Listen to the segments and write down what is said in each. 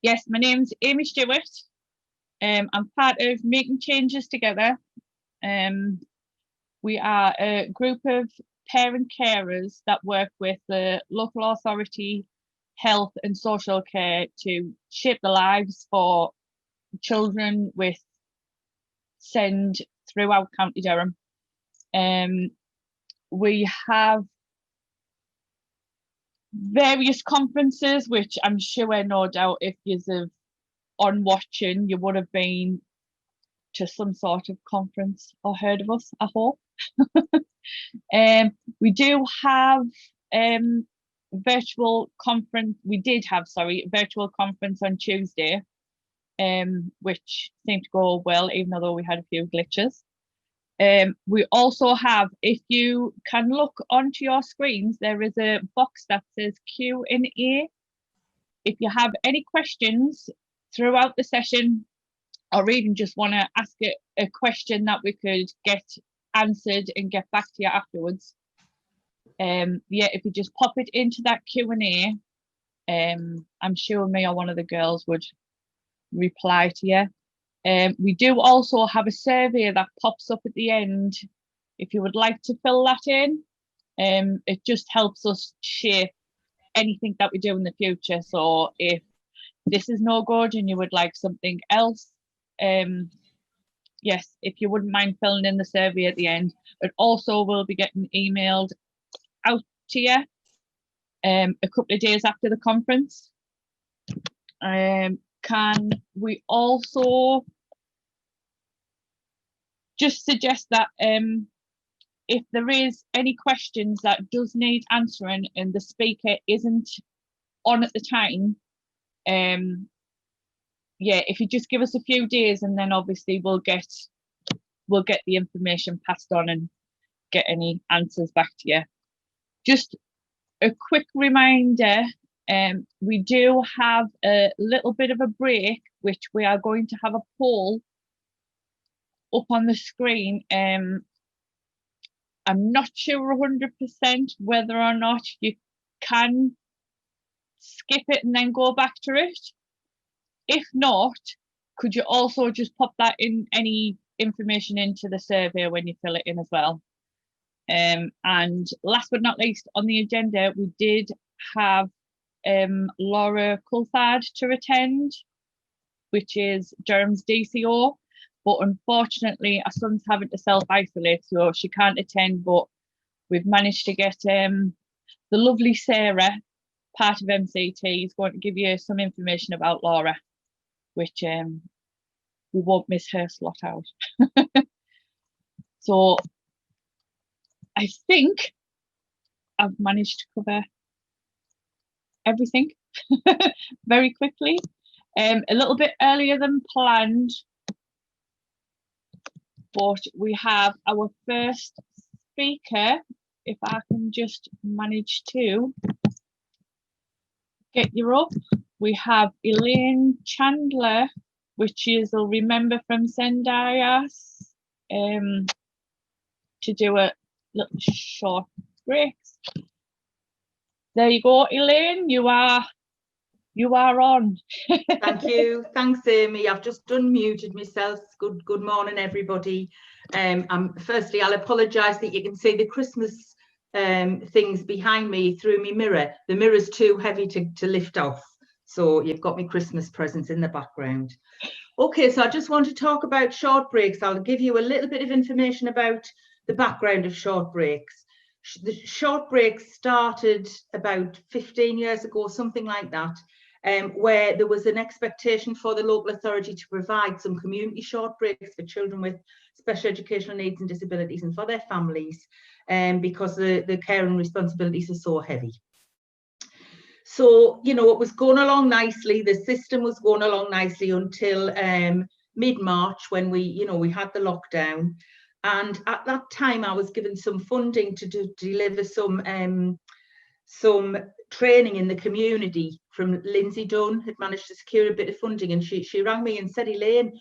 Yes, my name's Amy Stewart. I'm part of Making Changes Together. We are a group of parent carers that work with the local authority, health and social care to shape the lives for children with SEND throughout County Durham. We have various conferences, which I'm sure, no doubt, if you're on watching, you would have been to some sort of conference or heard of us, I hope. We do have virtual conference. We did have, sorry, virtual conference on Tuesday, which seemed to go well, even though we had a few glitches. We also have, if you can look onto your screens, there is a box that says Q&A. If you have any questions throughout the session, or even just want to ask a question that we could get answered and get back to you afterwards, yeah, if you just pop it into that Q&A, I'm sure me or one of the girls would reply to you. We do also have a survey that pops up at the end if you would like to fill that in. It just helps us shape anything that we do in the future. So if this is no good and you would like something else, yes, if you wouldn't mind filling in the survey at the end. It also will be getting emailed out to you a couple of days after the conference. Can we also just suggest that if there is any questions that does need answering and the speaker isn't on at the time, yeah, if you just give us a few days, and then obviously we'll get the information passed on and get any answers back to you. Just a quick reminder, we do have a little bit of a break, which we are going to have a poll up on the screen. I'm not sure 100% whether or not you can skip it and then go back to it. If not, could you also just pop that in, any information into the survey when you fill it in as well. And last but not least, on the agenda, we did have Laura Coulthard to attend, which is Durham's DCO, but unfortunately our son's having to self-isolate, so she can't attend, but we've managed to get the lovely Sarah, part of MCT, is going to give you some information about Laura, which we won't miss her slot out. So I think I've managed to cover everything very quickly, a little bit earlier than planned, but we have our first speaker. If I can just manage to get you up, we have Elaine Chandler, which you'll remember from SENDIASS, to do a little short break. There you go, Elaine, you are on. Thank you. Thanks, Amy. I've just unmuted myself. Good morning, everybody. Firstly, I'll apologise that you can see the Christmas things behind me through my mirror. The mirror's too heavy to lift off, so you've got me Christmas presents in the background. Okay, so I just want to talk about short breaks. I'll give you a little bit of information about the background of short breaks. The short breaks started about 15 years ago, something like that, where there was an expectation for the local authority to provide some community short breaks for children with special educational needs and disabilities and for their families, because the care and responsibilities are so heavy. So, you know, it was going along nicely. The system was going along nicely until mid-March, when we had the lockdown. And at that time, I was given some funding to deliver some some training in the community from Lindsay Dunn, had managed to secure a bit of funding, and she rang me and said, Elaine,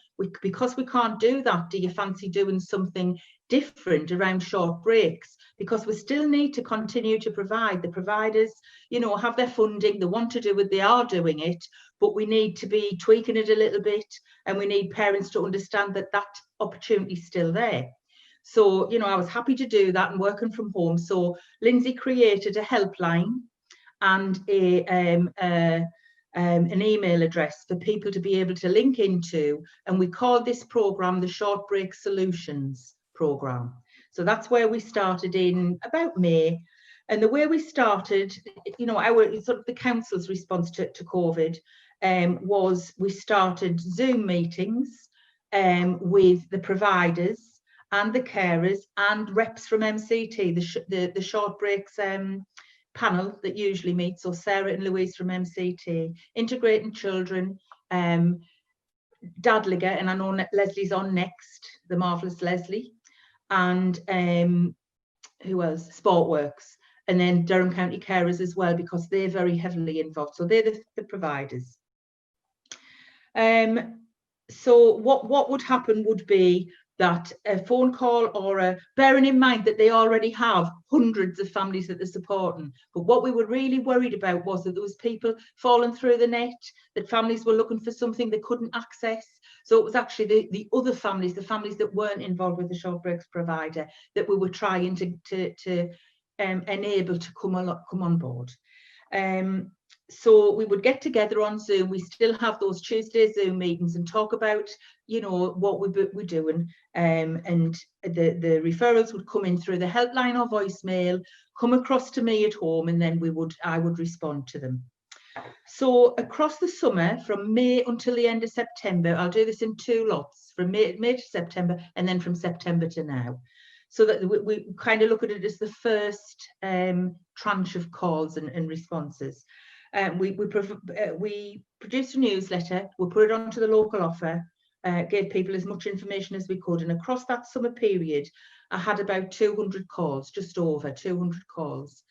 because we can't do that, do you fancy doing something different around short breaks? Because we still need to continue to provide. The providers, you know, have their funding, they want to do it, they are doing it, but we need to be tweaking it a little bit, and we need parents to understand that that opportunity is still there. So, you know, I was happy to do that and working from home. So Lindsay created a helpline and an email address for people to be able to link into, and we called this program the Short Break Solutions program. So that's where we started in about May. And the way we started, you know, our sort of the council's response to COVID was we started Zoom meetings with the providers and the carers and reps from MCT, the short breaks panel that usually meets, so Sarah and Louise from MCT, Integrating Children, DADLG, and I know Lesley's on next, the marvellous Lesley, and who else? Sportworks, and then Durham County Carers as well, because they're very heavily involved. So they're the providers. So what would happen would be that a phone call or bearing in mind that they already have hundreds of families that they're supporting. But what we were really worried about was that there was people falling through the net, that families were looking for something they couldn't access. So it was actually the other families, the families that weren't involved with the short breaks provider, that we were trying to enable to come on board. So we would get together on Zoom. We still have those Tuesday Zoom meetings and talk about, you know, what we're doing. And the referrals would come in through the helpline or voicemail, come across to me at home, and then I would respond to them. So across the summer, from May until the end of September, I'll do this in 2 lots, from May to September, and then from September to now. So that we kind of look at it as the first tranche of calls and responses. We produced a newsletter, we put it onto the local offer, gave people as much information as we could, and across that summer period I had about 200 calls, just over 200 calls.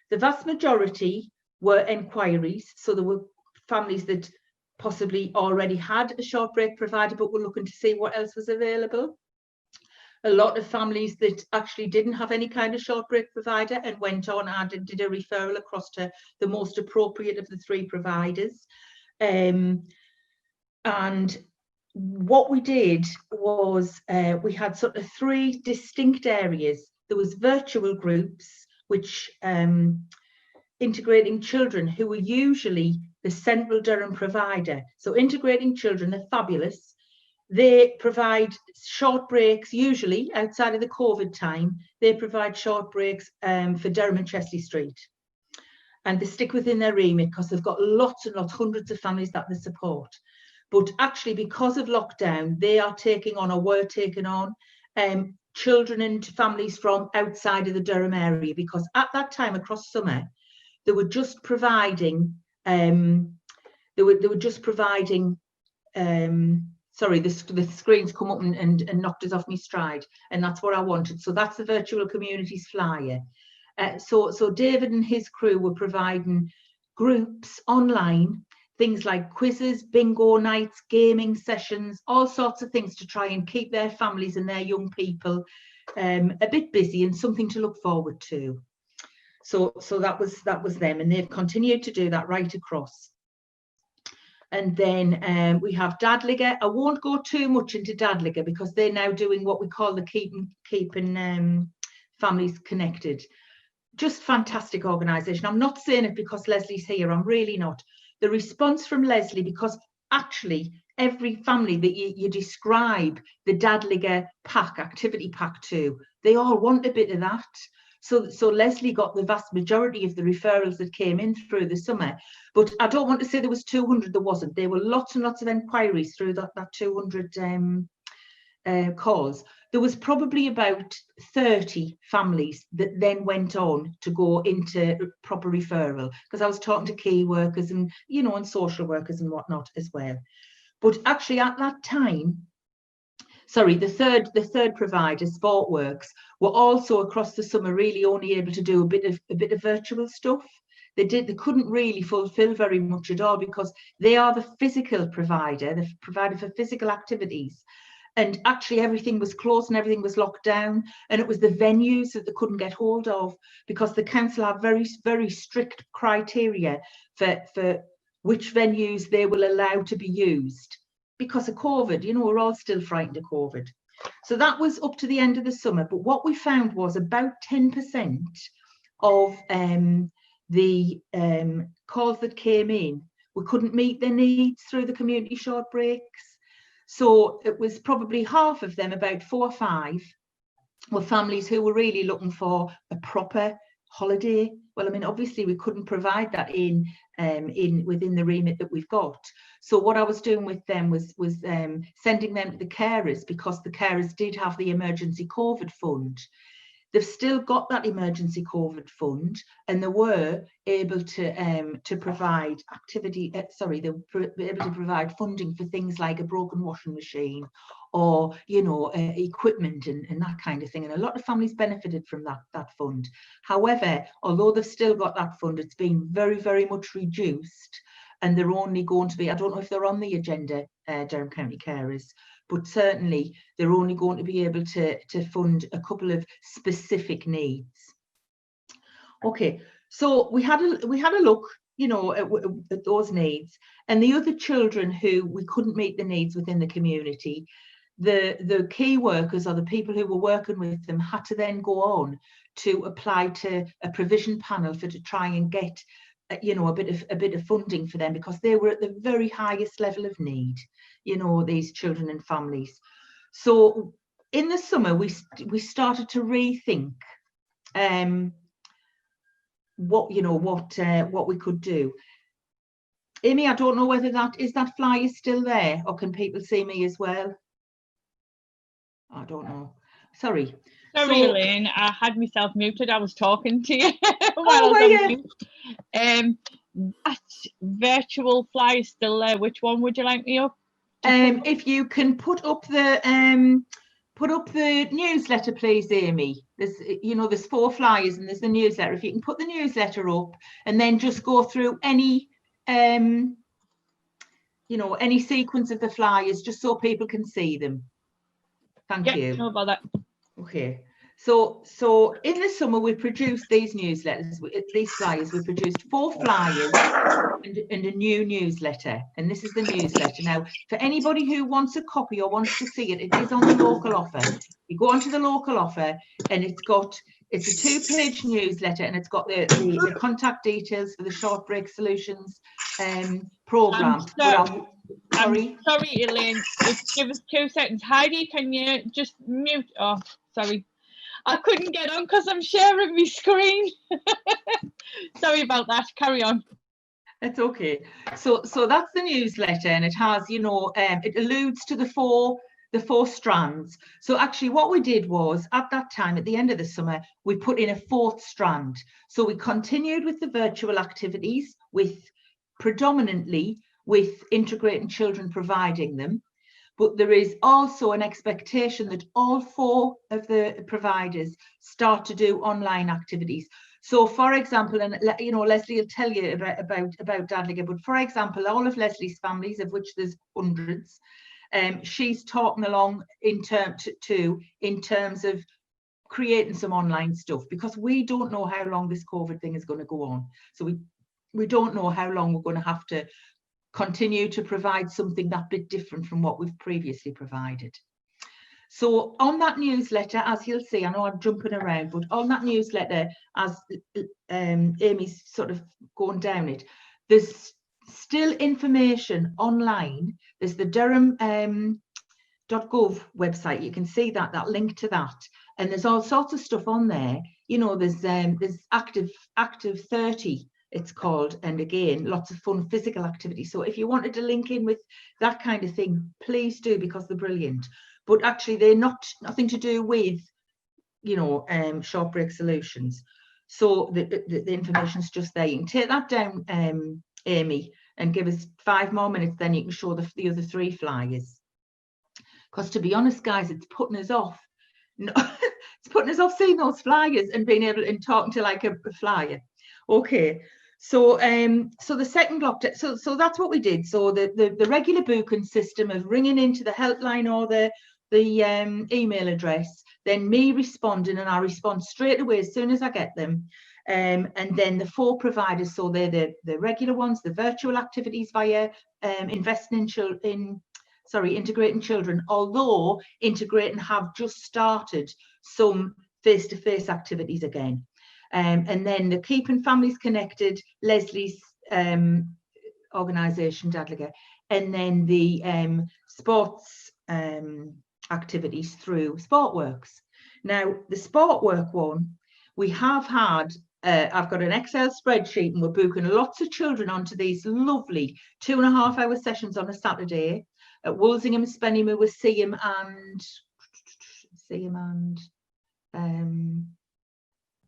The vast majority were enquiries, so there were families that possibly already had a short break provider but were looking to see what else was available. A lot of families that actually didn't have any kind of short break provider and went on and did a referral across to the most appropriate of the 3 providers. And what we did was we had sort of 3 distinct areas. There was virtual groups, which Integrating Children, who were usually the central Durham provider. So Integrating Children are fabulous. They provide short breaks, usually outside of the COVID time. They provide short breaks for Durham and Chesley Street. And they stick within their remit because they've got lots and lots, hundreds of families that they support. But actually, because of lockdown, they are taking on, or were taking on, children and families from outside of the Durham area, because at that time across summer, they were just providing, sorry, the screen's come up and knocked us off my stride, and that's what I wanted. So that's the Virtual Communities flyer. So David and his crew were providing groups online, things like quizzes, bingo nights, gaming sessions, all sorts of things to try and keep their families and their young people a bit busy and something to look forward to. So that was them, and they've continued to do that right across. And then we have DADLG. I won't go too much into DADLG because they're now doing what we call the keeping families connected. Just fantastic organisation. I'm not saying it because Lesley's here. I'm really not. The response from Lesley, because actually every family that you describe the DADLG pack, activity pack to, they all want a bit of that. So Lesley got the vast majority of the referrals that came in through the summer. But I don't want to say there was 200, there wasn't. There were lots and lots of enquiries through that 200 calls. There was probably about 30 families that then went on to go into proper referral, because I was talking to key workers and, you know, and social workers and whatnot as well. But actually at that time, sorry, the third provider, Sportworks, were also across the summer really only able to do a bit of virtual stuff. They couldn't really fulfill very much at all because they are the physical provider, the provider for physical activities. And actually everything was closed and everything was locked down, and it was the venues that they couldn't get hold of because the council have very, very strict criteria for which venues they will allow to be used because of COVID. You know, we're all still frightened of COVID. So that was up to the end of the summer. But what we found was about 10% of the calls that came in, we couldn't meet their needs through the community short breaks. So it was probably half of them, about 4 or 5, were families who were really looking for a proper holiday. Well, I mean, obviously we couldn't provide that within the remit that we've got. So what I was doing with them was sending them to the carers, because the carers did have the emergency COVID fund. They've still got that emergency COVID fund, and they were able to provide they were able to provide funding for things like a broken washing machine, or equipment and that kind of thing. And a lot of families benefited from that fund. However, although they've still got that fund, it's been very, very much reduced, and they're only going to be, I don't know if they're on the agenda, Durham County Carers, but certainly they're only going to be able to fund a couple of specific needs. Okay, so we had a look, at those needs, and the other children who we couldn't meet the needs within the community, the key workers or the people who were working with them had to then go on to apply to a provision panel to try and get a bit of funding for them, because they were at the very highest level of need, these children and families. So in the summer we started to rethink what we could do. Amy, I don't know whether that flyer is still there, or can people see me as well? I don't know, sorry. Sorry, Elaine, I had myself muted. I was talking to you while I was on mute. That virtual flyer is still there. Which one would you like me up? If you can put up the newsletter, please, Amy. There's 4 flyers and there's the newsletter. If you can put the newsletter up and then just go through any sequence of the flyers, just so people can see them. Thank you. Know about that. Okay. So in the summer we produced these newsletters, these flyers. We produced 4 flyers and a new newsletter, and this is the newsletter. Now, for anybody who wants a copy or wants to see it, it is on the local offer. You go onto the local offer, and it's a 2-page newsletter, and it's got the contact details for the Short Break Solutions program. I'm sorry, Elaine. Just give us 2 seconds. Heidi, can you just mute? Oh, sorry. I couldn't get on because I'm sharing my screen. Sorry about that. Carry on. It's okay. So that's the newsletter, and it has, it alludes to the four strands. So actually what we did was, at that time, at the end of the summer, we put in a 4th strand. So we continued with the virtual activities, predominantly with integrating children providing them. But there is also an expectation that all 4 of the providers start to do online activities. So, for example, and Lesley will tell you about DADLG, but for example, all of Lesley's families, of which there's hundreds, she's talking along in terms of creating some online stuff, because we don't know how long this COVID thing is going to go on. So we don't know how long we're going to have to continue to provide something that bit different from what we've previously provided. So on that newsletter, as you'll see, I know I'm jumping around, but on that newsletter, as Amy's sort of going down it, there's still information online. There's the Durham.gov website. You can see that link to that, and there's all sorts of stuff on there. There's active 30. It's called, and again, lots of fun physical activity. So if you wanted to link in with that kind of thing, please do, because they're brilliant. But actually, they're nothing to do with, Short Break Solutions. So the information's just there. You can take that down, Amy, and give us 5 more minutes. Then you can show the other 3 flyers. because to be honest, guys, it's putting us off. No, it's putting us off seeing those flyers and being able and talking to like a flyer. Okay, so so the second lockdown, so that's what we did. So the regular booking system of ringing into the helpline or the email address, then me responding, and I respond straight away as soon as I get them. And then the 4 providers, so they're the regular ones, the virtual activities via integrating children, although integrating have just started some face-to-face activities again. And then the Keeping Families Connected, Lesley's organisation, DADLG, and then the sports activities through SportWorks. Now, the SportWork one, we have had, I've got an Excel spreadsheet, and we're booking lots of children onto these lovely 2.5-hour sessions on a Saturday at Wolsingham, Spennymoor with Seaham and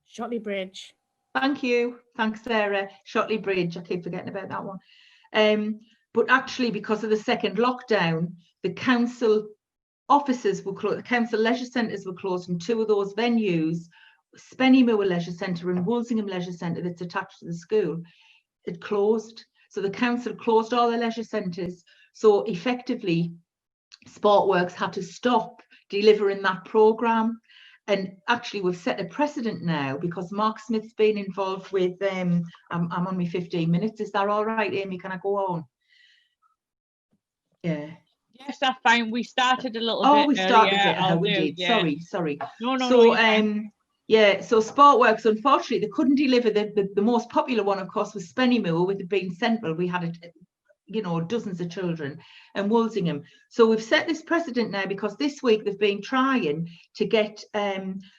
Shotley Bridge. Thank you. Thanks, Sarah. Shotley Bridge. I keep forgetting about that one. But actually, because of the second lockdown, the council offices were closed, the council leisure centres were closed, and 2 of those venues, Spennymoor Leisure Centre and Wolsingham Leisure Centre, that's attached to the school, it closed. So the council closed all the leisure centres. So effectively, SportWorks had to stop delivering that programme. And actually, we've set a precedent now, because Mark Smith's been involved with, I'm on my 15 minutes. Is that all right, Amy? Can I go on? Yeah. Yes, that's fine. We started a little bit. Oh, we started earlier. it. We did. Yeah. Sorry. No, So, no, yeah, so SportWorks, unfortunately, they couldn't deliver the most popular one, of course, was Spennymoor, with it being central. We had dozens of children, and Wolsingham. So we've set this precedent now, because this week they've been trying to get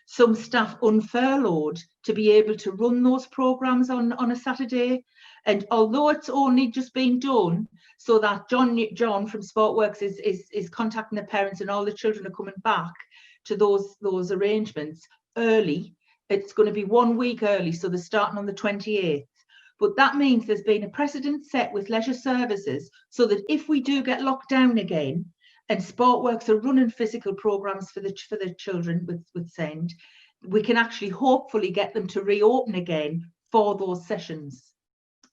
some staff unfurloughed to be able to run those programs on a Saturday. And although it's only just been done, so that John from SportWorks is contacting the parents, and all the children are coming back to those arrangements early. It's going to be 1 week early, so they're starting on the 28th. But that means there's been a precedent set with leisure services, so that if we do get locked down again, and SportWorks are running physical programs for the children with SEND, we can actually hopefully get them to reopen again for those sessions.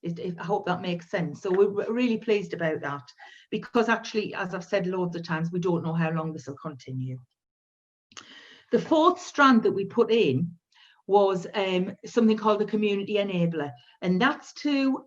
I hope that makes sense. So we're really pleased about that, because actually, as I've said loads of times, we don't know how long this will continue. The 4th strand that we put in was something called the community enabler, and that's to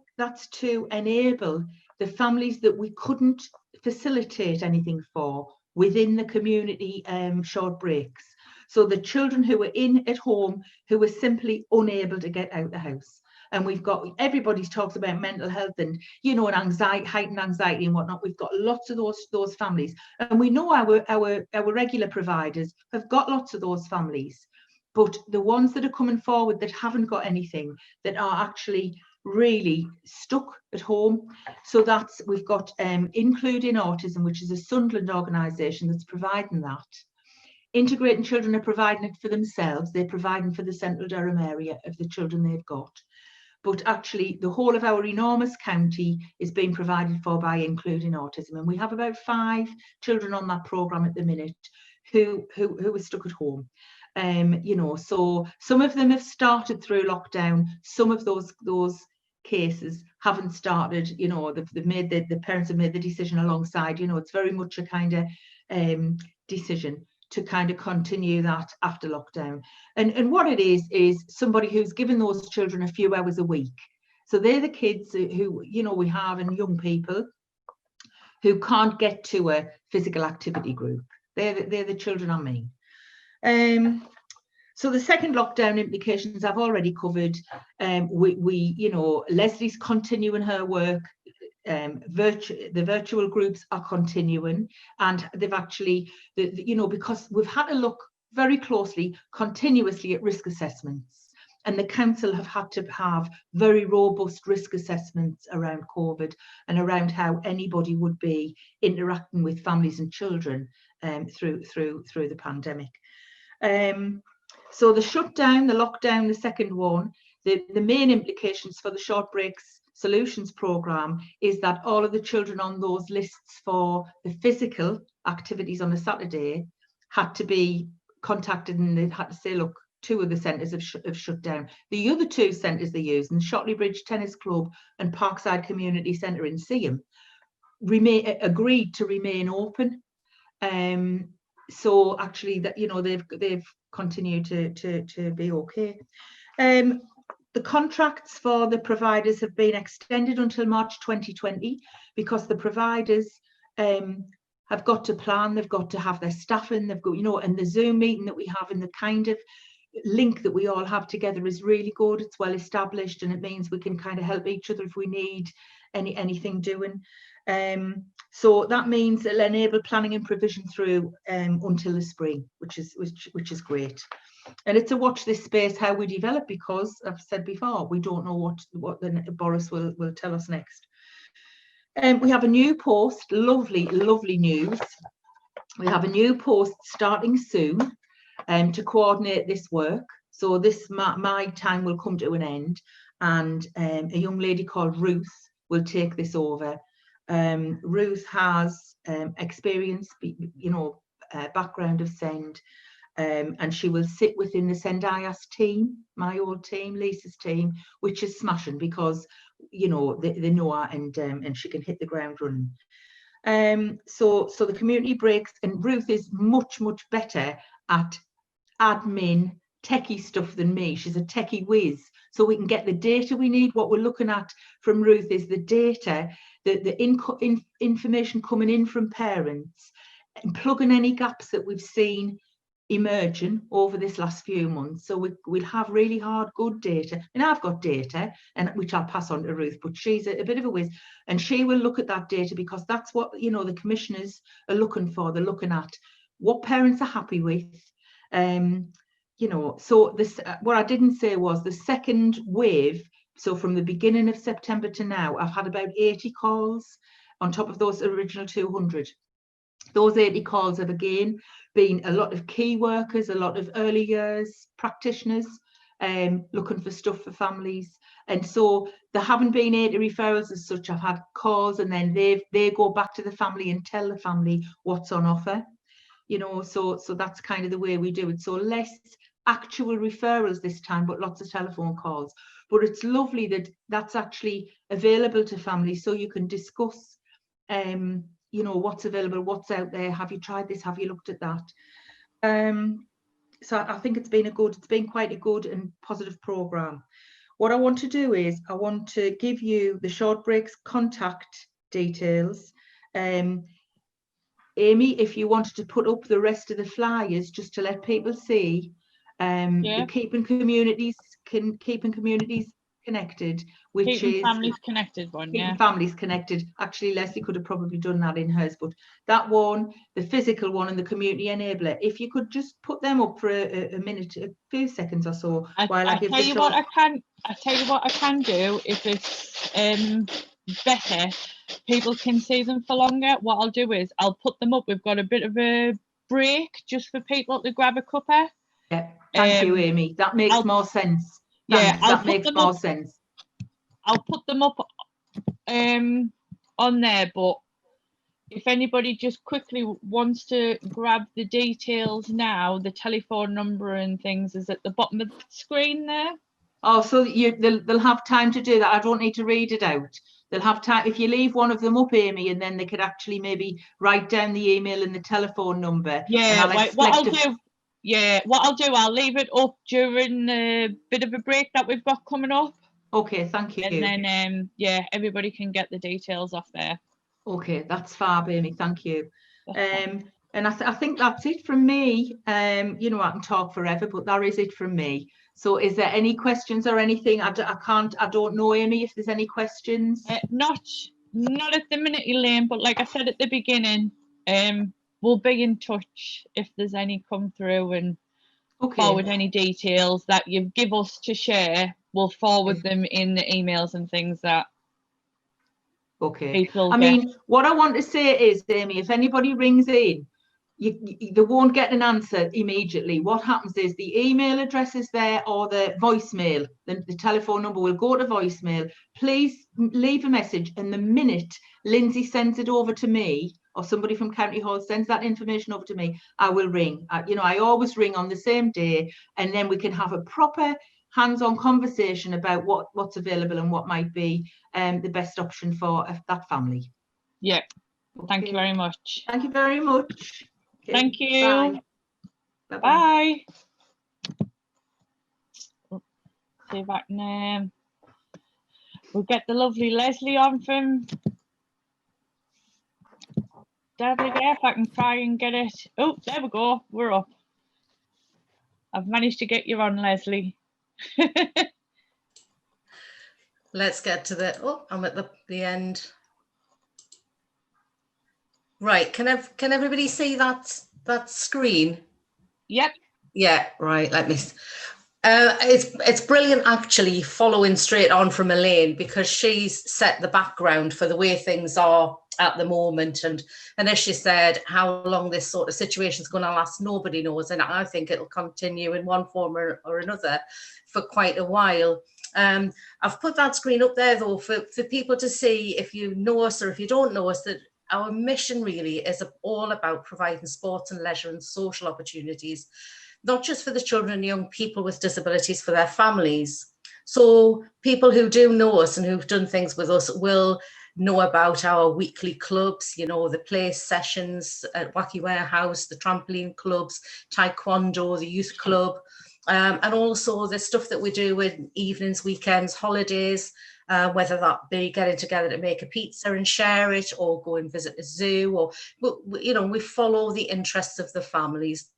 enable the families that we couldn't facilitate anything for within the community short breaks. So the children who were at home, who were simply unable to get out the house. And we've got, everybody talks about mental health and, and anxiety, heightened anxiety and whatnot. We've got lots of those families, and we know our regular providers have got lots of those families. But the ones that are coming forward that haven't got anything, that are actually really stuck at home. So we've got Including Autism, which is a Sunderland organisation that's providing that. Integrating Children are providing it for themselves. They're providing for the Central Durham area of the children they've got. But actually, the whole of our enormous county is being provided for by Including Autism. And we have about 5 children on that programme at the minute who are stuck at home. So some of them have started through lockdown. Some of those cases haven't started. They've made the parents have made the decision alongside. It's very much a kind of decision to kind of continue that after lockdown. And what it is somebody who's given those children a few hours a week. So they're the kids who we have, and young people who can't get to a physical activity group. They're the children I mean. So the second lockdown implications I've already covered. Lesley's continuing her work. The virtual groups are continuing, and they've actually, because we've had to look very closely, continuously at risk assessments, and the council have had to have very robust risk assessments around COVID and around how anybody would be interacting with families and children through the pandemic. So the shutdown, the lockdown, the second one, the main implications for the Short Breaks Solutions programme is that all of the children on those lists for the physical activities on a Saturday had to be contacted, and they had to say, look, 2 of the centres have shut down. The other 2 centres they use, and Shotley Bridge Tennis Club and Parkside Community Centre in Seaham, agreed to remain open. So actually, that, you know, they've continued to be okay. The contracts for the providers have been extended until March 2020 because the providers have got to plan, they've got to have their staff in, they've got, you know, and the Zoom meeting that we have and the kind of link that we all have together is really good. It's well established, and it means we can kind of help each other if we need anything doing. So that means it'll enable planning and provision through until the spring, which is great. And it's a watch this space how we develop, because I've said before, we don't know what the Boris will tell us next. We have a new post, lovely news. We have a new post starting soon to coordinate this work. So this my time will come to an end, and a young lady called Ruth will take this over. Ruth has experience, you know, background of SEND, and she will sit within the SENDIASS team, my old team, Lisa's team, which is smashing because, you know, they know her, and she can hit the ground running. So the community breaks, and Ruth is much better at admin techie stuff than me. She's a techie whiz, so we can get the data we need. What we're looking at from Ruth is the data, the information coming in from parents, and plugging any gaps that we've seen emerging over this last few months. So we'll have really hard, good data. And I've got data, and which I'll pass on to Ruth, but she's a bit of a whiz, and she will look at that data, because that's what, you know, the commissioners are looking for. They're looking at what parents are happy with. You know, so this, what I didn't say was the second wave. So from the beginning of September to now, I've had about 80 calls on top of those original 200. Those 80 calls have again been a lot of key workers, a lot of early years practitioners looking for stuff for families. And so there haven't been 80 referrals as such. I've had calls, and then they go back to the family and tell the family what's on offer. You know, so that's kind of the way we do it. So less actual referrals this time, but lots of telephone calls. But it's lovely that that's actually available to families, so you can discuss, you know, what's available, what's out there. Have you tried this? Have you looked at that? So I think it's been quite a good and positive programme. What I want to do is I want to give you the Short Breaks contact details. Amy, if you wanted to put up the rest of the flyers just to let people see, the keeping communities connected, which keeping is families connected one. keeping families connected. Actually, Lesley could have probably done that in hers, but that one, the physical one, and the community enabler, if you could just put them up for a minute, a few seconds or so, while I give tell you what I can do if it's better, people can see them for longer. What I'll do is I'll put them up. We've got a bit of a break just for people to grab a cuppa. Yeah, thank you, Amy. That makes more sense. Thanks. That makes more sense. I'll put them up on there, but if anybody just quickly wants to grab the details now, the telephone number and things is at the bottom of the screen there. Oh, so they'll have time to do that. I don't need to read it out. They'll have time. If you leave one of them up, Amy, and then they could actually maybe write down the email and the telephone number. Yeah, what I'll do, I'll leave it up during the bit of a break that we've got coming up. Okay, thank you. And then, yeah, everybody can get the details off there. Okay, that's fab, Amy. Thank you. And I think that's it from me. You know, I can talk forever, but that is it from me. So is there any questions or anything? I don't know, Amy, if there's any questions. Not at the minute, Elaine, but like I said at the beginning, we'll be in touch if there's any come through, and forward any details that you give us to share. We'll forward them in the emails and things that people get. mean, what I want to say is, Amy, if anybody rings in, they won't get an answer immediately. What happens is the email address is there, or the voicemail, the telephone number will go to voicemail. Please leave a message, and the minute Lindsay sends it over to me, or somebody from County Hall sends that information over to me, I will ring. I always ring on the same day, and then we can have a proper hands-on conversation about what's available and what might be the best option for that family. Yeah. Okay. Thank you very much. Thank you very much. Okay. Thank you. Bye. Bye. See if I can, we'll get the lovely Lesley on from DADLG, if I can try and get it. Oh, there we go. We're up. I've managed to get you on, Lesley. Let's get to I'm at the end. Right, can everybody see that screen? Yep. Yeah, right, let me. It's brilliant actually, following straight on from Elaine, because she's set the background for the way things are at the moment, and as she said, how long this sort of situation is going to last, nobody knows, and I think it'll continue in one form or another for quite a while. I've put that screen up there though for people to see, if you know us or if you don't know us, that our mission really is all about providing sports and leisure and social opportunities, not just for the children and young people with disabilities, for their families. So people who do know us and who've done things with us will know about our weekly clubs, the play sessions at Wacky Warehouse, the trampoline clubs, taekwondo, the youth club, and also the stuff that we do in evenings, weekends, holidays, whether that be getting together to make a pizza and share it, or go and visit a zoo, or, we follow the interests of the families.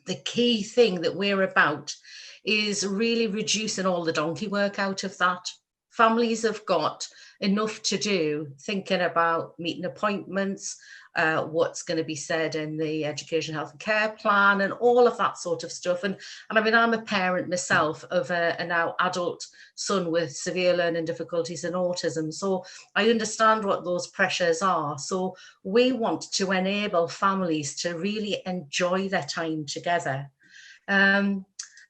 The key thing that we're about is really reducing all the donkey work out of that. Families have got enough to do thinking about meeting appointments, what's going to be said in the education, health and care plan, and all of that sort of stuff. And I mean, I'm a parent myself of a now adult son with severe learning difficulties and autism, so I understand what those pressures are. So we want to enable families to really enjoy their time together.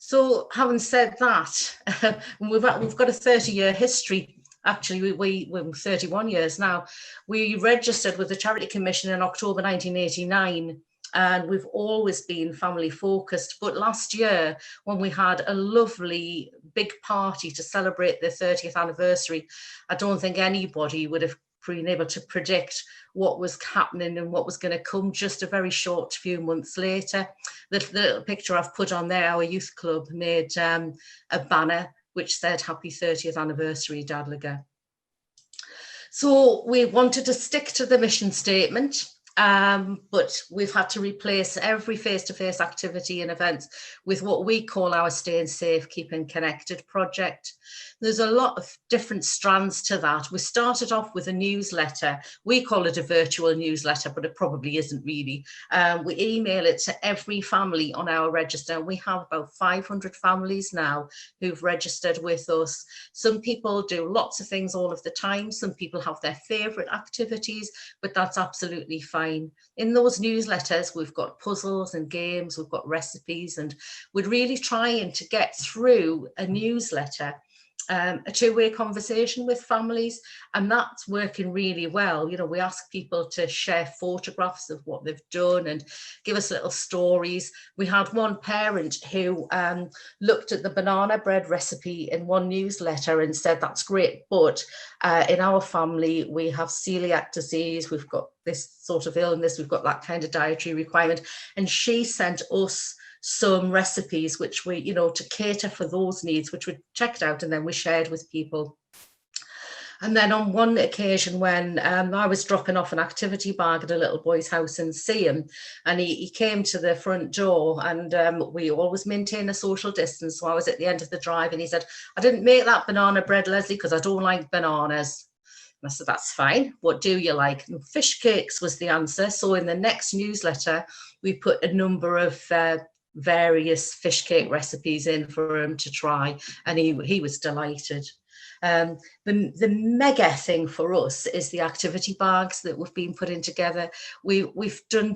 So having said that, we've got a 30-year history. Actually, we're 31 years now. We registered with the Charity Commission in October 1989, and we've always been family focused. But last year, when we had a lovely big party to celebrate the 30th anniversary, I don't think anybody would have been able to predict what was happening and what was going to come just a very short few months later. The little picture I've put on there, our youth club made a banner which said happy 30th anniversary DADLG. So we wanted to stick to the mission statement, but we've had to replace every face-to-face activity and events with what we call our Staying Safe, Keeping Connected project. There's a lot of different strands to that. We started off with a newsletter. We call it a virtual newsletter, but it probably isn't really. We email it to every family on our register. We have about 500 families now who've registered with us. Some people do lots of things all of the time. Some people have their favourite activities, but that's absolutely fine. In those newsletters, we've got puzzles and games, we've got recipes, and we're really trying to get through a newsletter a two-way conversation with families, and that's working really well. We ask people to share photographs of what they've done and give us little stories. We had one parent who looked at the banana bread recipe in one newsletter and said, that's great, but in our family we have celiac disease, we've got this sort of illness, we've got that kind of dietary requirement, and she sent us some recipes which we, to cater for those needs, which we checked out and then we shared with people. And then on one occasion when I was dropping off an activity bag at a little boy's house in Seaham, and he came to the front door, and we always maintain a social distance, so I was at the end of the drive, and he said, I didn't make that banana bread, Lesley, because I don't like bananas. And I said, that's fine, what do you like? And fish cakes was the answer. So in the next newsletter we put a number of various fish cake recipes in for him to try, and he was delighted. The mega thing for us is the activity bags that we've been putting together. We've done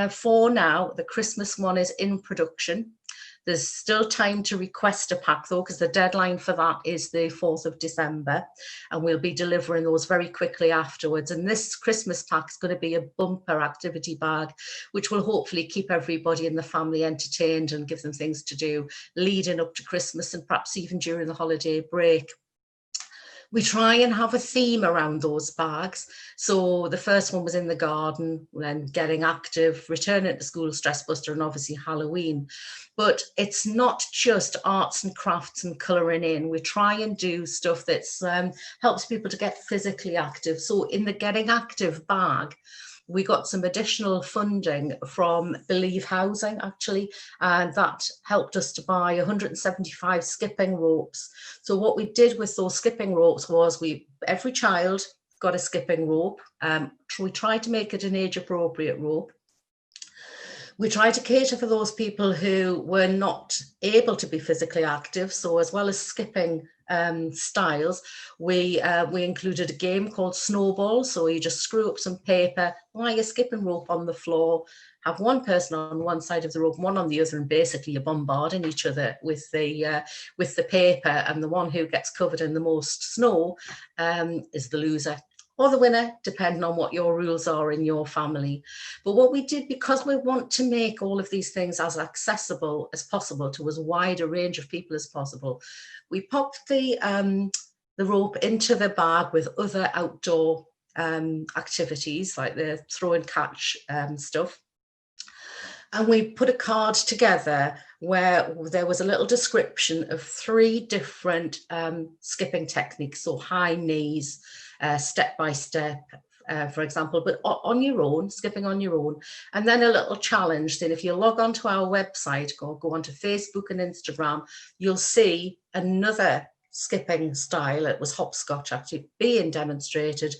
4 now. The Christmas one is in production. There's still time to request a pack though, because the deadline for that is the 4th of December, and we'll be delivering those very quickly afterwards. And this Christmas pack is going to be a bumper activity bag, which will hopefully keep everybody in the family entertained and give them things to do leading up to Christmas and perhaps even during the holiday break. We try and have a theme around those bags. So the first one was in the garden, then getting active, returning to school, stress buster, and obviously Halloween. But it's not just arts and crafts and colouring in. We try and do stuff that helps people to get physically active. So in the getting active bag, we got some additional funding from Believe Housing, actually, and that helped us to buy 175 skipping ropes. So what we did with those skipping ropes was every child got a skipping rope. We tried to make it an age-appropriate rope. We tried to cater for those people who were not able to be physically active. So as well as skipping styles, we included a game called Snowball. So you just screw up some paper, lie a skipping rope on the floor, have one person on one side of the rope, one on the other, and basically you're bombarding each other with the paper, and the one who gets covered in the most snow is the loser, or the winner, depending on what your rules are in your family. But what we did, because we want to make all of these things as accessible as possible to as wide a range of people as possible, we popped the rope into the bag with other outdoor activities like the throw and catch stuff. And we put a card together where there was a little description of 3 different skipping techniques, so high knees, step by step, for example, but on your own, skipping on your own, and then a little challenge. Then if you log onto our website, go onto Facebook and Instagram, you'll see another skipping style. It was hopscotch actually being demonstrated.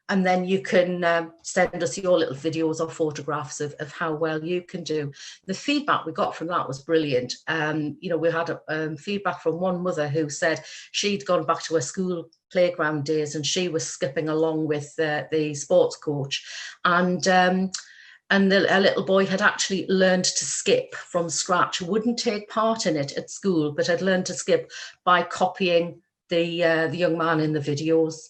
And then you can send us your little videos or photographs of how well you can do. The feedback we got from that was brilliant. You know, we had feedback from one mother who said she'd gone back to her school playground days and she was skipping along with the sports coach, and a little boy had actually learned to skip from scratch, wouldn't take part in it at school, but had learned to skip by copying the young man in the videos.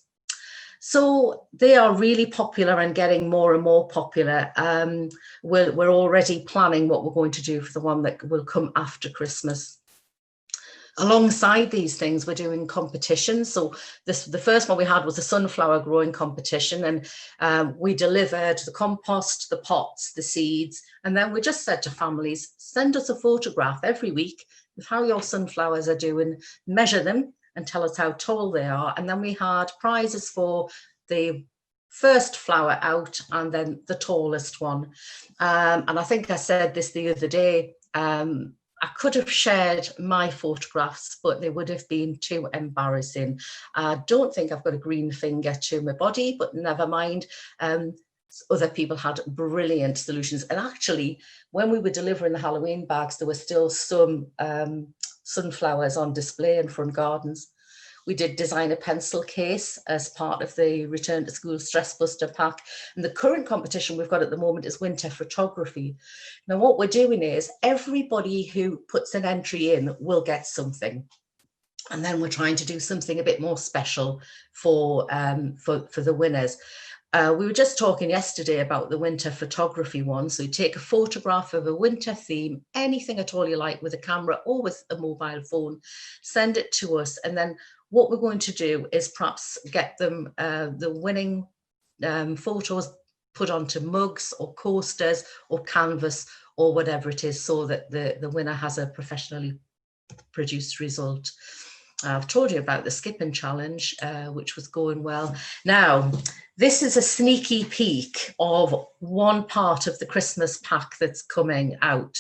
So they are really popular and getting more and more popular. We're already planning what we're going to do for the one that will come after Christmas. Alongside these things, we're doing competitions. So the first one we had was a sunflower growing competition, and we delivered the compost, the pots, the seeds, and then we just said to families, send us a photograph every week of how your sunflowers are doing, measure them and tell us how tall they are. And then we had prizes for the first flower out and then the tallest one. And I think I said this the other day, I could have shared my photographs, but they would have been too embarrassing. I don't think I've got a green finger to my body, but never mind. Other people had brilliant solutions. And actually, when we were delivering the Halloween bags, there were still some sunflowers on display in front gardens. We did design a pencil case as part of the Return to School Stress Buster pack. And the current competition we've got at the moment is winter photography. Now, what we're doing is everybody who puts an entry in will get something. And then we're trying to do something a bit more special for the winners. We were just talking yesterday about the winter photography one. So you take a photograph of a winter theme, anything at all you like, with a camera or with a mobile phone, send it to us. And then what we're going to do is perhaps get them the winning photos put onto mugs or coasters or canvas or whatever it is, so that the winner has a professionally produced result. I've told you about the skipping challenge, which was going well. Now, this is a sneaky peek of one part of the Christmas pack that's coming out.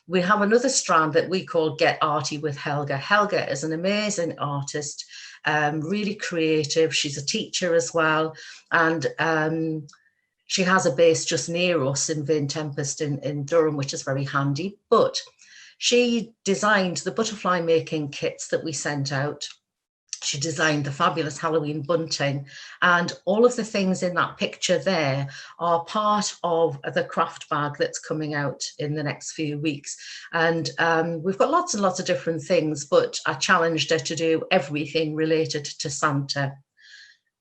We have another strand that we call Get Arty with Helga. Helga is an amazing artist, really creative. She's a teacher as well. And she has a base just near us in Vane Tempest in Durham, which is very handy. But she designed the butterfly making kits that we sent out. She designed the fabulous Halloween bunting, and all of the things in that picture there are part of the craft bag that's coming out in the next few weeks. And we've got lots and lots of different things, but I challenged her to do everything related to Santa.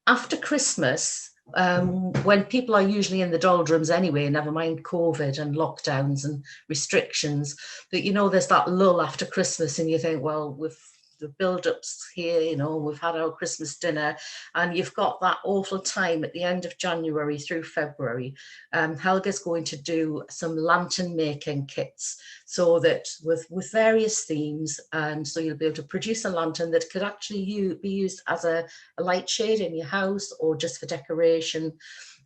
After Christmas, when people are usually in the doldrums anyway, never mind COVID and lockdowns and restrictions, but you know, there's that lull after Christmas and you think, well, we've the build-ups here, you know, we've had our Christmas dinner, and you've got that awful time at the end of January through February. Helga's going to do some lantern making kits, so that with various themes, and so you'll be able to produce a lantern that could actually be used as a light shade in your house or just for decoration,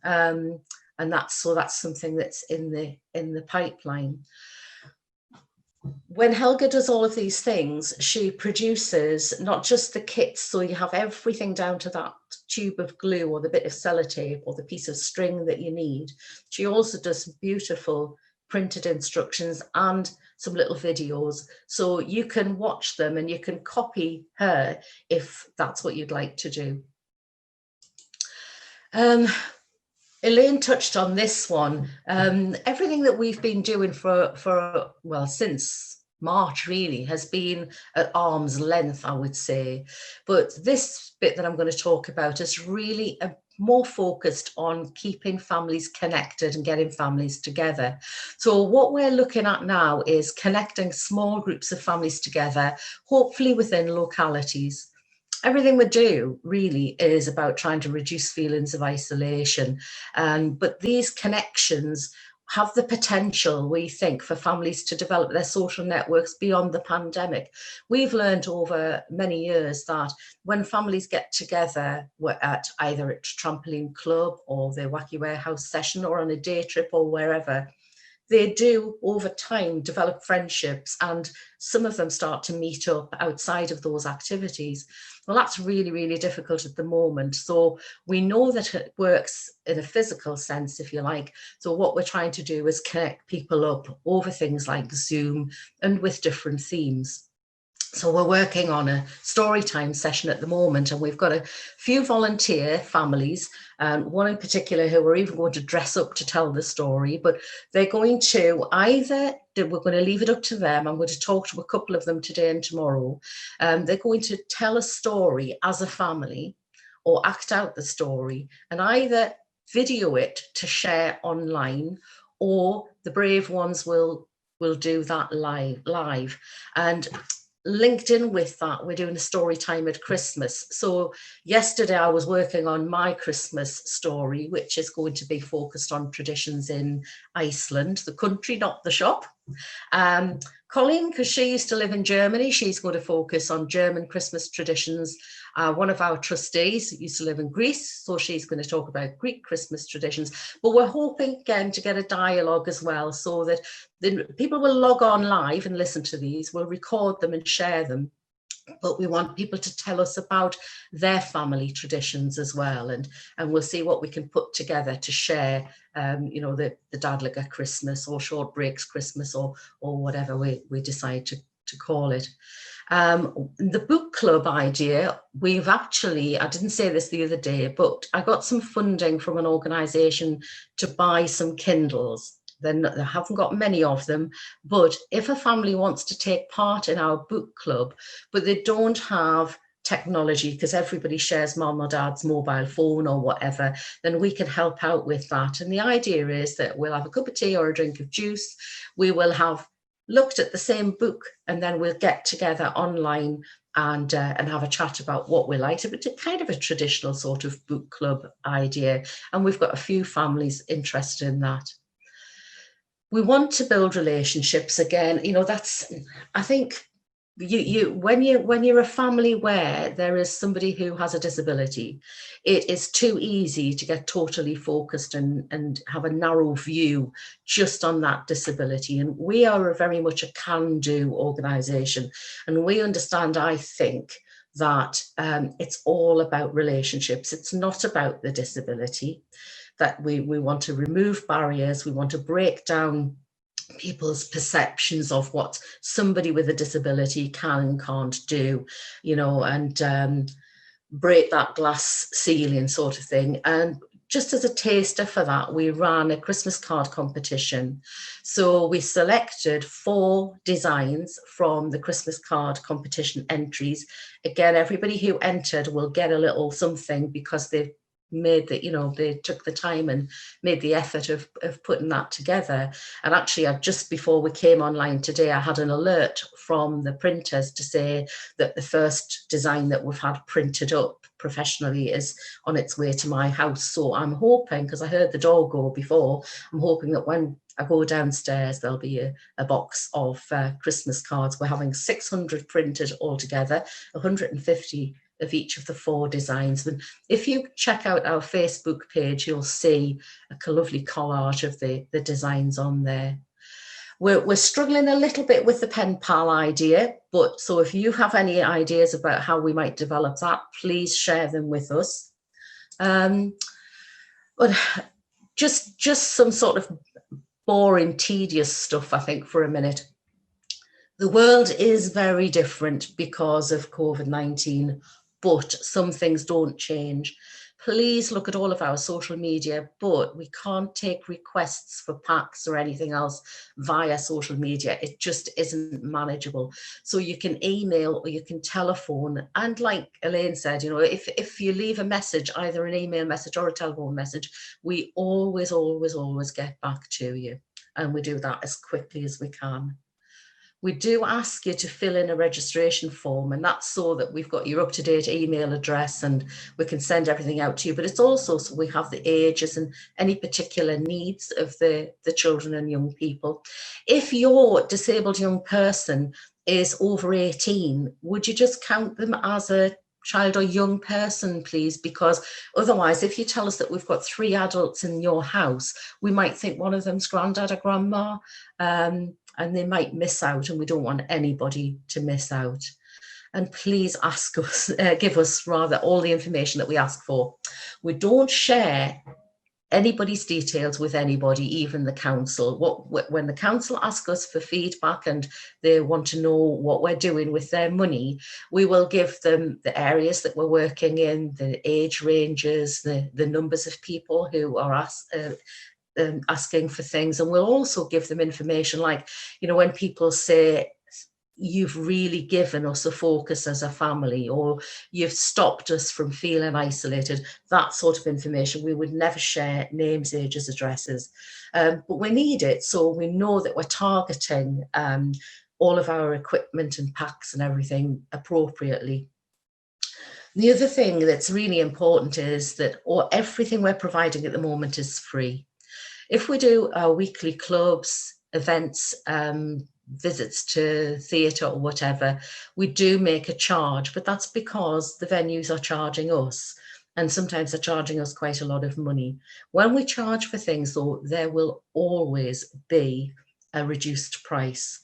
and that's something that's in the pipeline. When Helga does all of these things, she produces not just the kits, so you have everything down to that tube of glue or the bit of sellotape or the piece of string that you need. She also does beautiful printed instructions and some little videos, so you can watch them and you can copy her if that's what you'd like to do. Elaine touched on this one. Everything that we've been doing for well, since March really has been at arm's length, I would say. But this bit that I'm going to talk about is really more focused on keeping families connected and getting families together. So what we're looking at now is connecting small groups of families together, hopefully within localities. Everything we do really is about trying to reduce feelings of isolation, but these connections have the potential, we think, for families to develop their social networks beyond the pandemic. We've learned over many years that when families get together at either at trampoline club or their wacky warehouse session or on a day trip or wherever, they do over time develop friendships, and some of them start to meet up outside of those activities. Well, that's really, really difficult at the moment. So we know that it works in a physical sense, if you like. So what we're trying to do is connect people up over things like Zoom and with different themes. So we're working on a story time session at the moment, and we've got a few volunteer families, one in particular who are even going to dress up to tell the story, but they're going to we're going to leave it up to them. I'm going to talk to a couple of them today and tomorrow. They're going to tell a story as a family or act out the story and either video it to share online, or the brave ones will do that live. And linked in with that, we're doing a story time at Christmas. So yesterday I was working on my Christmas story, which is going to be focused on traditions in Iceland, the country, not the shop. Colleen, because she used to live in Germany, she's going to focus on German Christmas traditions. One of our trustees used to live in Greece, so she's going to talk about Greek Christmas traditions. But we're hoping again to get a dialogue as well, so that people will log on live and listen to these, we'll record them and share them. But we want people to tell us about their family traditions as well, and we'll see what we can put together to share, you know, the DADLG Christmas or Short Breaks Christmas or whatever we decide to call it. The book club idea, we've actually, I didn't say this the other day, but I got some funding from an organisation to buy some Kindles. They haven't got many of them, but if a family wants to take part in our book club, but they don't have technology because everybody shares mum or dad's mobile phone or whatever, then we can help out with that. And the idea is that we'll have a cup of tea or a drink of juice, we will have looked at the same book, and then we'll get together online and have a chat about what we liked. It's kind of a traditional sort of book club idea, and we've got a few families interested in that. We want to build relationships again. You know, that's, I think, when you're a family where there is somebody who has a disability, it is too easy to get totally focused and have a narrow view just on that disability. And we are very much a can-do organisation, and we understand, I think, that it's all about relationships. It's not about the disability. That we want to remove barriers, we want to break down people's perceptions of what somebody with a disability can and can't do, you know, and break that glass ceiling sort of thing. And just as a taster for that, we ran a Christmas card competition. So we selected 4 designs from the Christmas card competition entries. Again, everybody who entered will get a little something because they've made the, they took the time and made the effort of putting that together. And actually, just before we came online today, I had an alert from the printers to say that the first design that we've had printed up professionally is on its way to my house. So I'm hoping, because I heard the door go before, I'm hoping that when I go downstairs, there'll be a box of Christmas cards. We're having 600 printed altogether, 150 of each of the 4 designs. And if you check out our Facebook page, you'll see a lovely collage of the designs on there. We're struggling a little bit with the pen pal idea, but so if you have any ideas about how we might develop that, please share them with us. But just some sort of boring, tedious stuff, I think, for a minute. The world is very different because of COVID-19, but some things don't change. Please look at all of our social media, but we can't take requests for packs or anything else via social media. It just isn't manageable. So you can email or you can telephone. And like Elaine said, if you leave a message, either an email message or a telephone message, we always get back to you. And we do that as quickly as we can. We do ask you to fill in a registration form, and that's so that we've got your up-to-date email address and we can send everything out to you. But it's also so we have the ages and any particular needs of the children and young people. If your disabled young person is over 18, would you just count them as a child or young person, please? Because otherwise, if you tell us that we've got 3 adults in your house, we might think one of them's granddad or grandma. And they might miss out, and we don't want anybody to miss out. And please ask us, give us rather all the information that we ask for. We don't share anybody's details with anybody, even the council. When the council ask us for feedback and they want to know what we're doing with their money, we will give them the areas that we're working in, the age ranges, the numbers of people who are asking for things, and we'll also give them information like, when people say, you've really given us a focus as a family, or you've stopped us from feeling isolated, that sort of information. We would never share names, ages, addresses, but we need it so we know that we're targeting all of our equipment and packs and everything appropriately. The other thing that's really important is that everything we're providing at the moment is free. If we do our weekly clubs, events, visits to theatre or whatever, we do make a charge, but that's because the venues are charging us, and sometimes they're charging us quite a lot of money. When we charge for things, though, there will always be a reduced price.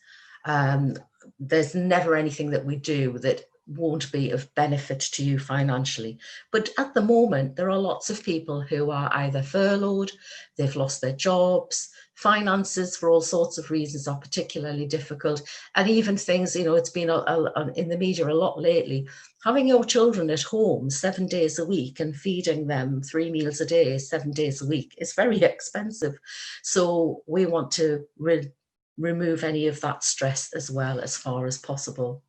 There's never anything that we do that won't be of benefit to you financially. But at the moment, there are lots of people who are either furloughed, they've lost their jobs, finances for all sorts of reasons are particularly difficult, and even things, it's been in the media a lot lately, having your children at home 7 days a week and feeding them 3 meals a day 7 days a week is very expensive. So we want to remove any of that stress as well as far as possible.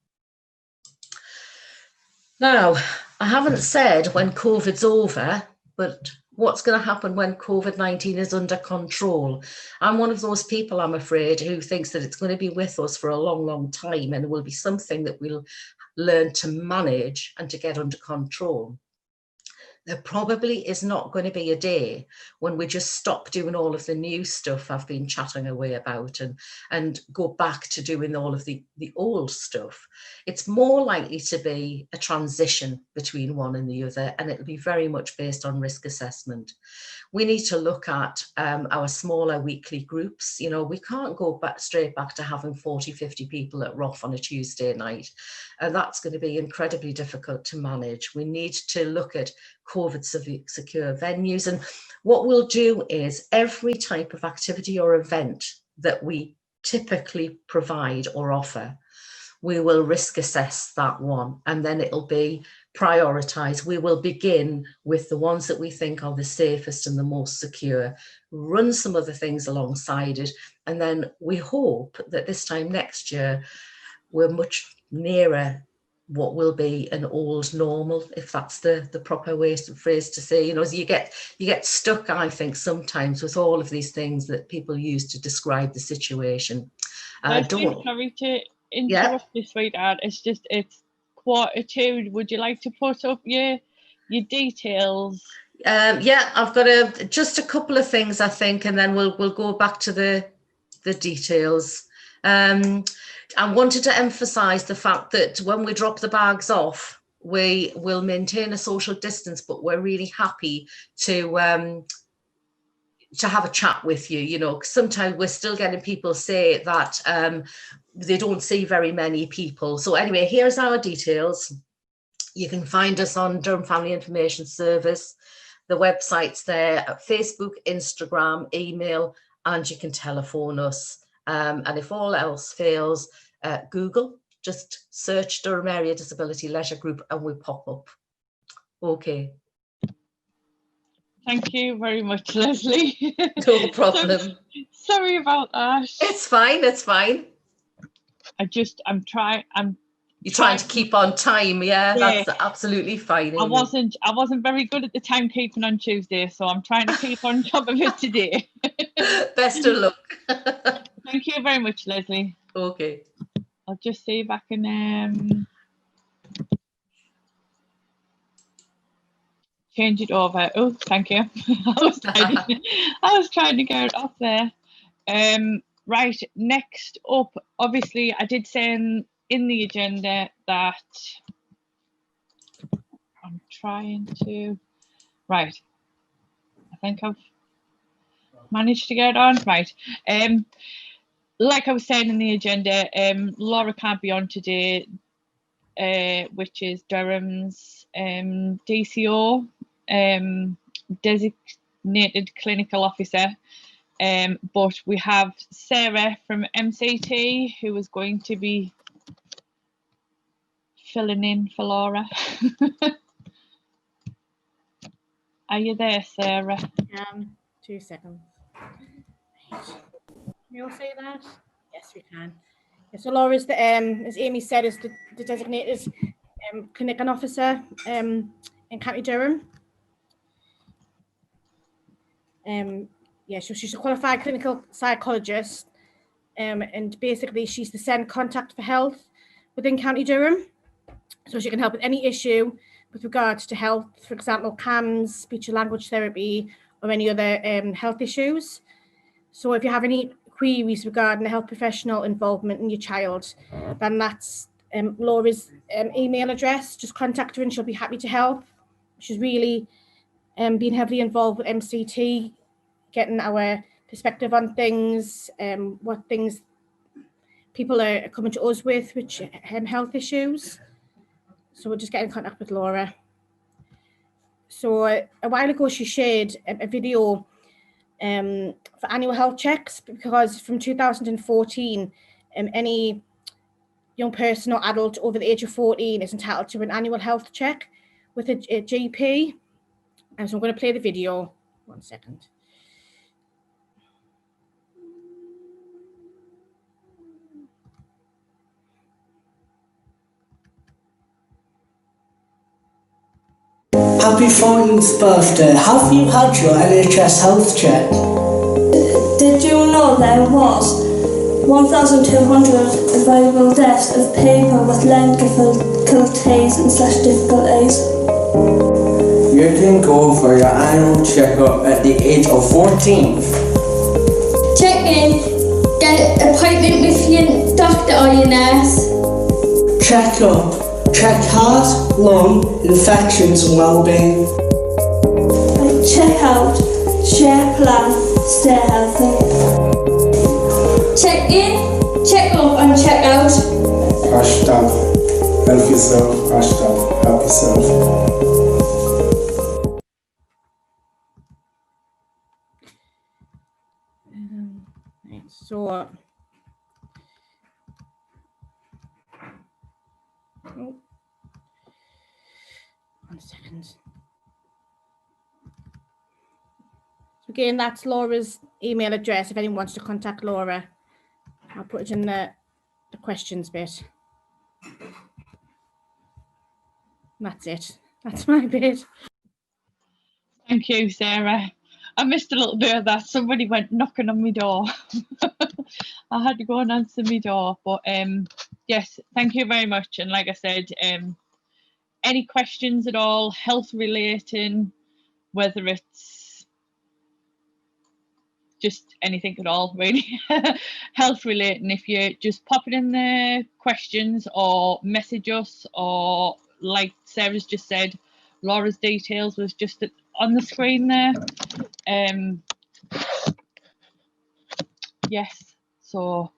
Now, I haven't said when COVID's over, but what's going to happen when COVID-19 is under control? I'm one of those people, I'm afraid, who thinks that it's going to be with us for a long, long time, and it will be something that we'll learn to manage and to get under control. There probably is not going to be a day when we just stop doing all of the new stuff I've been chatting away about and go back to doing all of the old stuff. It's more likely to be a transition between one and the other, and it'll be very much based on risk assessment. We need to look at our smaller weekly groups. We can't go straight back to having 40, 50 people at ROF on a Tuesday night. And that's going to be incredibly difficult to manage. We need to look at COVID secure venues. And what we'll do is every type of activity or event that we typically provide or offer, we will risk assess that one, and then it'll be prioritised. We will begin with the ones that we think are the safest and the most secure, run some other things alongside it, and then we hope that this time next year we're much nearer what will be an old normal, if that's the proper phrase to say. You know, as you get stuck, I think, sometimes with all of these things that people use to describe the situation. Sorry to interrupt you, sweetheart. It's 2:15. Would you like to put up your details? Yeah, I've got just a couple of things, I think, and then we'll go back to the details. I wanted to emphasise the fact that when we drop the bags off, we will maintain a social distance, but we're really happy to have a chat with you. You know, 'cause sometimes we're still getting people say that they don't see very many people. So anyway, here's our details. You can find us on Durham Family Information Service. The website's there, Facebook, Instagram, email, and you can telephone us. And if all else fails, Google, just search Durham Area Disability Leisure Group and we pop up. Okay. Thank you very much, Lesley. No problem. Sorry about that. It's fine, it's fine. I'm trying. You're trying to keep on time, yeah? That's absolutely fine. Amy. I wasn't very good at the timekeeping on Tuesday, so I'm trying to keep on top of it today. Best of luck. Thank you very much, Lesley. Okay. I'll just see if I can change it over. Oh, thank you. I was trying to get it off there. Right, next up, obviously, I did say in the agenda that I'm trying to. Right, I think I've managed to get it on. Right. Like I was saying in the agenda, Laura can't be on today, which is Durham's DCO, designated clinical officer. But we have Sarah from MCT who is going to be filling in for Laura. Are you there, Sarah? 2 seconds. Can you all say that? Yes, we can. Yeah, so Laura is as Amy said, is the designated clinical officer in County Durham. Yeah, so she's a qualified clinical psychologist, and basically she's the SEND contact for health within County Durham. So she can help with any issue with regards to health, for example, CAMHS, speech and language therapy, or any other health issues. So if you have any queries regarding a health professional involvement in your child, then that's Laura's email address. Just contact her and she'll be happy to help. She's really been heavily involved with MCT, getting our perspective on things, what things people are coming to us with, which health issues. So we'll just get in contact with Laura. So a while ago, she shared a video for annual health checks, because from 2014, any young person or adult over the age of 14 is entitled to an annual health check with a GP. And so I'm going to play the video. 1 second. Happy 14th birthday. Have you had your NHS health check? Did you know there was 1,200 available deaths of people with learning difficulties and such difficulties? You can go for your annual checkup at the age of 14. Check in, get an appointment with your doctor or your nurse. Check up. Check heart, lung, infections and wellbeing. Check out, share plan, stay healthy. Check in, check up and check out. Hashtag help yourself, hashtag help yourself. So Oh. 1 second. So again, that's Laura's email address if anyone wants to contact Laura. I'll put it in the questions bit. And that's it. That's my bit. Thank you, Sarah. I missed a little bit of that. Somebody went knocking on my door. I had to go and answer my door. But yes, thank you very much. And like I said, any questions at all, health relating, whether it's just anything at all, really, health relating, if you just pop it in the questions or message us, or like Sarah's just said, Laura's details was just on the screen there. Yes, so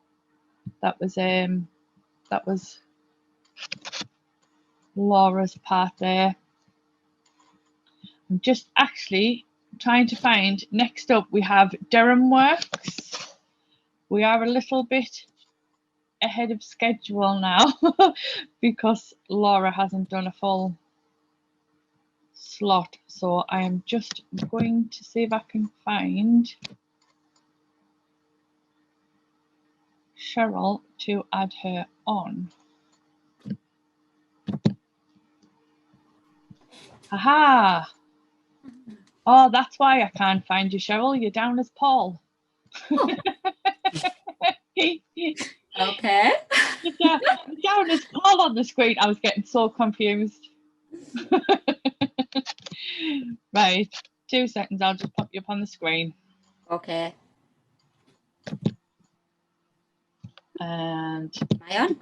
that was Laura's part there. I'm just actually trying to find, next up we have Durham Works. We are a little bit ahead of schedule now because Laura hasn't done a full slot, so I am just going to see if I can find Cheryl to add her on. Aha! Oh, that's why I can't find you, Cheryl. You're down as Paul. Oh. Okay. Yeah, down as Paul on the screen. I was getting so confused. Right, 2 seconds. I'll just pop you up on the screen. Okay. And Am I on?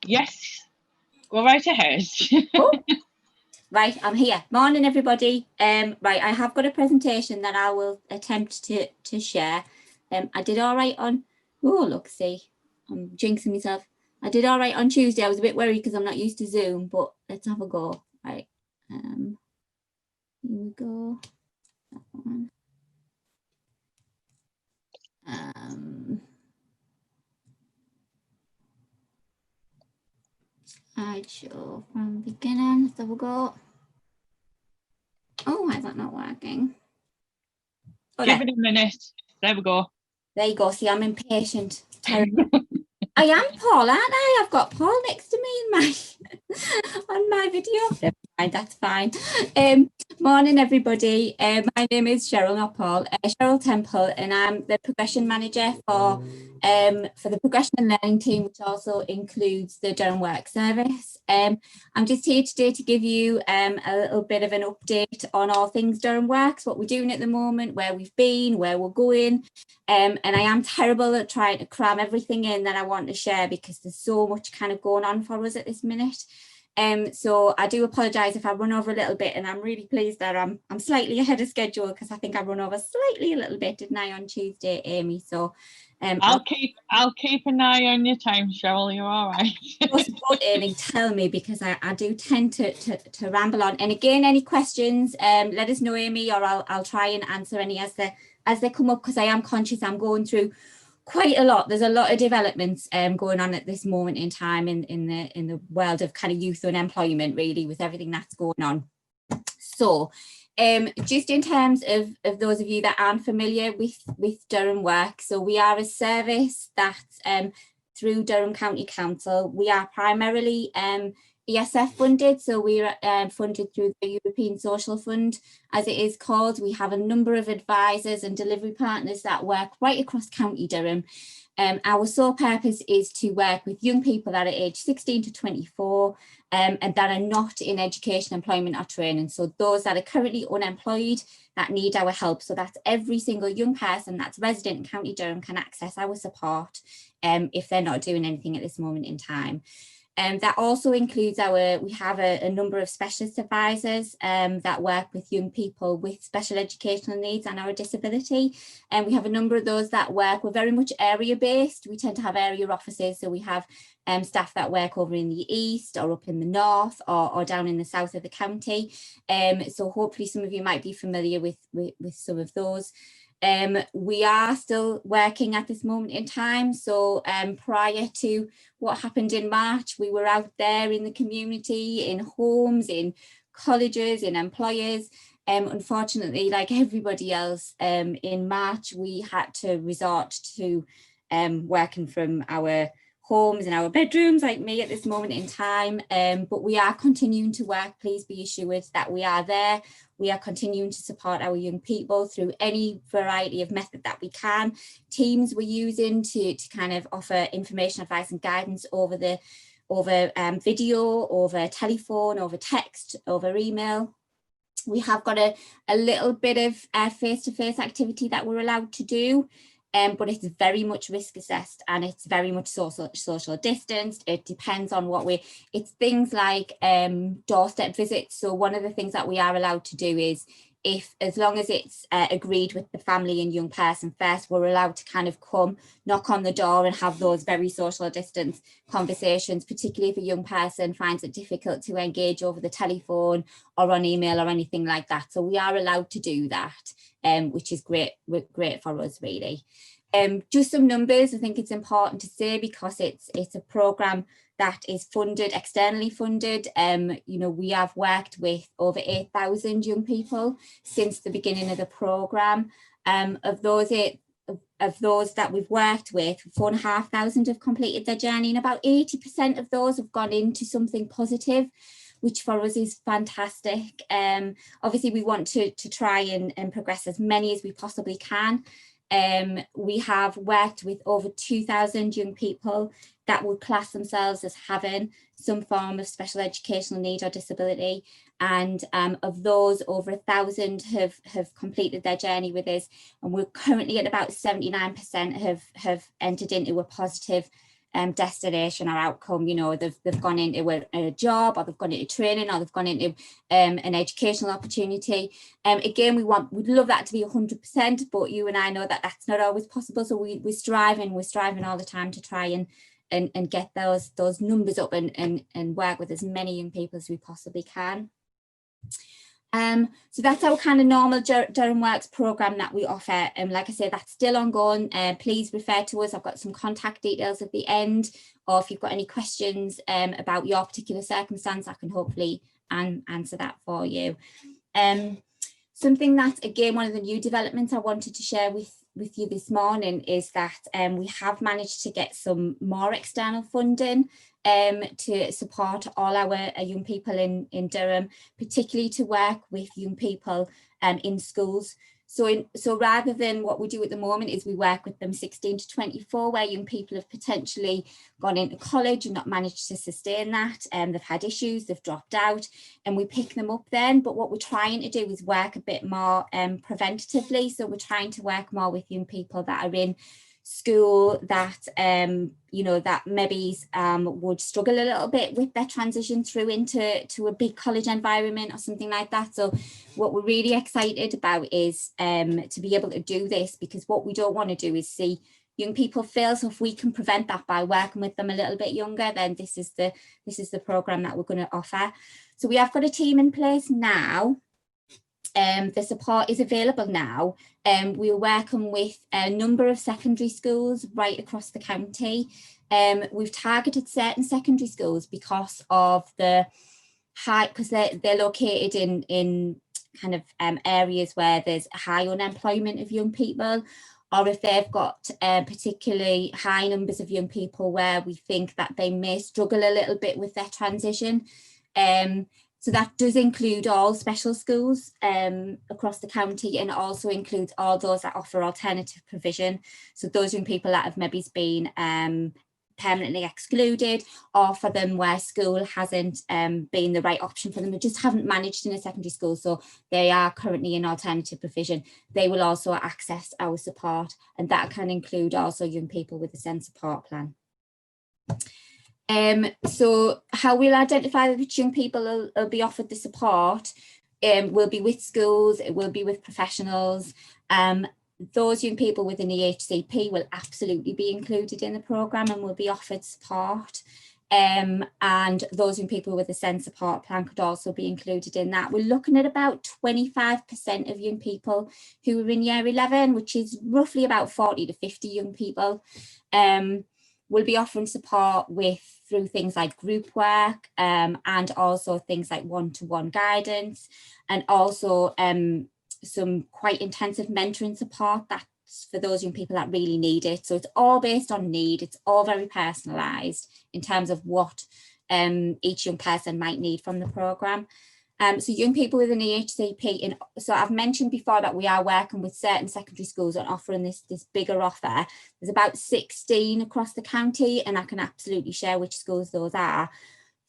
yes, go right ahead. Oh. Right, I'm here. Morning, everybody. Right, I have got a presentation that I will attempt to share. I did all right on. Oh, look, see, I'm jinxing myself. I did all right on Tuesday. I was a bit worried because I'm not used to Zoom, but let's have a go. Right. Here we go. That one. Slideshow from beginning. Let's have a go. Oh, why is that not working? Oh, Give it a minute. There we go. There you go. See, I'm impatient. Terrible. I am Paul, aren't I? I've got Paul next to me in my on my video. Never mind, that's fine. Morning, everybody. My name is Cheryl, not Paul. Cheryl Temple, and I'm the progression manager for the progression and learning team, which also includes the Durham Work service. I'm just here today to give you a little bit of an update on all things Durham Works, what we're doing at the moment, where we've been, where we're going. And I am terrible at trying to cram everything in that I want to share because there's so much kind of going on for us at this minute. So I do apologise if I run over a little bit, and I'm really pleased that I'm slightly ahead of schedule because I think I run over slightly a little bit, didn't I, on Tuesday, Amy? So I'll keep an eye on your time, Cheryl. You're all right. But Amy, tell me, because I do tend to ramble on. And again, any questions, let us know, Amy, or I'll try and answer any as they come up, because I am conscious I'm going through quite a lot. There's a lot of developments going on at this moment in time in the world of kind of youth unemployment, really, with everything that's going on. So just in terms of those of you that aren't familiar with Durham Work, so we are a service that's through Durham County Council. We are primarily ESF funded, so we're funded through the European Social Fund, as it is called. We have a number of advisors and delivery partners that work right across County Durham. Our sole purpose is to work with young people that are aged 16 to 24 and that are not in education, employment or training. So those that are currently unemployed that need our help. So that's every single young person that's resident in County Durham can access our support if they're not doing anything at this moment in time. That also includes we have a number of specialist advisors that work with young people with special educational needs and our disability. And we have a number of those that work, we're very much area based. We tend to have area offices. So we have staff that work over in the east or up in the north or down in the south of the county. So hopefully some of you might be familiar with some of those. We are still working at this moment in time. So prior to what happened in March, we were out there in the community, in homes, in colleges, in employers. Unfortunately, like everybody else, in March, we had to resort to working from our homes and our bedrooms, like me at this moment in time. But we are continuing to work. Please be assured that we are there. We are continuing to support our young people through any variety of method that we can. Teams we're using to kind of offer information, advice and guidance over video, over telephone, over text, over email. We have got a little bit of face-to-face activity that we're allowed to do. But it's very much risk assessed and it's very much social distanced. It depends on it's things like doorstep visits. So one of the things that we are allowed to do is, as long as it's agreed with the family and young person first, we're allowed to kind of come, knock on the door and have those very social distance conversations, particularly if a young person finds it difficult to engage over the telephone or on email or anything like that. So we are allowed to do that, which is great for us, really. Just some numbers, I think it's important to say, because it's a programme that is funded, externally funded. We have worked with over 8,000 young people since the beginning of the programme. Of those that we've worked with, 4,500 have completed their journey, and about 80% of those have gone into something positive, which for us is fantastic. Obviously, we want to try and progress as many as we possibly can. We have worked with over 2,000 young people that would class themselves as having some form of special educational need or disability. And of those, over 1,000 have completed their journey with us. And we're currently at about 79% have entered into a positive destination or outcome. They've gone into a job, or they've gone into training, or they've gone into an educational opportunity. Again, we'd love that to be 100%, but you and I know that that's not always possible. So we're striving all the time to try and get those numbers up and work with as many young people as we possibly can. So that's our kind of normal Durham Works programme that we offer. Like I say, that's still ongoing. Please refer to us. I've got some contact details at the end, or if you've got any questions about your particular circumstance, I can hopefully answer that for you. Something that, again, one of the new developments I wanted to share with you this morning is that we have managed to get some more external funding to support all our young people in Durham, particularly to work with young people in schools. So rather than what we do at the moment is we work with them 16 to 24, where young people have potentially gone into college and not managed to sustain that. They've had issues, they've dropped out, and we pick them up then. But what we're trying to do is work a bit more preventatively. So we're trying to work more with young people that are in school that that maybe would struggle a little bit with their transition through into a big college environment or something like that. So what we're really excited about is to be able to do this, because what we don't want to do is see young people fail. So if we can prevent that by working with them a little bit younger, then this is the program that we're going to offer. So we have got a team in place now. The support is available now. We're working with a number of secondary schools right across the county. We've targeted certain secondary schools because of the high, because they're located in kind of areas where there's high unemployment of young people, or if they've got particularly high numbers of young people where we think that they may struggle a little bit with their transition. So that does include all special schools across the county, and also includes all those that offer alternative provision. So those young people that have maybe been permanently excluded, or for them where school hasn't been the right option for them, they just haven't managed in a secondary school, so they are currently in alternative provision. They will also access our support, and that can include also young people with a SEND support plan. So how we'll identify which young people will be offered the support will be with schools, it will be with professionals. Those young people with an EHCP will absolutely be included in the programme and will be offered support. and those young people with a SEND support plan could also be included in that. We're looking at about 25% of young people who are in year 11, which is roughly about 40 to 50 young people. We'll be offering support through things like group work, and also things like one-to-one guidance, and also some quite intensive mentoring support that's for those young people that really need it. So it's all based on need. It's all very personalised in terms of what each young person might need from the programme. So young people with an EHCP, so I've mentioned before that we are working with certain secondary schools on offering this bigger offer. There's about 16 across the county, and I can absolutely share which schools those are.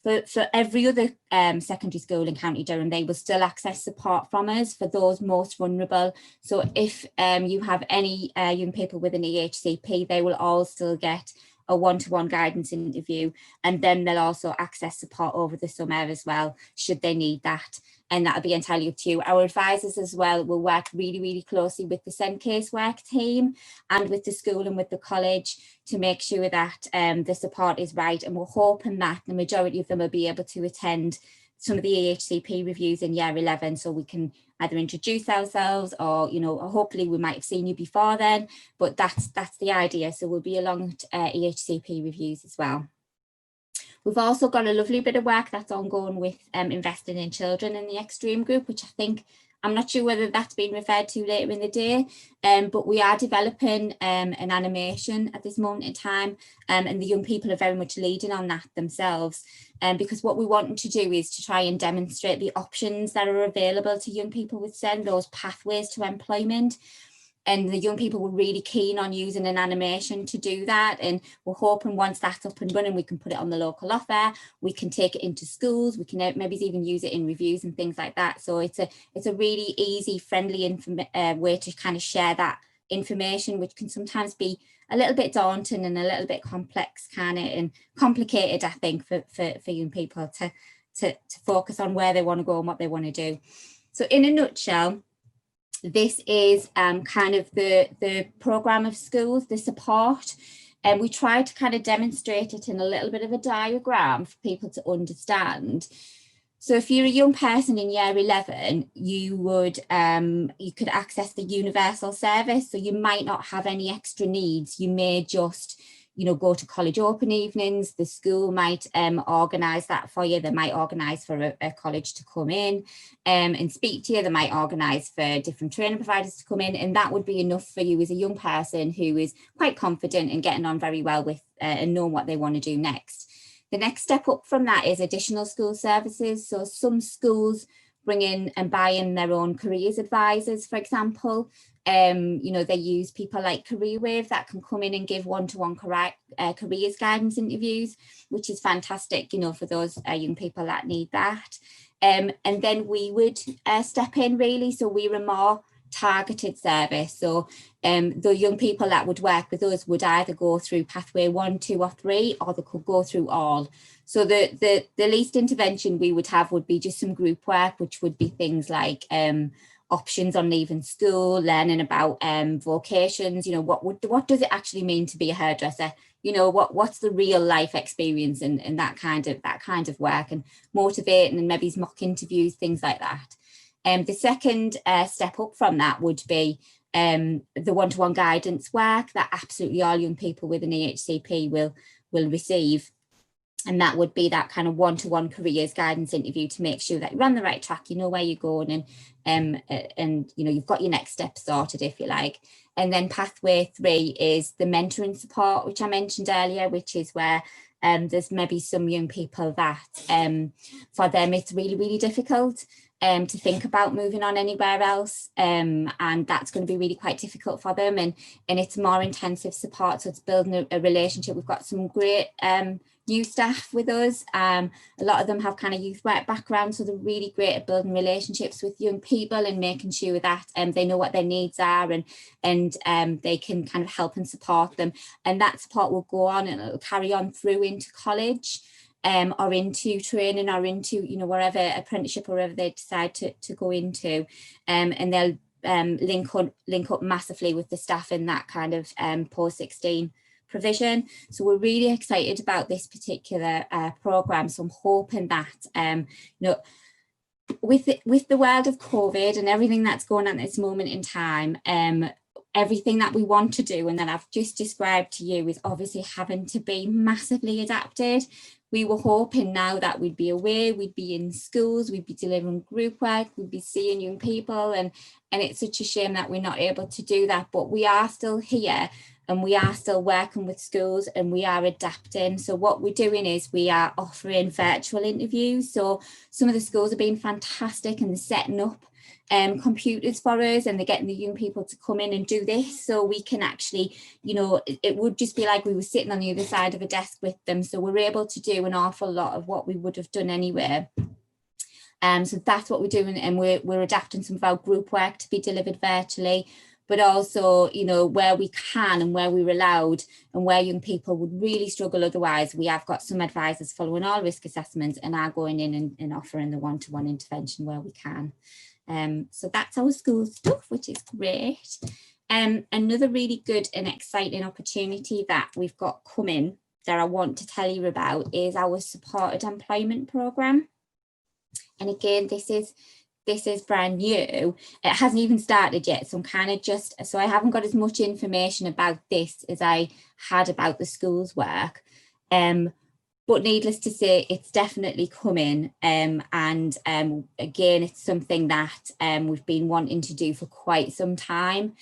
For every other secondary school in County Durham, they will still access support from us for those most vulnerable. So if you have any young people with an EHCP, they will all still get a one-to-one guidance interview, and then they'll also access support over the summer as well, should they need that. And that'll be entirely up to you. Our advisors as well will work really, really closely with the SEND casework team and with the school and with the college to make sure that the support is right. And we're hoping that the majority of them will be able to attend some of the EHCP reviews in year 11, so we can either introduce ourselves or, you know, hopefully we might have seen you before then, but that's the idea. So we'll be along EHCP reviews as well. We've also got a lovely bit of work that's ongoing with investing in children in the extreme group, which I think, I'm not sure whether that's been referred to later in the day, but we are developing an animation at this moment in time, and the young people are very much leading on that themselves, because what we want to do is to try and demonstrate the options that are available to young people with SEND, those pathways to employment. And the young people were really keen on using an animation to do that. And we're hoping once that's up and running, we can put it on the local offer, we can take it into schools, we can maybe even use it in reviews and things like that. So it's a really easy, friendly way to kind of share that information, which can sometimes be a little bit daunting and a little bit complex, and complicated, I think, for young people to focus on where they want to go and what they want to do. So in a nutshell, this is kind of the programme of schools, the support, and we try to kind of demonstrate it in a little bit of a diagram for people to understand. So if you're a young person in year 11, you could access the universal service. So you might not have any extra needs. You may just, you know, go to college open evenings. The school might organise that for you. They might organise for a college to come in and speak to you. They might organise for different training providers to come in, and that would be enough for you as a young person who is quite confident and getting on very well with and knowing what they want to do next. The next step up from that is additional school services. So some schools bring in and buy in their own careers advisors, for example. You know, they use people like CareerWave that can come in and give one-to-one careers guidance interviews, which is fantastic, you know, for those young people that need that. And then we would step in, really. So we're a more targeted service. So the young people that would work with us would either go through pathway 1, 2 or 3, or they could go through all. So the least intervention we would have would be just some group work, which would be things like options on leaving school, learning about vocations, you know, what does it actually mean to be a hairdresser? You know, what's the real life experience and that kind of work, and motivating, and maybe mock interviews, things like that. The second step up from that would be the one-to-one guidance work that absolutely all young people with an EHCP will receive. And that would be that kind of one-to-one careers guidance interview to make sure that you're on the right track, you know where you're going, and you know, you've got your next step sorted, if you like. And then pathway 3 is the mentoring support, which I mentioned earlier, which is where there's maybe some young people that for them it's really, really difficult to think about moving on anywhere else, and that's going to be really quite difficult for them, and it's more intensive support. So it's building a relationship. We've got some great new staff with us. A lot of them have kind of youth work background, so they're really great at building relationships with young people and making sure that they know what their needs are, and they can kind of help and support them. And that support will go on and it'll carry on through into college, or into training, or into, you know, wherever apprenticeship or wherever they decide to go into, and they'll link up massively with the staff in that kind of post-16 provision. So we're really excited about this particular programme. So I'm hoping that, you know, with the world of COVID and everything that's going on at this moment in time, everything that we want to do and that I've just described to you is obviously having to be massively adapted. We were hoping now that we'd be away, we'd be in schools, we'd be delivering group work, we'd be seeing young people, and it's such a shame that we're not able to do that, but we are still here and we are still working with schools and we are adapting. So what we're doing is we are offering virtual interviews. So some of the schools are being fantastic and they're setting up computers for us, and they're getting the young people to come in and do this, so we can actually, you know, it would just be like we were sitting on the other side of a desk with them. So we're able to do an awful lot of what we would have done anyway. So that's what we're doing, and we're adapting some of our group work to be delivered virtually, but also, you know, where we can and where we're allowed and where young people would really struggle otherwise, we have got some advisors following all risk assessments and are going in and offering the one-to-one intervention where we can. So that's our school stuff, which is great. Another really good and exciting opportunity that we've got coming that I want to tell you about is our supported employment programme. And again, this is brand new. It hasn't even started yet, so I'm kind of so I haven't got as much information about this as I had about the school's work. But needless to say, it's definitely coming. And again, it's something that we've been wanting to do for quite some time.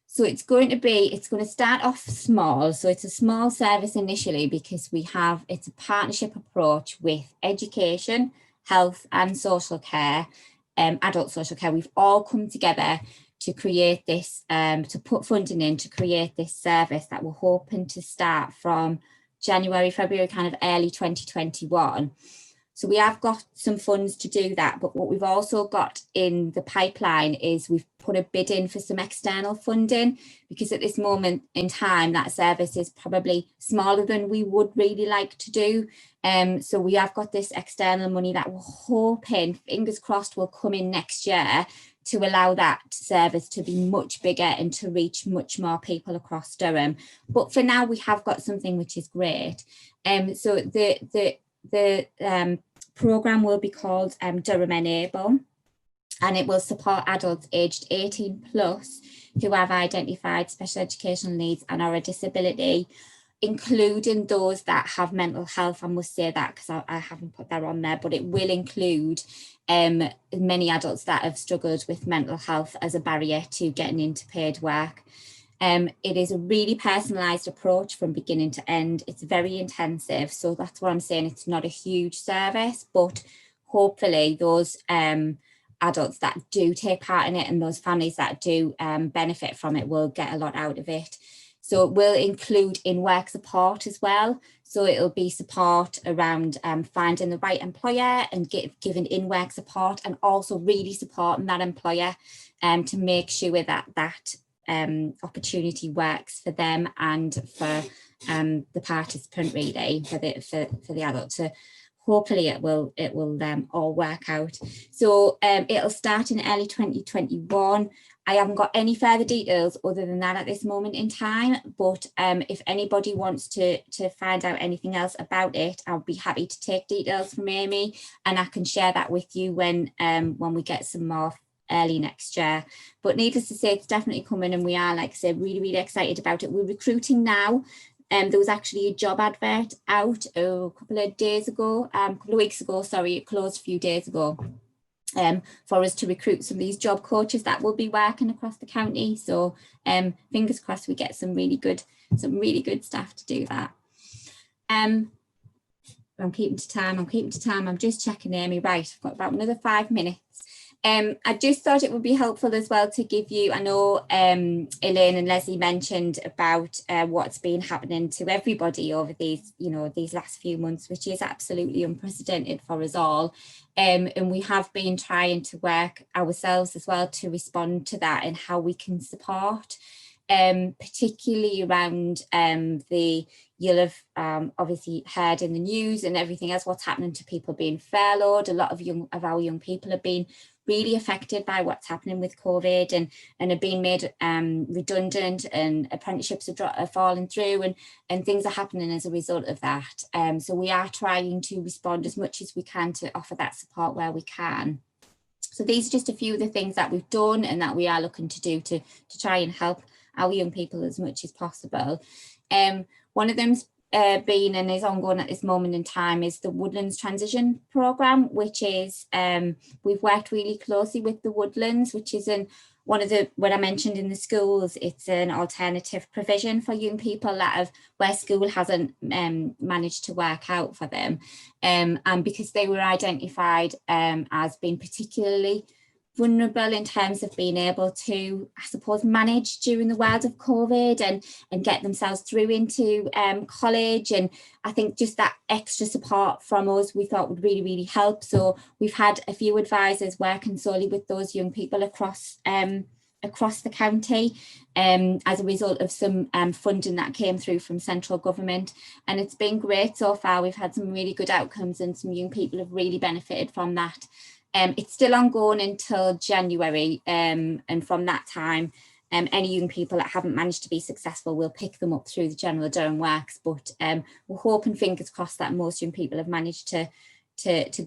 So it's going to start off small. So it's a small service initially because it's a partnership approach with education, health and social care, adult social care. We've all come together to create this, to put funding in to create this service that we're hoping to start from January, February, kind of early 2021. So we have got some funds to do that, but what we've also got in the pipeline is we've put a bid in for some external funding, because at this moment in time, that service is probably smaller than we would really like to do. So we have got this external money that we're hoping, fingers crossed, will come in next year to allow that service to be much bigger and to reach much more people across Durham. But for now, we have got something which is great. So the programme will be called Durham Enable, and it will support adults aged 18 plus who have identified special educational needs and are a disability, including those that have mental health. I must say that because I haven't put that on there, but it will include many adults that have struggled with mental health as a barrier to getting into paid work. It is a really personalised approach from beginning to end. It's very intensive. So that's what I'm saying. It's not a huge service, but hopefully those adults that do take part in it and those families that do benefit from it will get a lot out of it. So it will include in-work support as well. So it'll be support around finding the right employer and giving in-work support, and also really supporting that employer to make sure that opportunity works for them and for the participant, really, for the adult. So hopefully it will all work out. So it'll start in early 2021. I haven't got any further details other than that at this moment in time, but if anybody wants to find out anything else about it, I'll be happy to take details from Amy, and I can share that with you when we get some more early next year. But needless to say, it's definitely coming, and we are, like I said, really, really excited about it. We're recruiting now. There was actually a job advert out a couple of weeks ago, sorry, it closed a few days ago, for us to recruit some of these job coaches that will be working across the county. So fingers crossed we get some really good staff to do that. I'm keeping to time. I'm just checking, Amy. Right, I've got about another 5 minutes. I just thought it would be helpful as well to give you, I know Elaine and Lesley mentioned about what's been happening to everybody over these last few months, which is absolutely unprecedented for us all. And we have been trying to work ourselves as well to respond to that and how we can support, particularly around you'll have obviously heard in the news and everything else what's happening to people being furloughed. A lot of our young people have been really affected by what's happening with COVID and are being made redundant, and apprenticeships are falling through, and things are happening as a result of that. So we are trying to respond as much as we can to offer that support where we can. So these are just a few of the things that we've done and that we are looking to do to try and help our young people as much as possible. One of them's been and is ongoing at this moment in time is the Woodlands Transition Programme, which is, we've worked really closely with the Woodlands, which is one of the, what I mentioned in the schools, it's an alternative provision for young people where school hasn't managed to work out for them. And because they were identified as being particularly vulnerable in terms of being able to, I suppose, manage during the world of COVID and get themselves through into college. And I think just that extra support from us, we thought would really, really help. So we've had a few advisors working solely with those young people across the county as a result of some funding that came through from central government. And it's been great so far. We've had some really good outcomes and some young people have really benefited from that. It's still ongoing until January, and from that time, any young people that haven't managed to be successful, we'll pick them up through the General Durham Works. But we're hoping, fingers crossed, that most young people have managed to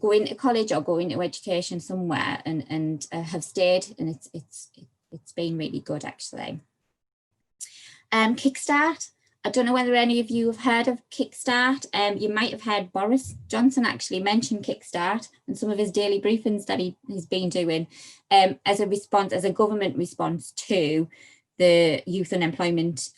go into college or go into education somewhere and have stayed, and it's been really good actually. Kickstart. I don't know whether any of you have heard of Kickstart. You might have heard Boris Johnson actually mention Kickstart and some of his daily briefings that he's been doing as a government response to the youth unemployment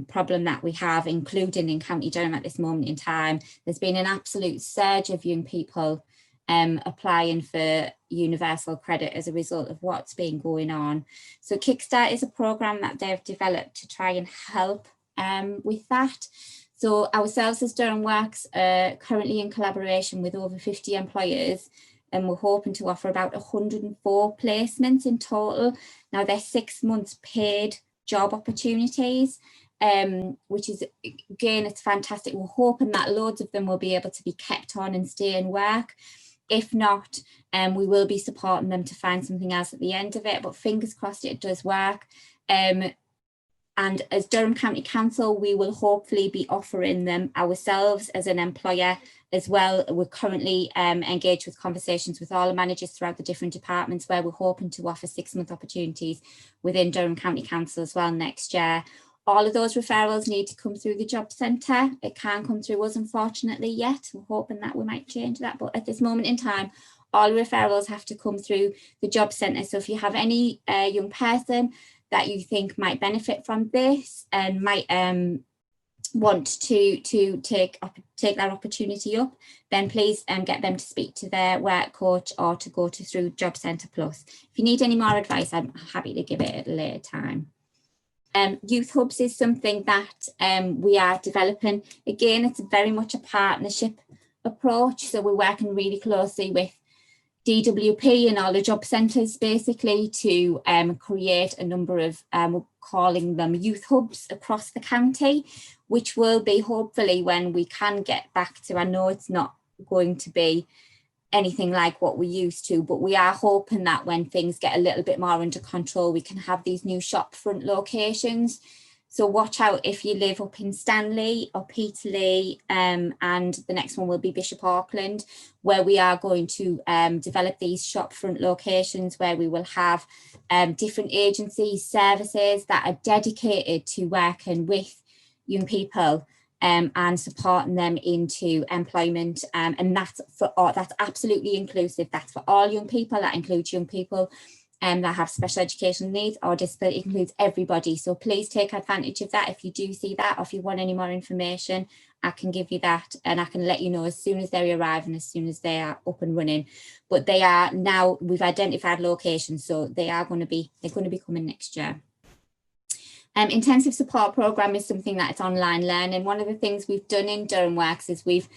problem that we have, including in County Durham at this moment in time. There's been an absolute surge of young people applying for universal credit as a result of what's been going on. So Kickstart is a programme that they've developed to try and help with that. So ourselves as Durham Works are currently in collaboration with over 50 employers, and we're hoping to offer about 104 placements in total. Now they're 6 months paid job opportunities, which is, again, it's fantastic. We're hoping that loads of them will be able to be kept on and stay in work. If not, we will be supporting them to find something else at the end of it, but fingers crossed it does work. And as Durham County Council, we will hopefully be offering them ourselves as an employer as well. We're currently engaged with conversations with all the managers throughout the different departments, where we're hoping to offer 6-month opportunities within Durham County Council as well next year. All of those referrals need to come through the job centre. It can't come through us, unfortunately, yet. We're hoping that we might change that. But at this moment in time, all referrals have to come through the job centre. So if you have any young person that you think might benefit from this and might want to take that opportunity up, then please get them to speak to their work coach or to go through Job Centre Plus. If you need any more advice, I'm happy to give it at a later time. Youth Hubs is something that we are developing. Again, it's very much a partnership approach. So we're working really closely with DWP and all the job centres basically to create a number of, we're calling them youth hubs across the county, which will be hopefully when we can get back to, I know it's not going to be anything like what we used to, but we are hoping that when things get a little bit more under control, we can have these new shop front locations. So watch out if you live up in Stanley or Peterlee, and the next one will be Bishop Auckland, where we are going to develop these shopfront locations where we will have different agencies, services that are dedicated to working with young people and supporting them into employment. And that's absolutely inclusive. That's for all young people. That includes young people that have special educational needs or disability. It includes everybody. So please take advantage of that. If you do see that, or if you want any more information, I can give you that and I can let you know as soon as they arrive and as soon as they are up and running. But they are now, we've identified locations, so they're going to be coming next year. Intensive support program is something that it's online learning. One of the things we've done in Durham Works is we've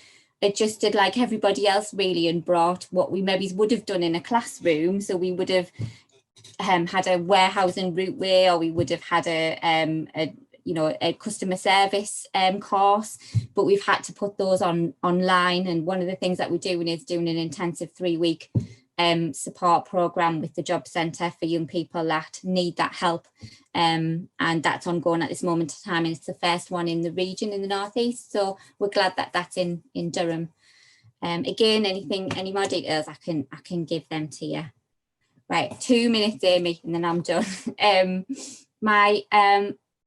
adjusted, like everybody else really, and brought what we maybe would have done in a classroom. So we would have had a warehousing routeway, or we would have had a customer service course, but we've had to put those online. And one of the things that we're doing is doing an intensive 3-week support program with the job centre for young people that need that help, and that's ongoing at this moment in time, and it's the first one in the region in the northeast, so we're glad that that's in Durham. Again, any more details I can give them to you. Right, 2 minutes, Amy, and then I'm done. My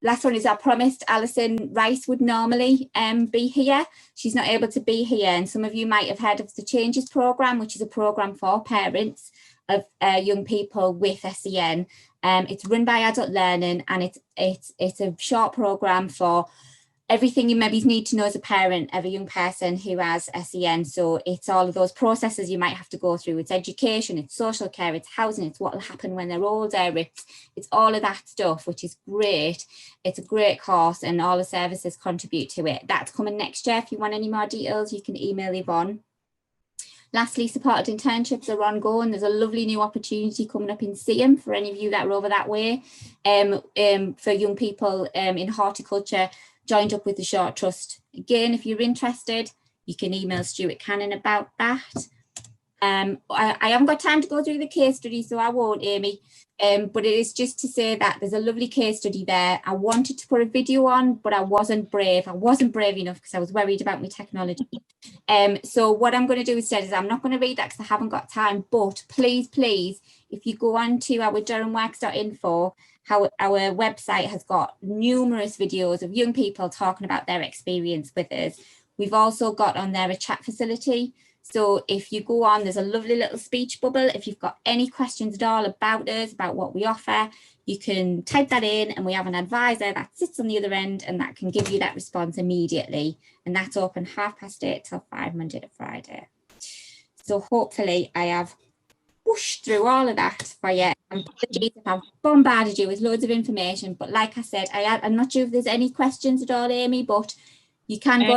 last one is, I promised Alison Rice would normally be here. She's not able to be here, and some of you might have heard of the Changes programme, which is a programme for parents of young people with SEN. It's run by Adult Learning, and it's a short programme for everything you maybe need to know as a parent of a young person who has SEN. So it's all of those processes you might have to go through. It's education, it's social care, it's housing, it's what will happen when they're older. It's all of that stuff, which is great. It's a great course, and all the services contribute to it. That's coming next year. If you want any more details, you can email Yvonne. Lastly, supported internships are ongoing. There's a lovely new opportunity coming up in Seaham for any of you that are over that way, for young people in horticulture, joined up with the Short Trust. Again, if you're interested, you can email Stuart Cannon about that. I haven't got time to go through the case study, so I won't, Amy, but it is just to say that there's a lovely case study there. I wanted to put a video on, but I wasn't brave. I wasn't brave enough because I was worried about my technology. So what I'm going to do instead is I'm not going to read that because I haven't got time, but please, if you go on to our durhamworks.info, our website has got numerous videos of young people talking about their experience with us. We've also got on there a chat facility. So if you go on, there's a lovely little speech bubble. If you've got any questions at all about us, about what we offer, you can type that in, and we have an advisor that sits on the other end and that can give you that response immediately. And that's open 8:30 till 5, Monday to Friday. So hopefully I have whooshed through all of that for you. Apologies if I've bombarded you with loads of information, but like I said, I'm not sure if there's any questions at all, Amy, but you can go.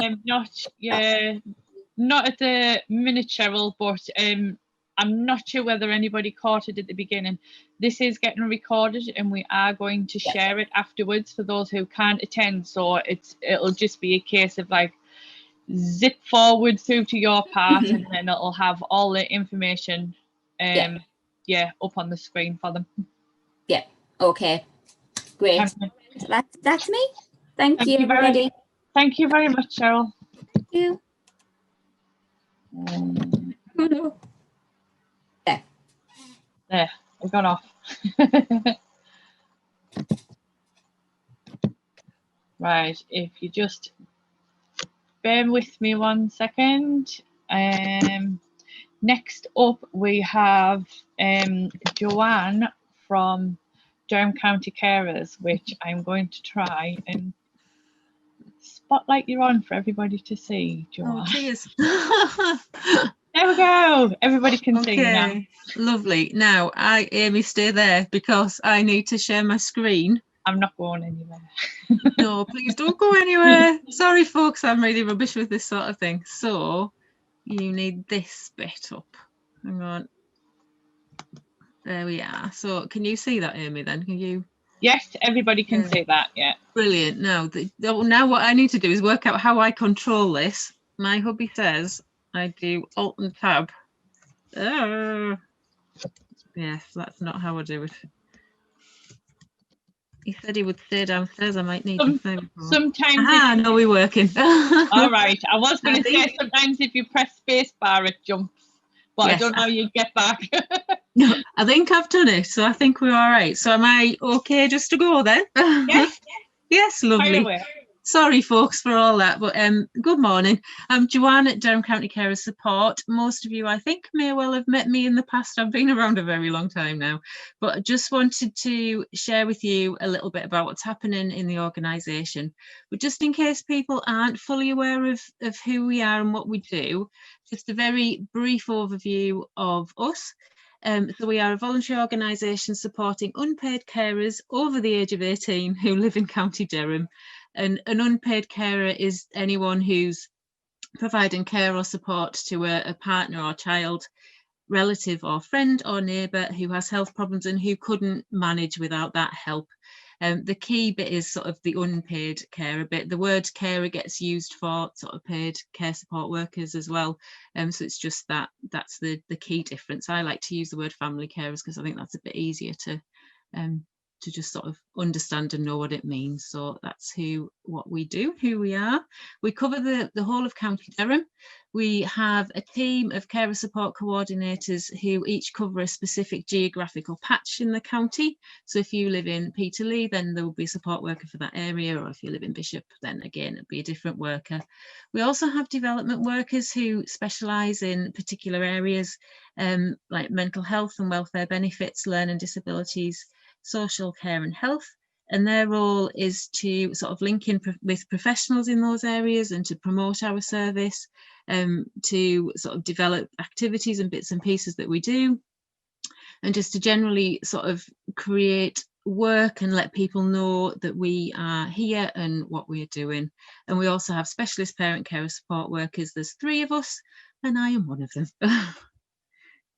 Not at the minute, Cheryl, but I'm not sure whether anybody caught it at the beginning. This is getting recorded, and we are going to share it afterwards for those who can't attend. So it'll just be a case of like zip forward through to your part, and then it'll have all the information up on the screen for them. Yeah. Okay. Great. That's me. Thank you, everybody. Thank you very much, Cheryl. Thank you. There, I got off. Right, if you just bear with me 1 second. Next up, we have Joanne from Durham County Carers, which I'm going to try and spotlight you on for everybody to see, Joanne. Oh, cheers. There we go. Everybody can see now. Lovely. Now, Amy, stay there because I need to share my screen. I'm not going anywhere. No, please don't go anywhere. Sorry, folks, I'm really rubbish with this sort of thing. So you need this bit up. Hang on. There we are. So can you see that, Amy, then? Can you? Yes, everybody can see that, yeah. Brilliant. Now what I need to do is work out how I control this. My hubby says I do Alt and Tab. Yes, that's not how I do it. He said he would stay downstairs. I might need to say sometimes. Ah, no, we're working. All right. I was going to say sometimes if you press space bar, it jumps, but yes. I don't know how you get back. No, I think I've done it, so I think we're all right. So am I okay just to go then? Yes. Yes, lovely. Sorry, folks, for all that, but good morning. I'm Joanne at Durham County Carers Support. Most of you, I think, may well have met me in the past. I've been around a very long time now, but I just wanted to share with you a little bit about what's happening in the organisation. But just in case people aren't fully aware of who we are and what we do, just a very brief overview of us. So we are a voluntary organisation supporting unpaid carers over the age of 18 who live in County Durham. And an unpaid carer is anyone who's providing care or support to a partner or child, relative or friend or neighbour who has health problems and who couldn't manage without that help. The key bit is sort of the unpaid carer bit. The word carer gets used for sort of paid care support workers as well. So it's just that's the key difference. I like to use the word family carers because I think that's a bit easier to just sort of understand and know what it means. So that's what we do, who we are. We cover the whole of County Durham. We have a team of carer support coordinators who each cover a specific geographical patch in the county. So if you live in Peterlee, then there will be a support worker for that area, or if you live in Bishop, then again it'll be a different worker. We also have development workers who specialise in particular areas like mental health and welfare benefits, learning disabilities, social care and health, and their role is to sort of link in with professionals in those areas and to promote our service, to sort of develop activities and bits and pieces that we do, and just to generally sort of create work and let people know that we are here and what we're doing. And we also have specialist parent carer support workers. There's 3 of us and I am one of them.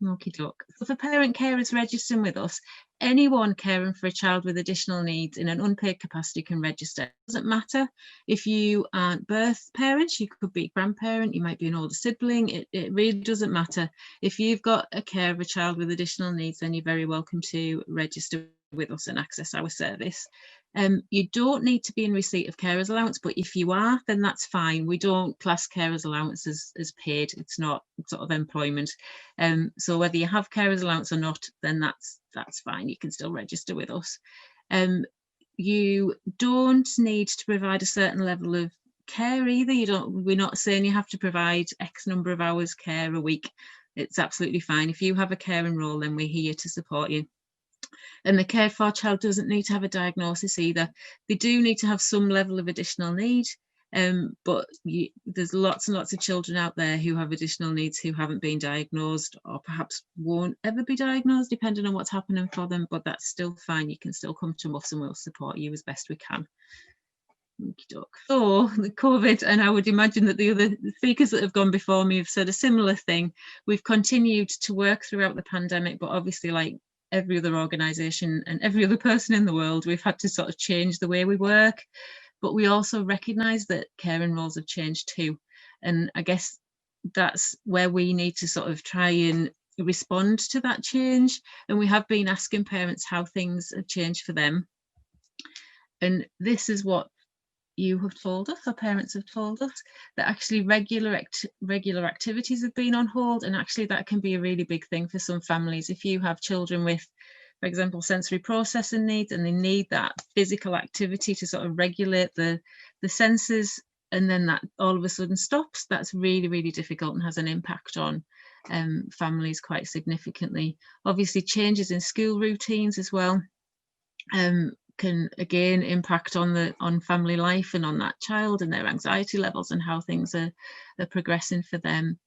Okie doke. So for parent carers registering with us, anyone caring for a child with additional needs in an unpaid capacity can register. It doesn't matter if you aren't birth parents, you could be a grandparent, you might be an older sibling, it really doesn't matter. If you've got a care of a child with additional needs, then you're very welcome to register with us and access our service. You don't need to be in receipt of carers allowance, but if you are, then that's fine. We don't class carers allowance as paid. It's not sort of employment. So whether you have carers allowance or not, then that's fine. You can still register with us. You don't need to provide a certain level of care either. We're not saying you have to provide X number of hours care a week. It's absolutely fine. If you have a caring role, then we're here to support you. And the cared for child doesn't need to have a diagnosis either. They do need to have some level of additional need, but there's lots and lots of children out there who have additional needs who haven't been diagnosed or perhaps won't ever be diagnosed depending on what's happening for them, but that's still fine. You can still come to us and we'll support you as best we can. So the COVID, and I would imagine that the other speakers that have gone before me have said a similar thing. We've continued to work throughout the pandemic, but obviously, like every other organisation and every other person in the world, we've had to sort of change the way we work, but we also recognise that caring roles have changed too, and I guess that's where we need to sort of try and respond to that change. And we have been asking parents how things have changed for them, and this is what you have told us, our parents have told us, that actually regular activities have been on hold, and actually that can be a really big thing for some families. If you have children with, for example, sensory processing needs, and they need that physical activity to sort of regulate the senses, and then that all of a sudden stops, that's really, really difficult and has an impact on families quite significantly. Obviously, changes in school routines as well can again impact on family life and on that child and their anxiety levels and how things are progressing for them.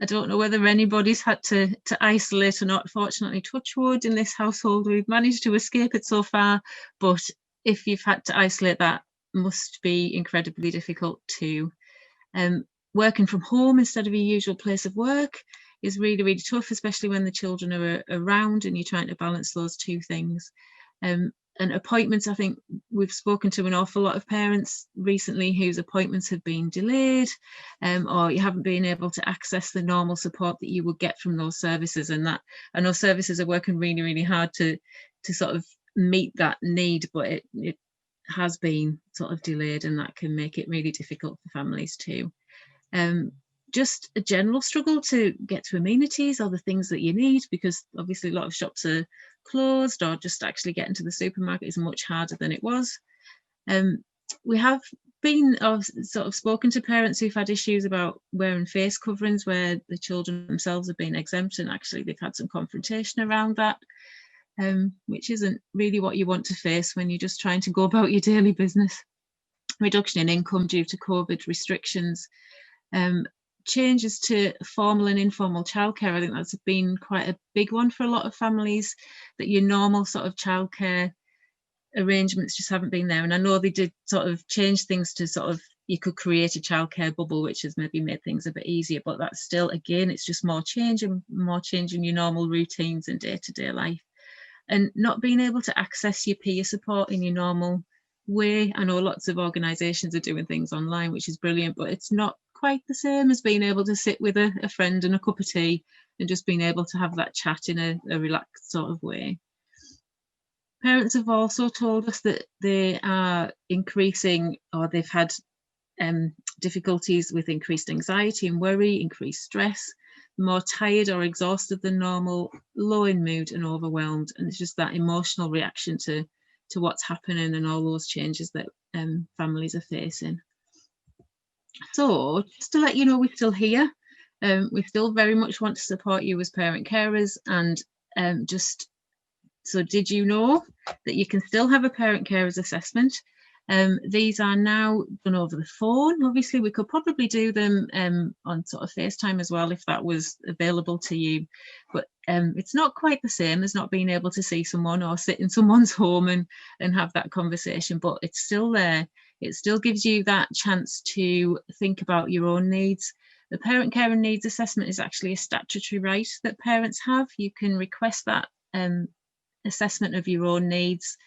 I don't know whether anybody's had to isolate or not. Fortunately, touch wood, in this household we've managed to escape it so far, but if you've had to isolate, that must be incredibly difficult too. Working from home instead of your usual place of work is really, really tough, especially when the children are around and you're trying to balance those two things. And appointments, I think we've spoken to an awful lot of parents recently whose appointments have been delayed, or you haven't been able to access the normal support that you would get from those services. And that, I know services are working really, really hard to sort of meet that need, but it has been sort of delayed, and that can make it really difficult for families too. Just a general struggle to get to amenities or the things that you need, because obviously a lot of shops are closed, or just actually getting to the supermarket is much harder than it was. We have been sort of spoken to parents who've had issues about wearing face coverings where the children themselves have been exempt, and actually they've had some confrontation around that, which isn't really what you want to face when you're just trying to go about your daily business. Reduction in income due to COVID restrictions. Changes to formal and informal childcare. I think that's been quite a big one for a lot of families, that your normal sort of childcare arrangements just haven't been there. And I know they did sort of change things to sort of, you could create a childcare bubble, which has maybe made things a bit easier, but that's still, again, it's just more change in your normal routines and day-to-day life. and not being able to access your peer support in your normal way. I know lots of organisations are doing things online, which is brilliant, but it's not quite the same as being able to sit with a friend and a cup of tea and just being able to have that chat in a relaxed sort of way. Parents have also told us that they are increasing, or they've had difficulties with increased anxiety and worry, increased stress, more tired or exhausted than normal, low in mood and overwhelmed. And it's just that emotional reaction to what's happening and all those changes that families are facing. So just to let you know, we're still here. We still very much want to support you as parent carers, and so did you know that you can still have a parent carers assessment? These are now done over the phone. Obviously, we could probably do them on sort of FaceTime as well if that was available to you. But it's not quite the same as not being able to see someone or sit in someone's home and have that conversation, but it's still there. It still gives you that chance to think about your own needs. The parent care and needs assessment is actually a statutory right that parents have. You can request that assessment of your own needs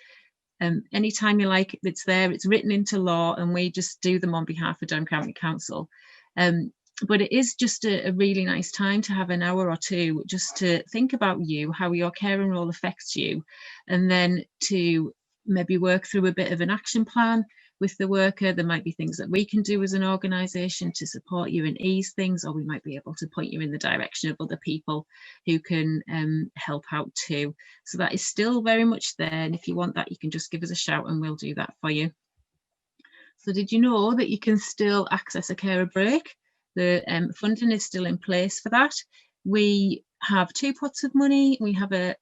anytime you like. It's there, it's written into law, and we just do them on behalf of Durham County Council. But it is just a really nice time to have an hour or two just to think about you, how your caring role affects you, and then to maybe work through a bit of an action plan with the worker. There might be things that we can do as an organisation to support you and ease things, or we might be able to point you in the direction of other people who can help out too. So that is still very much there, and if you want that, you can just give us a shout and we'll do that for you. So did you know that you can still access a carer break? The funding is still in place for that. We have 2 pots of money. We have a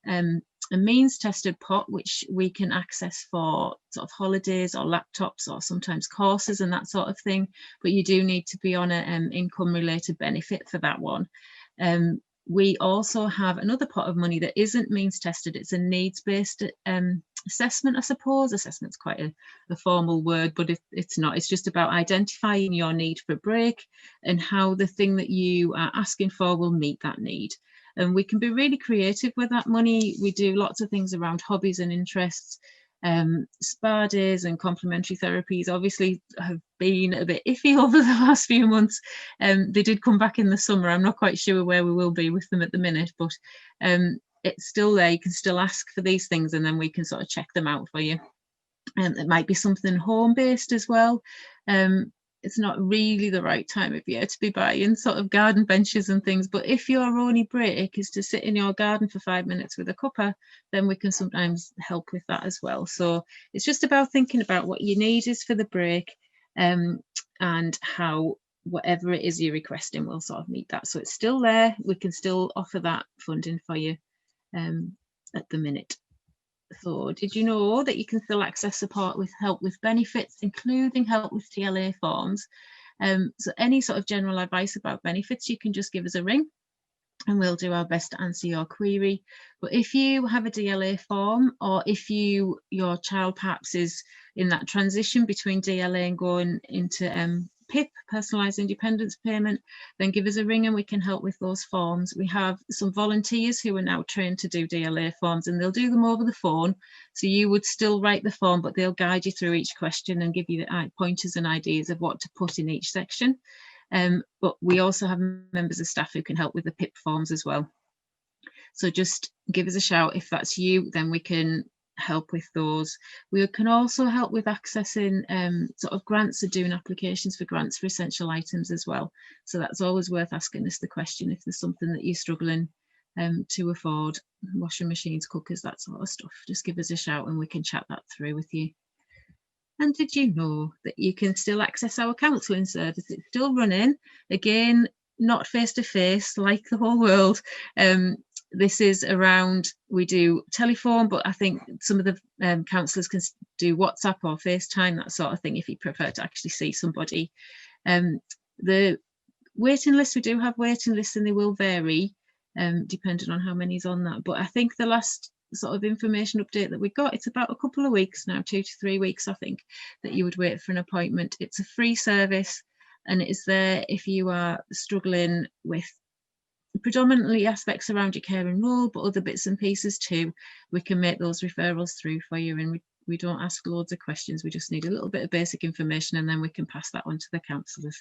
means tested pot which we can access for sort of holidays or laptops or sometimes courses and that sort of thing, but you do need to be on an income related benefit for that one. We also have another pot of money that isn't means tested. It's a needs based assessment, I suppose. Assessment's quite a formal word, but it's not. It's just about identifying your need for a break and how the thing that you are asking for will meet that need. And we can be really creative with that money. We do lots of things around hobbies and interests. Spa days and complementary therapies obviously have been a bit iffy over the last few months. They did come back in the summer. I'm not quite sure where we will be with them at the minute, but it's still there. You can still ask for these things and then we can sort of check them out for you. It might be something home-based as well. It's not really the right time of year to be buying sort of garden benches and things, but if your only break is to sit in your garden for 5 minutes with a cuppa, then we can sometimes help with that as well. So it's just about thinking about what your need is for the break, and how whatever it is you're requesting will sort of meet that. So it's still there. We can still offer that funding for you at the minute. So did you know that you can still access support with help with benefits, including help with DLA forms? So any sort of general advice about benefits, you can just give us a ring and we'll do our best to answer your query. But if you have a DLA form, or if your child perhaps is in that transition between DLA and going into PIP, personalised independence payment, then give us a ring and we can help with those forms. We have some volunteers who are now trained to do DLA forms and they'll do them over the phone. So you would still write the form, but they'll guide you through each question and give you the pointers and ideas of what to put in each section. But we also have members of staff who can help with the PIP forms as well. So just give us a shout if that's you, then we can help with those. We can also help with accessing sort of grants or doing applications for grants for essential items as well. So that's always worth asking us the question if there's something that you're struggling to afford, washing machines, cookers, that sort of stuff. Just give us a shout and we can chat that through with you. And did you know that you can still access our counselling service? It's still running, again, not face-to-face like the whole world. This is around, we do telephone, but I think some of the counsellors can do WhatsApp or FaceTime, that sort of thing, if you prefer to actually see somebody. The waiting list, we do have waiting lists and they will vary depending on how many's on that. But I think the last sort of information update that we got, it's about a couple of weeks now, 2 to 3 weeks, I think, that you would wait for an appointment. It's a free service and it is there if you are struggling with predominantly aspects around your caring role, but other bits and pieces too, we can make those referrals through for you, and we don't ask loads of questions. We just need a little bit of basic information, and then we can pass that on to the counsellors.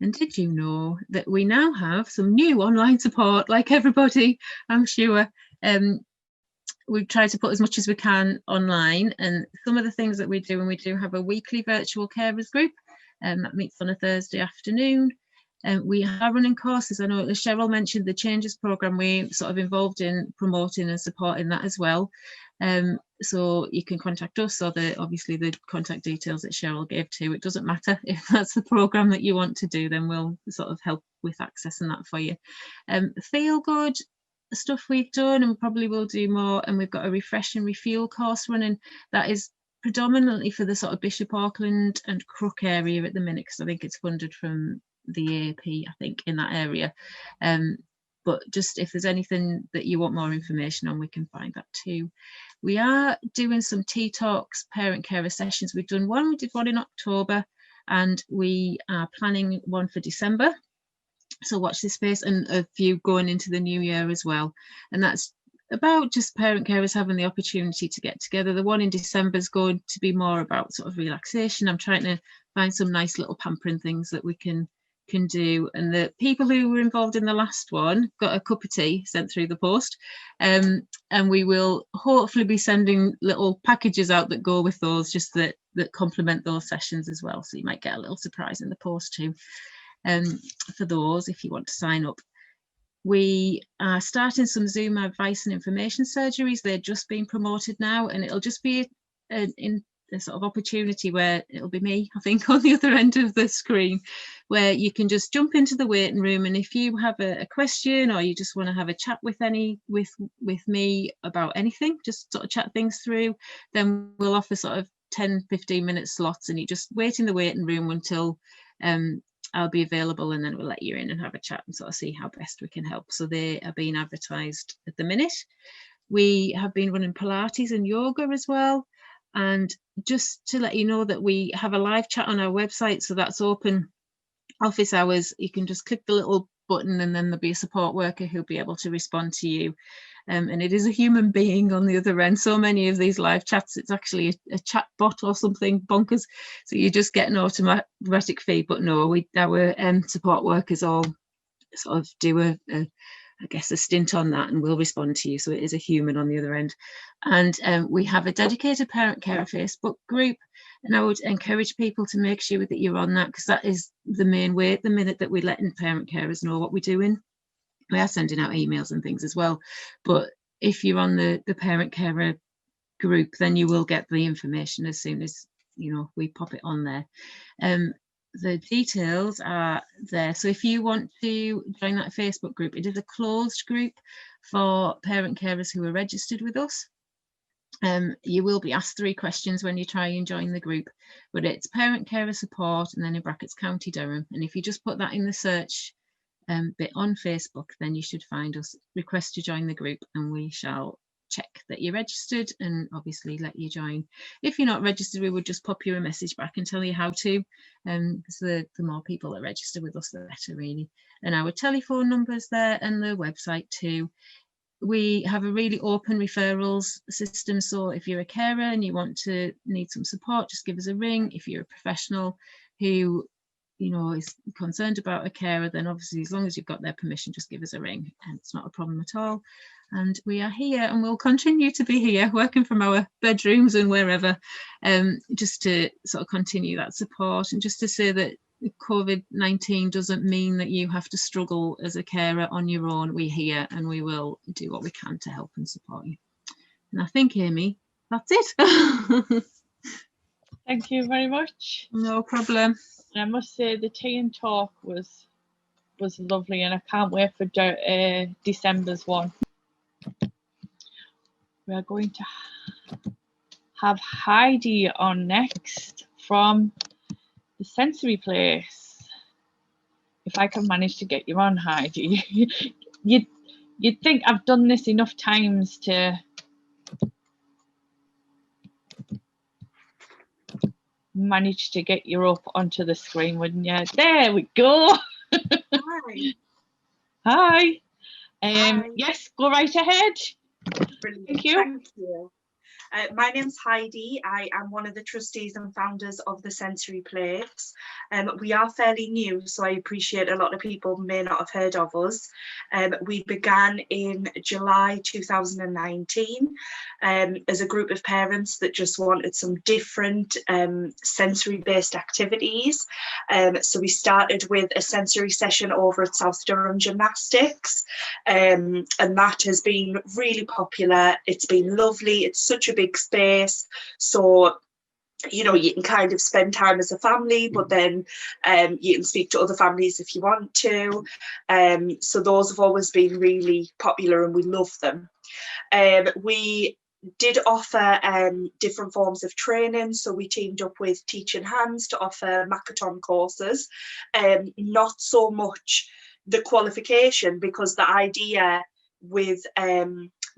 And did you know that we now have some new online support, like everybody, I'm sure. We've tried to put as much as we can online, and some of the things that we do, and we do have a weekly virtual carers group that meets on a Thursday afternoon. We are running courses. I know as Cheryl mentioned the Changes programme, we're sort of involved in promoting and supporting that as well. So you can contact us, or obviously the contact details that Cheryl gave to. It doesn't matter if that's the programme that you want to do, then we'll sort of help with accessing that for you. Feel good stuff we've done, and probably will do more, and we've got a refresh and refuel course running that is predominantly for the sort of Bishop Auckland and Crook area at the minute, because I think it's funded from the AAP, I think, in that area. But just if there's anything that you want more information on, we can find that too. We are doing some tea talks, parent carer sessions. We did one in October, and we are planning one for December. So watch this space, and a few going into the new year as well. And that's about just parent carers having the opportunity to get together. The one in December is going to be more about sort of relaxation. I'm trying to find some nice little pampering things that we can do. And the people who were involved in the last one got a cup of tea sent through the post. And we will hopefully be sending little packages out that go with those, just that complement those sessions as well. So you might get a little surprise in the post too. For those, if you want to sign up. We are starting some Zoom advice and information surgeries. They're just being promoted now, and it'll just be a sort of opportunity where it'll be me, I think, on the other end of the screen, where you can just jump into the waiting room, and if you have a question, or you just want to have a chat with me about anything, just sort of chat things through, then we'll offer sort of 10-15 minute slots, and you just wait in the waiting room until I'll be available, and then we'll let you in and have a chat and sort of see how best we can help. So they are being advertised at the minute. We have been running Pilates and yoga as well. And just to let you know that we have a live chat on our website, so that's open office hours. You can just click the little button, and then there'll be a support worker who'll be able to respond to you. And it is a human being on the other end. So many of these live chats, it's actually a chat bot or something bonkers. So you just get an automatic feed. But no, our support workers all sort of do I guess a stint on that, and we'll respond to you. So it is a human on the other end. And we have a dedicated parent carer Facebook group, and I would encourage people to make sure that you're on that, because that is the main way at the minute that we're letting parent carers know what we're doing. We are sending out emails and things as well, but if you're on the parent carer group, then you will get the information as soon as we pop it on there. The details are there, so if you want to join that Facebook group, it is a closed group for parent carers who are registered with us. You will be asked 3 questions when you try and join the group, but it's parent carer support and then in brackets County Durham, and if you just put that in the search bit on Facebook, then you should find us. Request to join the group, and we shall check that you're registered and obviously let you join. If you're not registered, we would just pop you a message back and tell you how to, because the more people that register with us, the better really. And our telephone numbers there, and the website too. We have a really open referrals system, so if you're a carer and you need some support, just give us a ring. If you're a professional who is concerned about a carer, then obviously as long as you've got their permission, just give us a ring, and it's not a problem at all. And we are here, and we'll continue to be here, working from our bedrooms and wherever, just to sort of continue that support, and just to say that COVID-19 doesn't mean that you have to struggle as a carer on your own. We're here, and we will do what we can to help and support you. And I think, Amy, that's it. Thank you very much. No problem. And I must say the tea and talk was lovely, and I can't wait for December's one. We are going to have Heidi on next from the sensory place. If I can manage to get you on, Heidi. You'd think I've done this enough times to manage to get you up onto the screen, wouldn't you? There we go. Hi. Hi. Hi. Yes, go right ahead. Brilliant. Thank you. Thank you. My name's Heidi. I am one of the trustees and founders of the Sensory Place. We are fairly new, so I appreciate a lot of people may not have heard of us. We began in July 2019 as a group of parents that just wanted some different sensory-based activities. So we started with a sensory session over at South Durham Gymnastics, and that has been really popular. It's been lovely. It's such a big space, so you know, you can kind of spend time as a family, but then you can speak to other families if you want to. So those have always been really popular and we love them. We did offer different forms of training, so we teamed up with Teaching Hands to offer Makaton courses. Not so much the qualification, because the idea with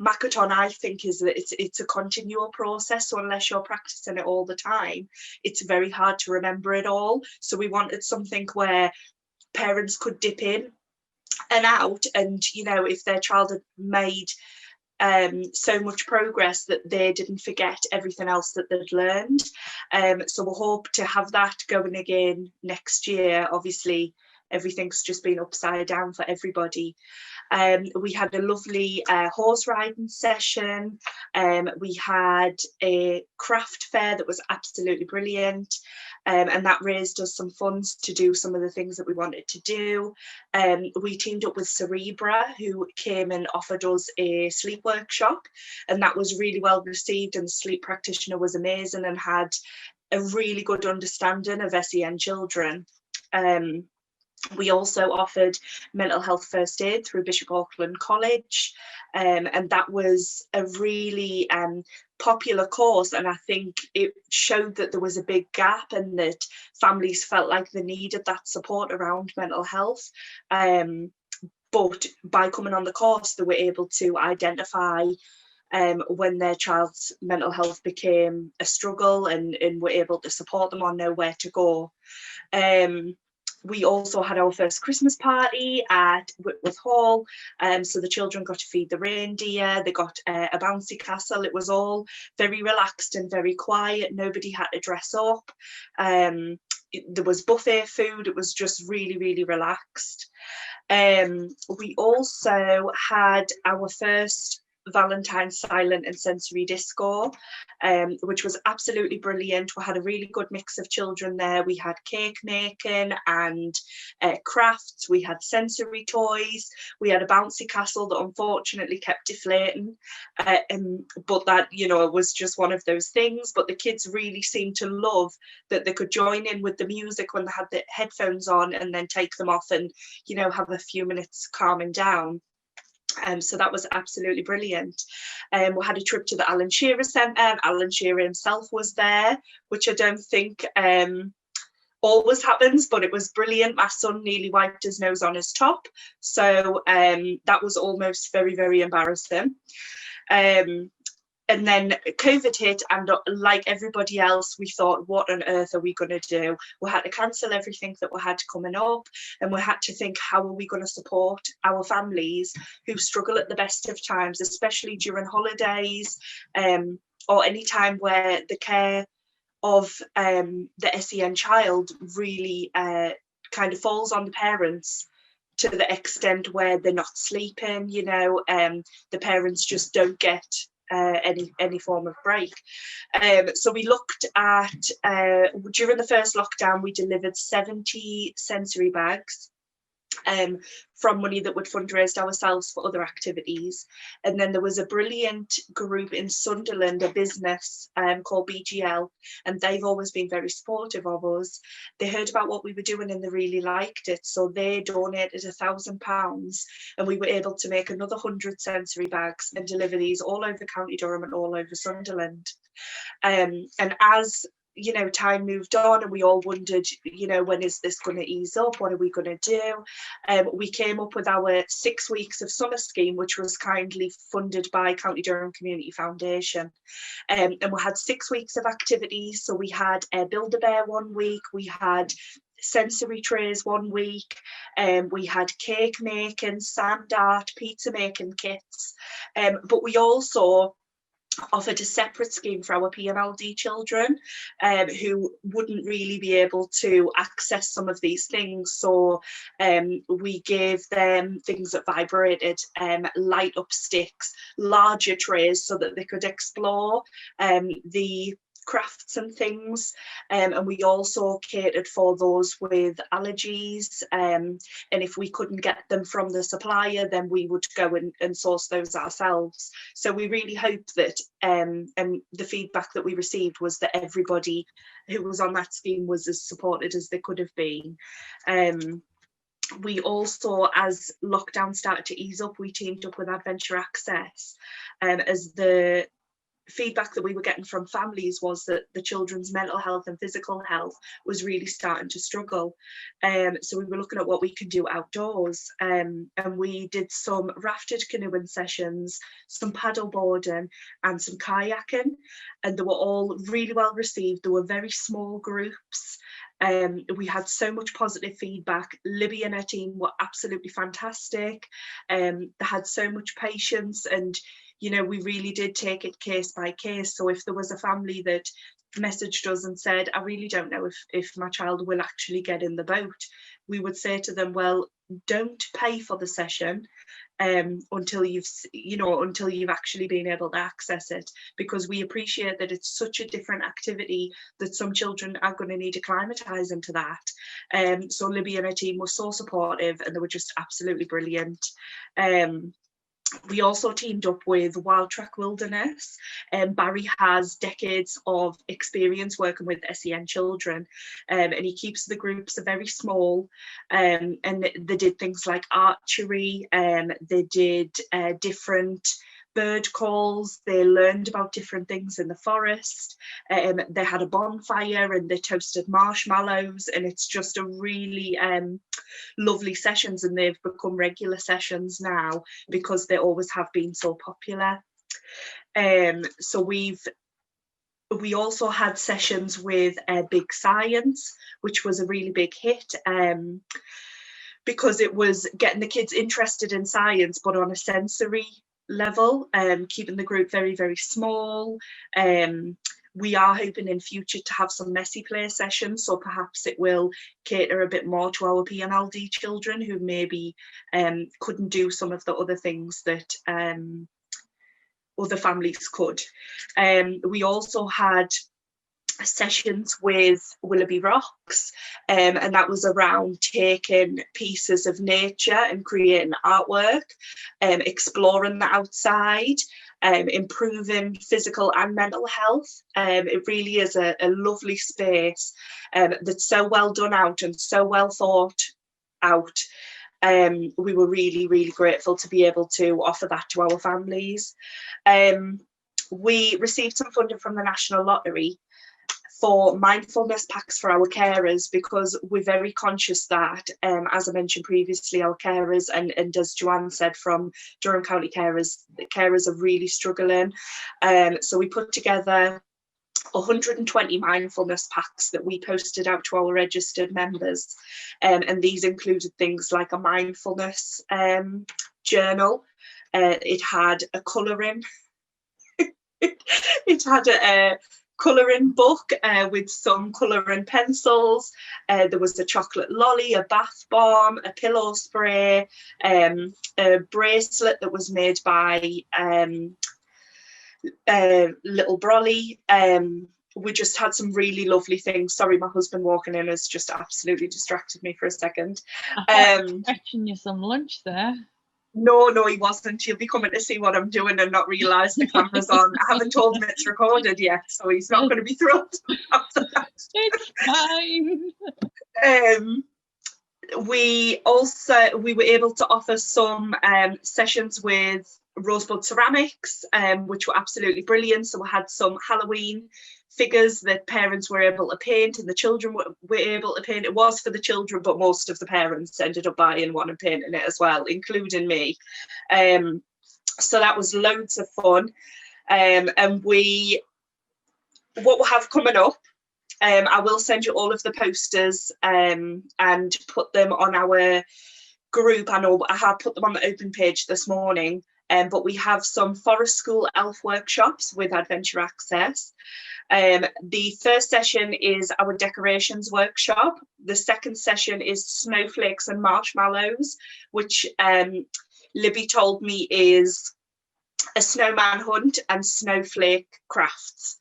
Makaton, I think, is that it's a continual process, so unless you're practicing it all the time, it's very hard to remember it all. So we wanted something where parents could dip in and out, and you know, if their child had made so much progress that they didn't forget everything else that they'd learned. So we'll hope to have that going again next year. Obviously everything's just been upside down for everybody. We had a lovely horse riding session. We had a craft fair that was absolutely brilliant, and that raised us some funds to do some of the things that we wanted to do. We teamed up with Cerebra, who came and offered us a sleep workshop, and that was really well received, and the sleep practitioner was amazing and had a really good understanding of SEN children. We also offered mental health first aid through Bishop Auckland College, and that was a really popular course, and I think it showed that there was a big gap and that families felt like they needed that support around mental health. But by coming on the course, they were able to identify when their child's mental health became a struggle, and were able to support them or know where to go. We also had our first Christmas party at Whitworth Hall, so the children got to feed the reindeer, they got a bouncy castle. It was all very relaxed and very quiet, nobody had to dress up. There was buffet food, it was just really, really relaxed. We also had our first Valentine's silent and sensory disco, which was absolutely brilliant. We had a really good mix of children there. We had cake making and crafts, we had sensory toys, we had a bouncy castle that unfortunately kept deflating, but that, you know, it was just one of those things. But the kids really seemed to love that they could join in with the music when they had the headphones on, and then take them off and, you know, have a few minutes calming down. So that was absolutely brilliant. We had a trip to the Alan Shearer Centre. Alan Shearer himself was there, which I don't think always happens, but it was brilliant. My son nearly wiped his nose on his top, so that was almost very, very embarrassing. And then COVID hit, and like everybody else, we thought, what on earth are we going to do? We had to cancel everything that we had coming up, and we had to think, how are we going to support our families who struggle at the best of times, especially during holidays, or any time where the care of the SEN child really kind of falls on the parents, to the extent where they're not sleeping, you know, the parents just don't get any form of break. So we looked at, during the first lockdown, we delivered 70 sensory bags from money that would fundraised ourselves for other activities. And then there was a brilliant group in Sunderland, a business called BGL, and they've always been very supportive of us. They heard about what we were doing and they really liked it, so they donated £1,000, and we were able to make another 100 sensory bags and deliver these all over County Durham and all over Sunderland. And as you know, time moved on, and we all wondered, you know, when is this going to ease up? What are we going to do? We came up with our 6 weeks of summer scheme, which was kindly funded by County Durham Community Foundation. And we had 6 weeks of activities. So we had a Build-A-Bear one week, we had sensory trays one week. We had cake making, sand art, pizza making kits, but we also offered a separate scheme for our PMLD children who wouldn't really be able to access some of these things. So we gave them things that vibrated, light up sticks, larger trays so that they could explore the crafts and things, and we also catered for those with allergies, and if we couldn't get them from the supplier, then we would go and source those ourselves. So we really hope that and the feedback that we received was that everybody who was on that scheme was as supported as they could have been. We also, as lockdown started to ease up, we teamed up with Adventure Access, as the feedback that we were getting from families was that the children's mental health and physical health was really starting to struggle. So we were looking at what we could do outdoors, and we did some rafted canoeing sessions, some paddle boarding and some kayaking, and they were all really well received. They were very small groups. We had so much positive feedback. Libby and her team were absolutely fantastic. They had so much patience, and you know, we really did take it case by case. So if there was a family that messaged us and said, I really don't know if my child will actually get in the boat, we would say to them, well, don't pay for the session until you've actually been able to access it, because we appreciate that it's such a different activity that some children are going to need to acclimatise into that. So Libby and her team were so supportive, and they were just absolutely brilliant. We also teamed up with Wild Track Wilderness, and Barry has decades of experience working with SEN children, and he keeps the groups very small, and they did things like archery, they did different bird calls, they learned about different things in the forest, they had a bonfire and they toasted marshmallows, and it's just a really lovely sessions, and they've become regular sessions now because they always have been so popular. So we also had sessions with Big Science, which was a really big hit, because it was getting the kids interested in science but on a sensory level, keeping the group very, very small. We are hoping in future to have some messy play sessions, so perhaps it will cater a bit more to our PMLD children who maybe couldn't do some of the other things that other families could. We also had sessions with Willoughby Rocks, and that was around taking pieces of nature and creating artwork, exploring the outside, improving physical and mental health. It really is a lovely space that's so well done out and so well thought out. We were really, really grateful to be able to offer that to our families. We received some funding from the National Lottery for mindfulness packs for our carers, because we're very conscious that, as I mentioned previously, our carers, and as Joanne said from Durham County Carers, the carers are really struggling. So we put together 120 mindfulness packs that we posted out to our registered members, and these included things like a mindfulness journal. It had a colouring it had a colouring book with some colouring pencils. There was a chocolate lolly, a bath bomb, a pillow spray, a bracelet that was made by Little Brolly. We just had some really lovely things. Sorry, my husband walking in has just absolutely distracted me for a second. Fetching you some lunch there. No, he wasn't. He'll be coming to see what I'm doing and not realise the camera's on. I haven't told him it's recorded yet, so he's not going to be thrilled after that. It's fine. We were able to offer some sessions with Rosebud Ceramics, which were absolutely brilliant. So we had some Halloween figures that parents were able to paint and the children were able to paint. It was for the children, but most of the parents ended up buying one and painting it as well, including me. So that was loads of fun. And what we have coming up I will send you all of the posters and put them on our group. I know I have put them on the open page this morning, but we have some Forest School elf workshops with Adventure Access. The first session is our decorations workshop. The second session is snowflakes and marshmallows, which Libby told me is a snowman hunt and snowflake crafts.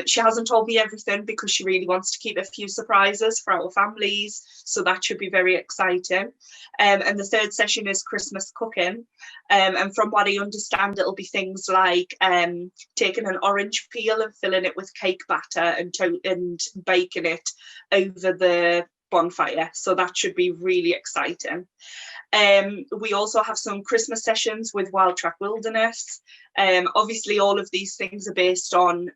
She hasn't told me everything because she really wants to keep a few surprises for our families, so that should be very exciting. And the third session is Christmas cooking, and from what I understand, it'll be things like taking an orange peel and filling it with cake batter and baking it over the bonfire, so that should be really exciting. We also have some Christmas sessions with Wild Track Wilderness. Obviously all of these things are based on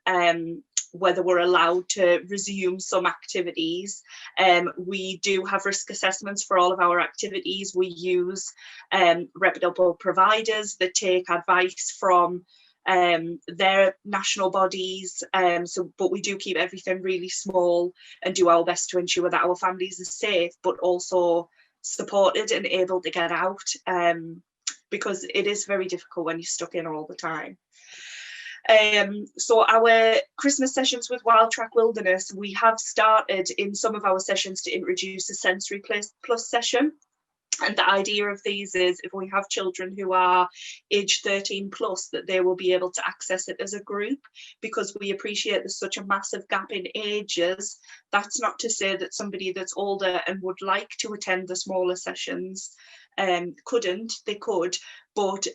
whether we're allowed to resume some activities. We do have risk assessments for all of our activities. We use reputable providers that take advice from their national bodies, but we do keep everything really small and do our best to ensure that our families are safe, but also supported and able to get out, because it is very difficult when you're stuck in all the time. So our Christmas sessions with Wild Track Wilderness, we have started in some of our sessions to introduce a Sensory Plus session. And the idea of these is if we have children who are age 13 plus, that they will be able to access it as a group, because we appreciate there's such a massive gap in ages. That's not to say that somebody that's older and would like to attend the smaller sessions couldn't, they could, but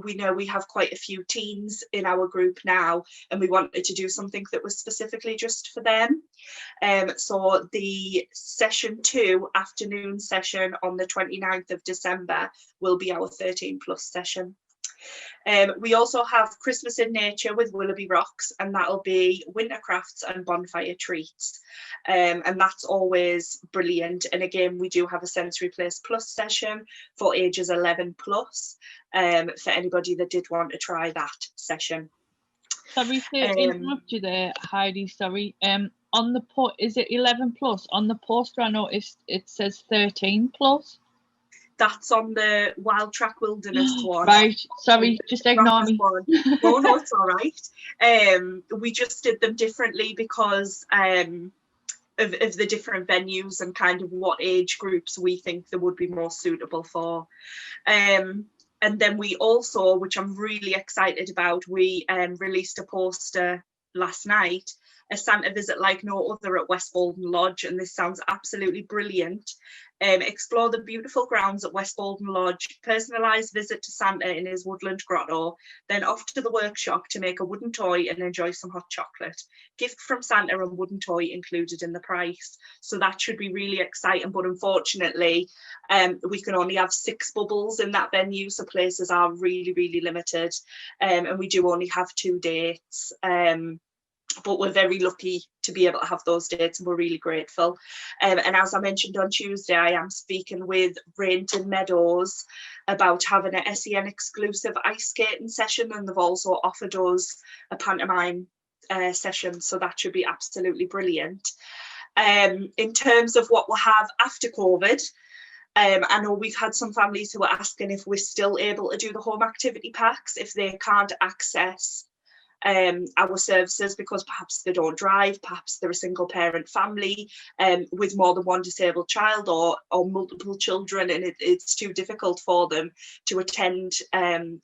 we know we have quite a few teens in our group now, and we wanted to do something that was specifically just for them. So the session 2 afternoon session on the 29th of December will be our 13 plus session. We also have Christmas in Nature with Willoughby Rocks, and that'll be winter crafts and bonfire treats, and that's always brilliant. And again, we do have a Sensory Place Plus session for ages 11 plus, for anybody that did want to try that session. Sorry to interrupt you there, Heidi, sorry. On the is it 11 plus? On the poster I noticed it says 13 plus. That's on the Wild Track Wilderness one. Right, sorry, just ignore me. No, it's all right. We just did them differently because of the different venues and kind of what age groups we think they would be more suitable for. And then we also, which I'm really excited about, we released a poster last night, a Santa visit like no other at West Bolton Lodge, and this sounds absolutely brilliant. Explore the beautiful grounds at West Bolton Lodge, personalised visit to Santa in his woodland grotto, then off to the workshop to make a wooden toy and enjoy some hot chocolate. Gift from Santa and wooden toy included in the price. So that should be really exciting, but unfortunately we can only have 6 bubbles in that venue, so places are really, really limited, and we do only have 2 dates. But we're very lucky to be able to have those dates, and we're really grateful. And as I mentioned on Tuesday, I am speaking with Rainton Meadows about having an SEN exclusive ice skating session, and they've also offered us a pantomime session, so that should be absolutely brilliant. In terms of what we'll have after COVID, I know we've had some families who are asking if we're still able to do the home activity packs if they can't access our services because perhaps they don't drive, perhaps they're a single parent family with more than one disabled child or multiple children, and it's too difficult for them to attend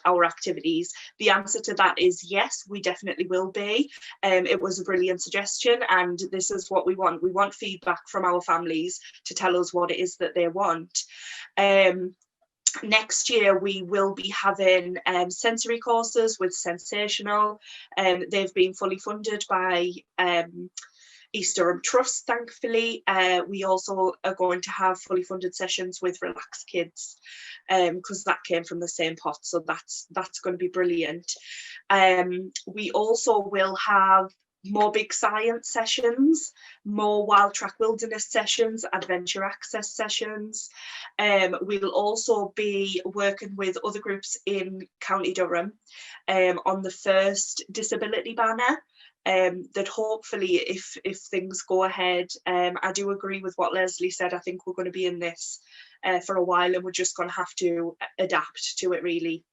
our activities. The answer to that is yes, we definitely will be. It was a brilliant suggestion, and this is what we want. We want feedback from our families to tell us what it is that they want. Next year we will be having sensory courses with Sensational. They've been fully funded by East Durham Trust, thankfully. We also are going to have fully funded sessions with Relax Kids because that came from the same pot, so that's going to be brilliant. We also will have more big science sessions, more Wild Track Wilderness sessions, Adventure Access sessions. We'll also be working with other groups in County Durham on the first disability banner. that hopefully if things go ahead, I do agree with what Lesley said. I think we're going to be in this for a while, and we're just going to have to adapt to it, really.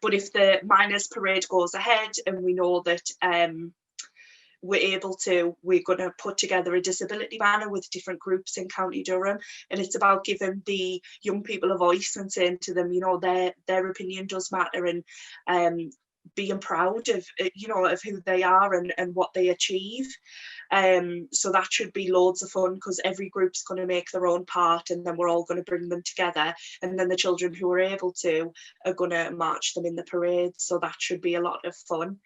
But if the miners' parade goes ahead and we know that we're going to put together a disability banner with different groups in County Durham, and it's about giving the young people a voice and saying to them, you know, their opinion does matter, and being proud of, you know, of who they are and what they achieve. So that should be loads of fun, because every group's going to make their own part, and then we're all going to bring them together, and then the children who are able to are going to march them in the parade. So that should be a lot of fun.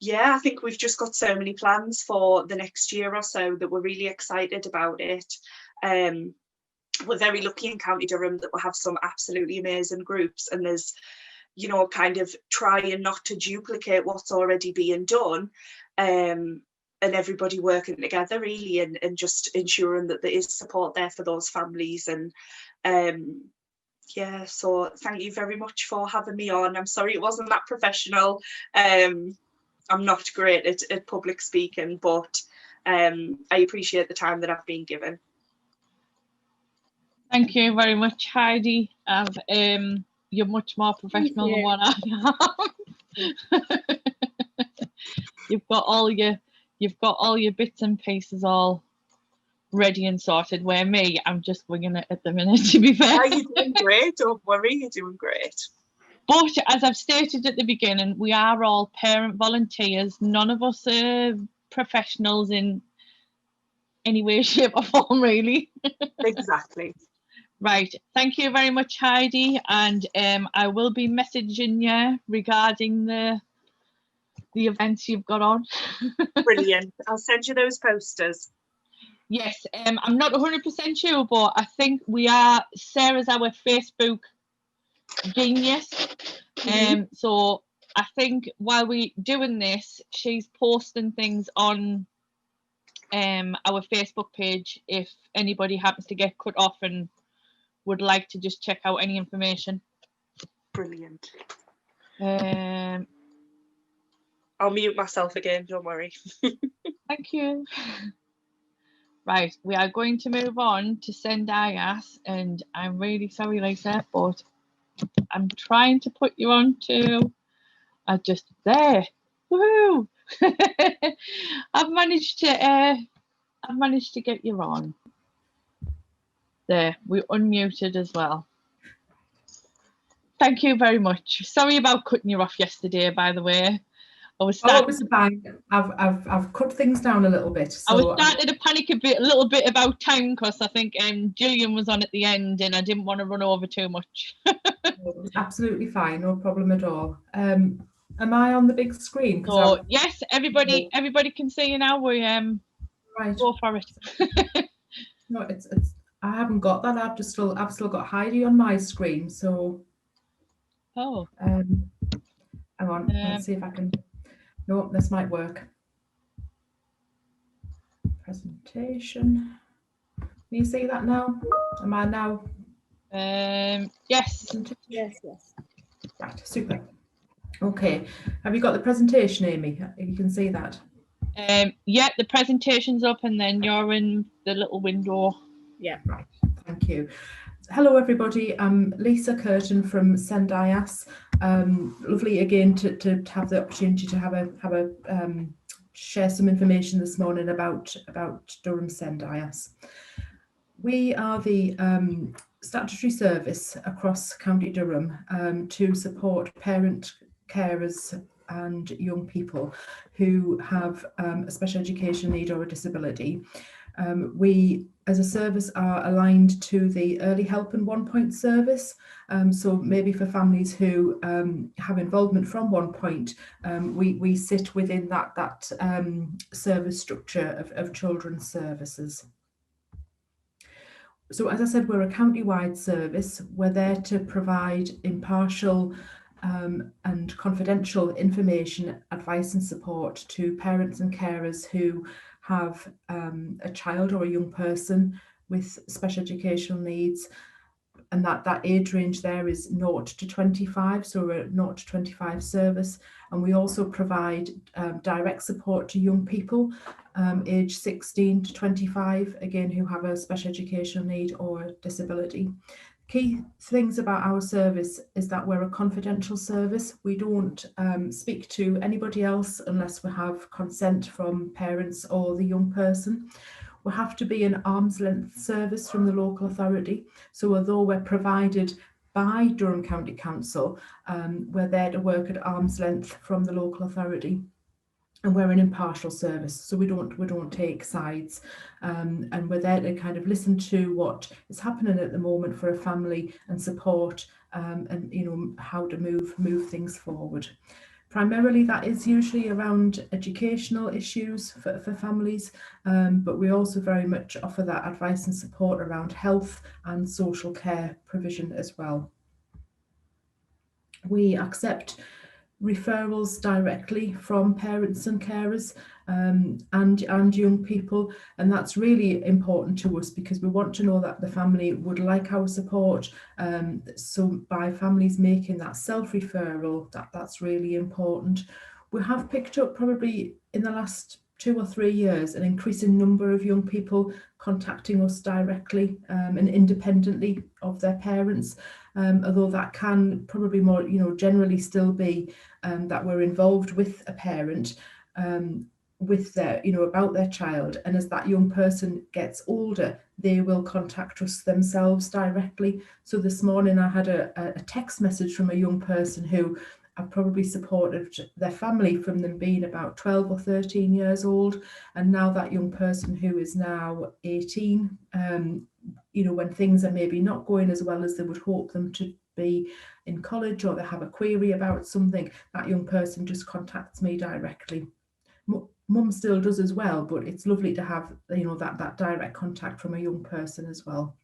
Yeah, I think we've just got so many plans for the next year or so that we're really excited about it. We're very lucky in County Durham that we have some absolutely amazing groups, and there's, you know, kind of trying not to duplicate what's already being done, and everybody working together, really, and just ensuring that there is support there for those families. And yeah, so thank you very much for having me on. I'm sorry it wasn't that professional. I'm not great at public speaking, but I appreciate the time that I've been given. Thank you very much, Heidi. You're much more professional than what I am. You've got all your bits and pieces all ready and sorted, where me, I'm just winging it at the minute, to be fair. You're doing great, don't worry, you're doing great. But as I've stated at the beginning, we are all parent volunteers. None of us are professionals in any way, shape or form, really. Exactly. Right. Thank you very much, Heidi. And I will be messaging you regarding the events you've got on. Brilliant. I'll send you those posters. Yes. I'm not 100% sure, but I think Sarah's our Facebook genius. So I think while we're doing this, she's posting things on our Facebook page if anybody happens to get cut off and would like to just check out any information. Brilliant. I'll mute myself again, don't worry. Thank you. Right, we are going to move on to SENDIASS, and I'm really sorry, Lisa, but I'm trying to put you on to. There. Woohoo! I've managed to get you on. There, we unmuted as well. Thank you very much. Sorry about cutting you off yesterday, by the way. It was fine. I've cut things down a little bit. So I was starting to panic a little bit about time, because I think Gillian was on at the end, and I didn't want to run over too much. It was absolutely fine, no problem at all. Am I on the big screen? So yes, everybody can see you now. We right. Go for it. No, it's I haven't got that. I've still got Heidi on my screen. So hang on, let's see if I can. No, this might work. Presentation. Can you see that now? Am I now? Yes. Yes. Right, super. Okay. Have you got the presentation, Amy? You can see that. Yeah, the presentation's up, and then you're in the little window. Yeah, right. Thank you. Hello, everybody. I'm Lisa Curtin from SENDIASS. Lovely again to have the opportunity to share some information this morning about Durham SENDIASS. We are the statutory service across County Durham to support parent carers and young people who have a special education need or a disability. We, as a service, are aligned to the Early Help and 1 Point service. So maybe for families who have involvement from 1 Point, we sit within that service structure of children's services. So as I said, we're a county-wide service. We're there to provide impartial and confidential information, advice and support to parents and carers who have a child or a young person with special educational needs, and that age range there is 0 to 25, so we're a 0 to 25 service. And we also provide direct support to young people aged 16 to 25, again, who have a special educational need or disability. Key things about our service is that we're a confidential service. We don't speak to anybody else unless we have consent from parents or the young person. We have to be an arm's length service from the local authority. So although we're provided by Durham County Council, we're there to work at arm's length from the local authority. And we're an impartial service, so we don't take sides, and we're there to kind of listen to what is happening at the moment for a family and support, and you know, how to move things forward. Primarily, that is usually around educational issues for families, but we also very much offer that advice and support around health and social care provision as well. We accept referrals directly from parents and carers, and young people, and that's really important to us because we want to know that the family would like our support. So by families making that self-referral, that's really important. We have picked up probably in the last 2 or 3 years an increasing number of young people contacting us directly and independently of their parents, although that can probably more, you know, generally still be that we're involved with a parent with their, you know, about their child, and as that young person gets older, they will contact us themselves directly. So this morning I had a text message from a young person who I've probably supported their family from them being about 12 or 13 years old, and now that young person who is now 18, you know, when things are maybe not going as well as they would hope them to be in college, or they have a query about something, that young person just contacts me directly. Mum still does as well, but it's lovely to have, you know, that direct contact from a young person as well.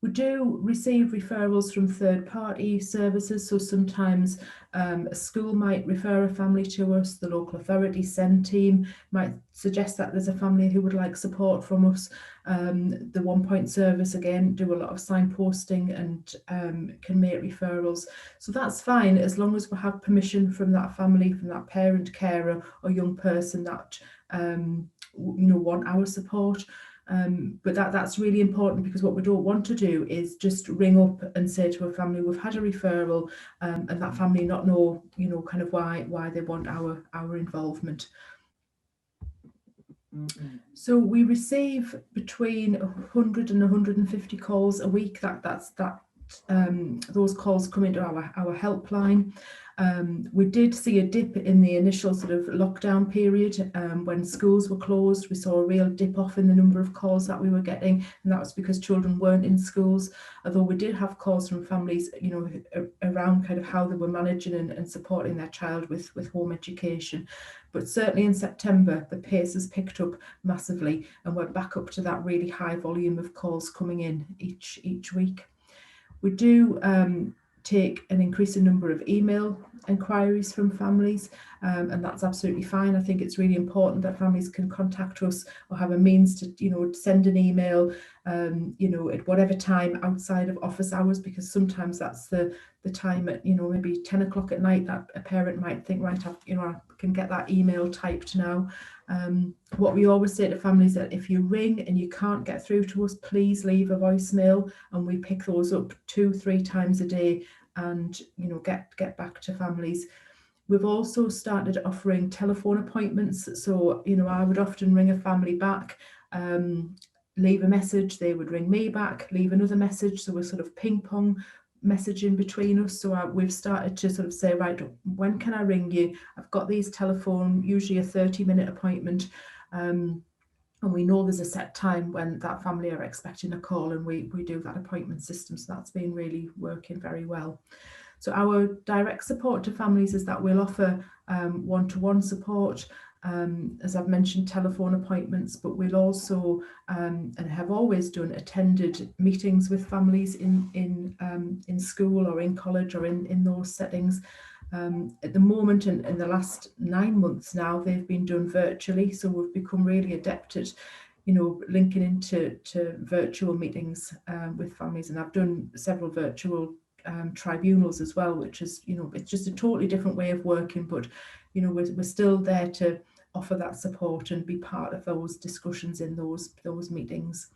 We do receive referrals from third-party services, so sometimes a school might refer a family to us, the local authority SEND team might suggest that there's a family who would like support from us. The One Point service, again, do a lot of signposting and can make referrals. So that's fine as long as we have permission from that family, from that parent, carer or young person that you know, want our support. But that's really important, because what we don't want to do is just ring up and say to a family we've had a referral, and that family not know, you know, kind of why they want our involvement. So we receive between 100 and 150 calls a week. Those calls come into our helpline. We did see a dip in the initial sort of lockdown period when schools were closed. We saw a real dip off in the number of calls that we were getting, and that was because children weren't in schools. Although we did have calls from families, you know, around kind of how they were managing and supporting their child with home education. But certainly in September, the pace has picked up massively, and we're back up to that really high volume of calls coming in each week. We do take an increasing number of email inquiries from families, and that's absolutely fine. I think it's really important that families can contact us or have a means to, you know, send an email, you know, at whatever time outside of office hours, because sometimes that's the time at, you know, maybe 10 o'clock at night that a parent might think, right, I can get that email typed now. What we always say to families that if you ring and you can't get through to us, please leave a voicemail, and we pick those up 2-3 times a day and, you know, get back to families. We've also started offering telephone appointments. So, you know, I would often ring a family back, leave a message, they would ring me back, leave another message. So we're sort of ping pong messaging between us. So we've started to sort of say, right, when can I ring you? I've got these telephone, usually a 30-minute appointment. And we know there's a set time when that family are expecting a call, and we do that appointment system. So that's been really working very well. So our direct support to families is that we'll offer one-to-one support, as I've mentioned, telephone appointments, but we'll also and have always done attended meetings with families in school or in college or in those settings. At the moment, in the last 9 months now, they've been done virtually, so we've become really adept at linking into virtual meetings with families, and I've done several virtual tribunals as well, which is, it's just a totally different way of working, but we're still there to offer that support and be part of those discussions in those meetings.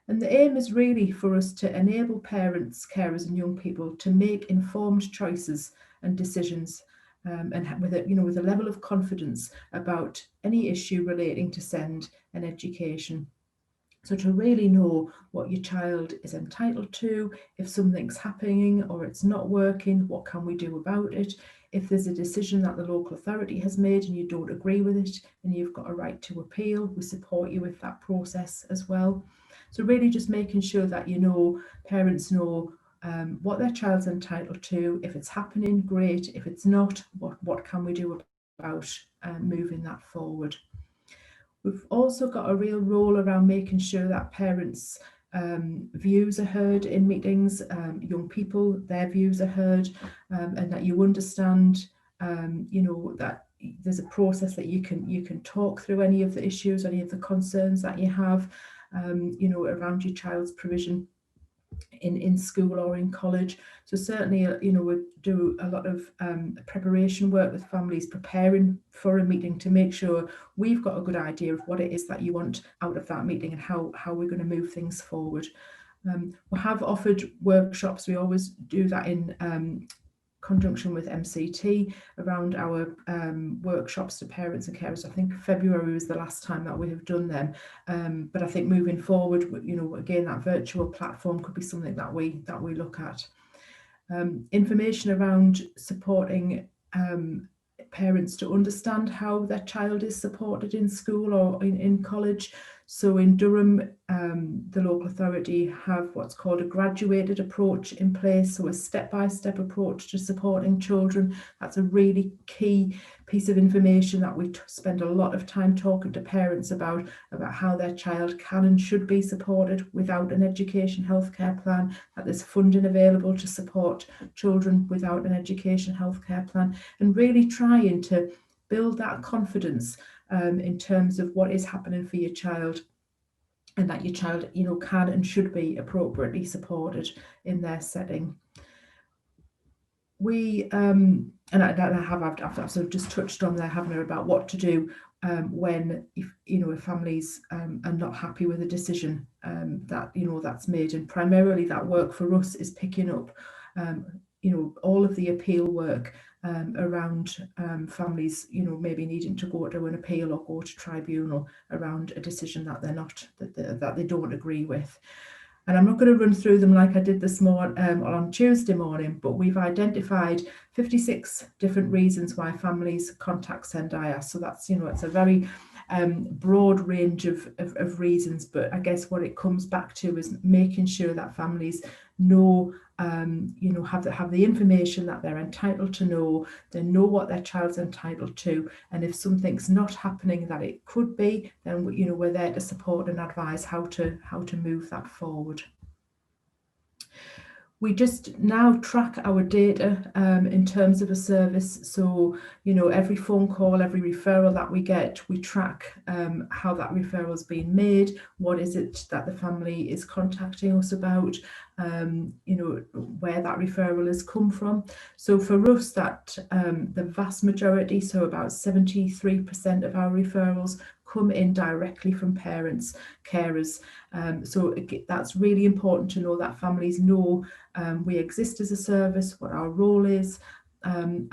And the aim is really for us to enable parents, carers and young people to make informed choices and decisions, and with a level of confidence about any issue relating to SEND and education. So to really know what your child is entitled to, if something's happening or it's not working, what can we do about it? If there's a decision that the local authority has made and you don't agree with it and you've got a right to appeal, we support you with that process as well. So really just making sure that parents know what their child's entitled to. If it's happening, great. If it's not, what can we do about moving that forward? We've also got a real role around making sure that parents' views are heard in meetings, young people, their views are heard, and that you understand, that there's a process that you can talk through any of the issues, any of the concerns that you have, around your child's provision in school or in college. So certainly, we do a lot of preparation work with families, preparing for a meeting to make sure we've got a good idea of what it is that you want out of that meeting and how we're going to move things forward. We have offered workshops. We always do that in conjunction with MCT around our workshops to parents and carers. I think February was the last time that we have done them, but I think moving forward, again, that virtual platform could be something that we look at. Information around supporting parents to understand how their child is supported in school or in college. So in Durham, the local authority have what's called a graduated approach in place, so a step-by-step approach to supporting children. That's a really key piece of information that we spend a lot of time talking to parents about how their child can and should be supported without an education healthcare plan, that there's funding available to support children without an education healthcare plan, and really trying to build that confidence in terms of what is happening for your child, and that your child, can and should be appropriately supported in their setting. We and I've sort of just touched on there, haven't I, about what to do when if families are not happy with a decision that that's made, and primarily that work for us is picking up all of the appeal work around families maybe needing to go to an appeal or go to tribunal around a decision that that they don't agree with. And I'm not going to run through them like I did this morning on Tuesday morning, but we've identified 56 different reasons why families contact SENDIASS. So that's it's a very broad range of reasons, but I guess what it comes back to is making sure that families know, have the information that they're entitled to know. They know what their child's entitled to, and if something's not happening that it could be, then we're there to support and advise how to move that forward. We just now track our data in terms of a service. So, every phone call, every referral that we get, we track how that referral is being made. What is it that the family is contacting us about? Where that referral has come from. So for us, that the vast majority, so about 73% of our referrals come in directly from parents, carers. So that's really important to know, that families know we exist as a service, what our role is, and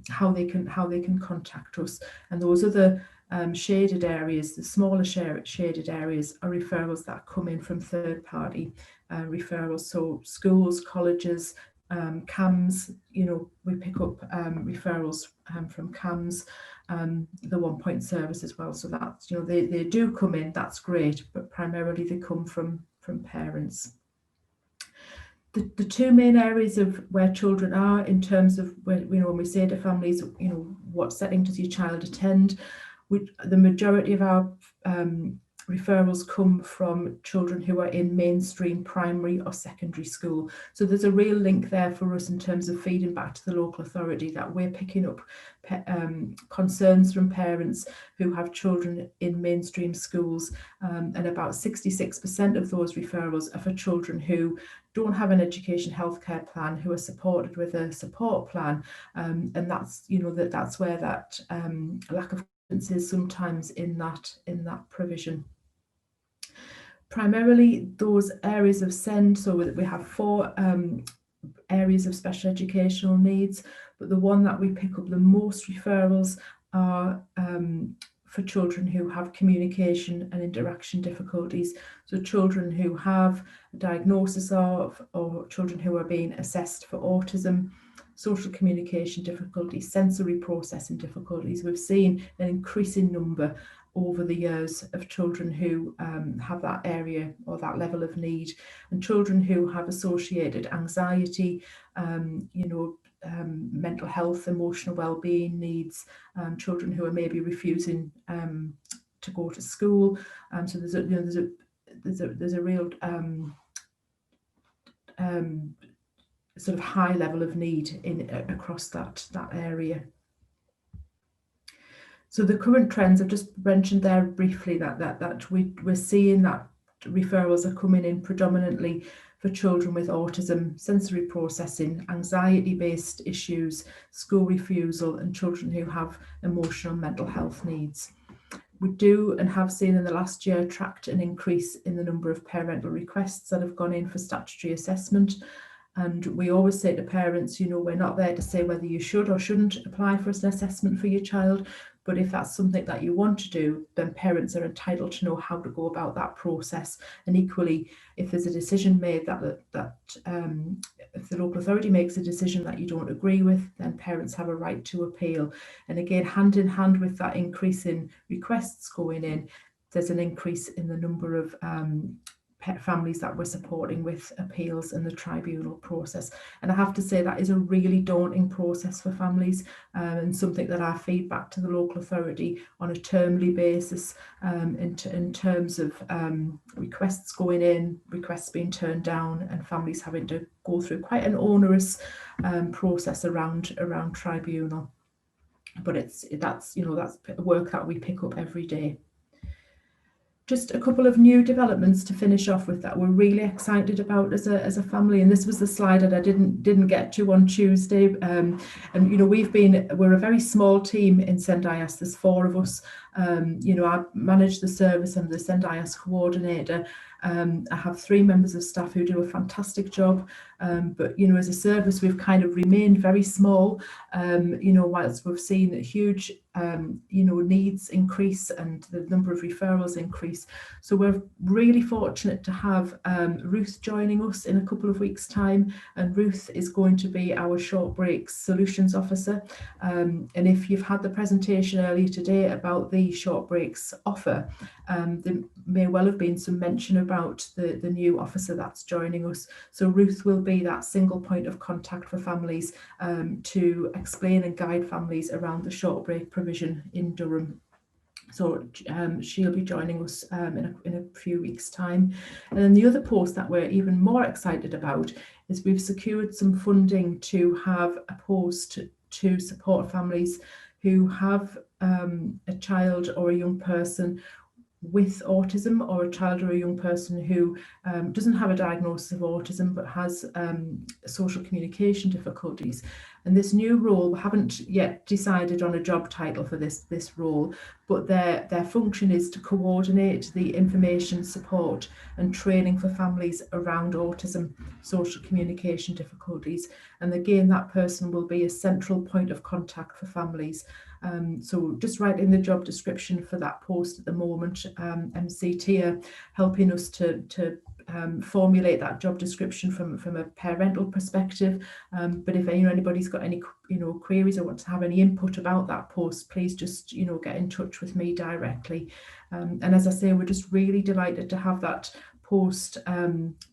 how they can contact us. And those other shaded areas, the smaller shaded areas, are referrals that come in from third-party referrals. So schools, colleges, CAMHS, we pick up referrals from CAMHS, the 1 Point service as well. So that's, they do come in, that's great, but primarily they come from parents. The two main areas of where children are in terms of when we say to families, what setting does your child attend? The majority of our referrals come from children who are in mainstream primary or secondary school. So there's a real link there for us in terms of feeding back to the local authority that we're picking up concerns from parents who have children in mainstream schools, and about 66% of those referrals are for children who don't have an education healthcare plan, who are supported with a support plan, and that's, you know, that's where that lack of confidence is sometimes in that provision. Primarily those areas of SEND, so we have 4 areas of special educational needs, but the one that we pick up the most referrals are for children who have communication and interaction difficulties. So children who have a diagnosis of, or children who are being assessed for autism, social communication difficulties, sensory processing difficulties. We've seen an increasing number over the years of children who have that area or that level of need, and children who have associated anxiety, mental health, emotional well-being needs, children who are maybe refusing to go to school. So there's a real sort of high level of need across that area. So the current trends, I've just mentioned there briefly that we're seeing that referrals are coming in predominantly for children with autism, sensory processing, anxiety-based issues, school refusal, and children who have emotional mental health needs. We do and have seen in the last year tracked an increase in the number of parental requests that have gone in for statutory assessment. And we always say to parents, you know, we're not there to say whether you should or shouldn't apply for an assessment for your child, but if that's something that you want to do, then parents are entitled to know how to go about that process. And equally, if there's a decision made if the local authority makes a decision that you don't agree with, then parents have a right to appeal. And again, hand in hand with that increase in requests going in, there's an increase in the number of families that we're supporting with appeals in the tribunal process. And I have to say that is a really daunting process for families, and something that I feed back to the local authority on a termly basis, in terms of requests going in, requests being turned down, and families having to go through quite an onerous process around tribunal. But that's work that we pick up every day. Just a couple of new developments to finish off with that we're really excited about as a family, and this was the slide that I didn't get to on Tuesday. And you know, we're a very small team in SENDIASS. There's 4 of us. You know, I manage the service and the SENDIASS coordinator. I have 3 members of staff who do a fantastic job, but you know, as a service we've kind of remained very small, you know, whilst we've seen huge you know, needs increase and the number of referrals increase. So we're really fortunate to have Ruth joining us in a couple of weeks' time, and Ruth is going to be our short breaks solutions officer. And if you've had the presentation earlier today about the short breaks offer, there may well have been some mention about the new officer that's joining us. So Ruth will be that single point of contact for families, to explain and guide families around the short break provision in Durham. So she'll be joining us in a few weeks' time. And then the other post that we're even more excited about is we've secured some funding to have a post to support families who have a child or a young person with autism, or a child or a young person who doesn't have a diagnosis of autism but has social communication difficulties. And this new role, we haven't yet decided on a job title for this role, but their function is to coordinate the information, support and training for families around autism, social communication difficulties. And again, that person will be a central point of contact for families. So just writing the job description for that post at the moment. MCT are helping us to formulate that job description from a parental perspective. But if anybody's got any queries or want to have any input about that post, please just get in touch with me directly. And as I say, we're just really delighted to have that post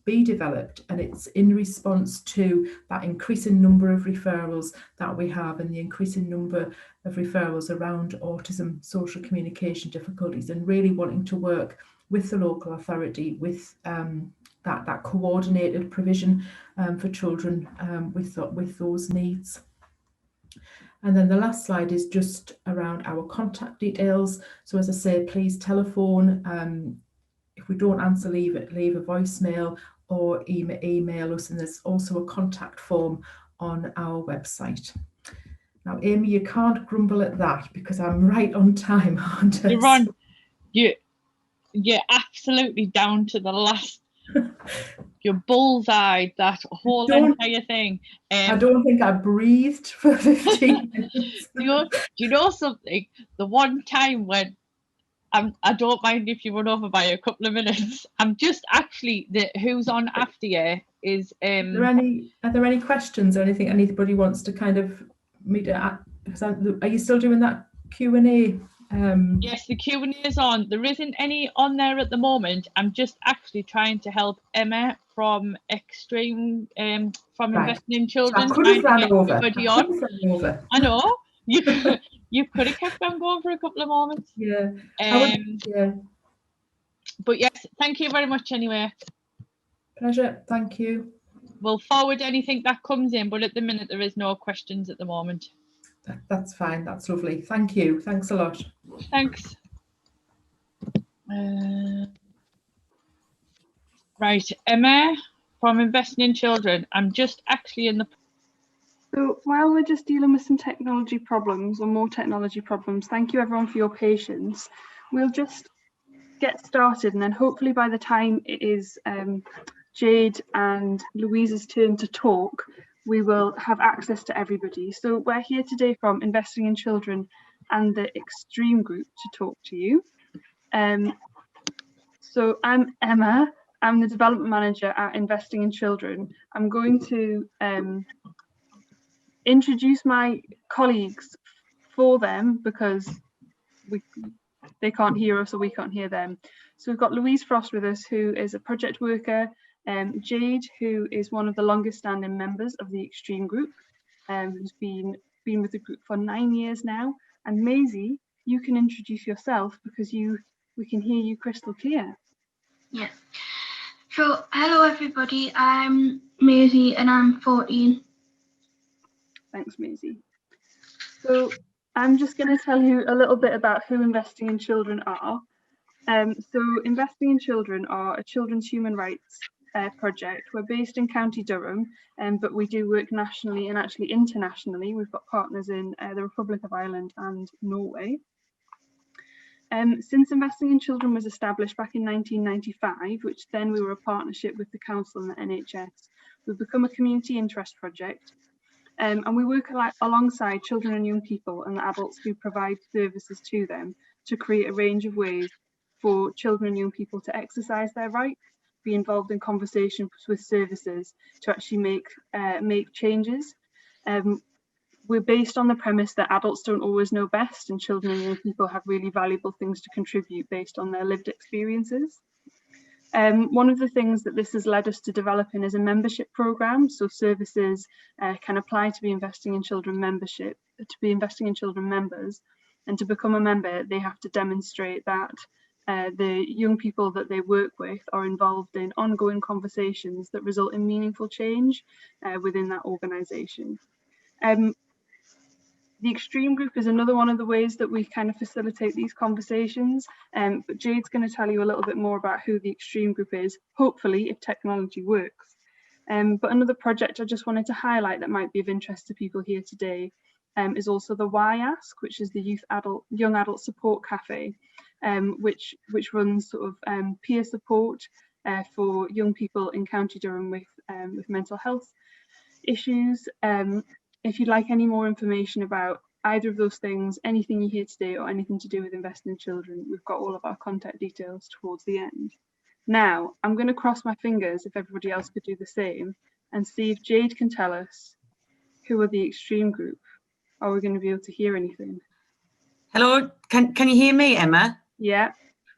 be developed, and it's in response to that increasing number of referrals that we have, and the increasing number of referrals around autism, social communication difficulties, and really wanting to work with the local authority, with that coordinated provision for children with those needs. And then the last slide is just around our contact details. So as I say, please telephone. If we don't answer, leave a voicemail or email us. And there's also a contact form on our website. Now, Amy, you can't grumble at that because I'm right on time, aren't I? You're on. You're absolutely down to the last. You're bullseyed that whole entire thing. I don't think I breathed for 15 minutes. Do you know something? The one time when I don't mind if you run over by a couple of minutes. I'm just actually who's on after you is. Are there any questions or anything anybody wants to kind of meet at? Are you still doing that Q&A? Yes, the Q&A is on. There isn't any on there at the moment. I'm just actually trying to help Emma from Extreme from Investing in Children. So I could have ran over. I know. You could have kept on going for a couple of moments. Yeah. But yes, thank you very much anyway. Pleasure. Thank you. We'll forward anything that comes in, but at the minute there is no questions at the moment. That's fine. That's lovely. Thank you. Thanks a lot. Thanks. Right, Emma from Investing in Children. I'm just actually in the. So while we're just dealing with some technology problems or more technology problems, thank you everyone for your patience. We'll just get started, and then hopefully by the time it is Jade and Louise's turn to talk, we will have access to everybody. So we're here today from Investing in Children and the Extreme Group to talk to you. So I'm Emma. I'm the Development Manager at Investing in Children. I'm going to introduce my colleagues for them because they can't hear us or we can't hear them. So we've got Louise Frost with us, who is a project worker, Jade, who is one of the longest standing members of the Extreme Group, who's been with the group for 9 years now, and Maisie, you can introduce yourself because we can hear you crystal clear. Yes. So hello everybody, I'm Maisie and I'm 14. Thanks, Maisie. So I'm just going to tell you a little bit about who Investing in Children are. So Investing in Children are a children's human rights project. We're based in County Durham, but we do work nationally and actually internationally. We've got partners in the Republic of Ireland and Norway. Since Investing in Children was established back in 1995, which then we were a partnership with the council and the NHS, we've become a community interest project. And we work alongside children and young people and the adults who provide services to them to create a range of ways for children and young people to exercise their rights, be involved in conversations with services to actually make changes. We're based on the premise that adults don't always know best, and children and young people have really valuable things to contribute based on their lived experiences. One of the things that this has led us to developing is a membership program, so services can apply to be Investing in Children members, and to become a member they have to demonstrate that the young people that they work with are involved in ongoing conversations that result in meaningful change within that organisation. The Extreme Group is another one of the ways that we kind of facilitate these conversations, but Jade's going to tell you a little bit more about who the Extreme Group is, hopefully if technology works. But another project I just wanted to highlight that might be of interest to people here today is also the Why Ask, which is the Young Adult Support Cafe, which runs sort of peer support for young people in County Durham with mental health issues. If you'd like any more information about either of those things, anything you hear today or anything to do with Investing in Children, we've got all of our contact details towards the end. Now, I'm going to cross my fingers if everybody else could do the same and see if Jade can tell us who are the Extreme Group. Are we going to be able to hear anything? Hello, can you hear me, Emma? Yeah.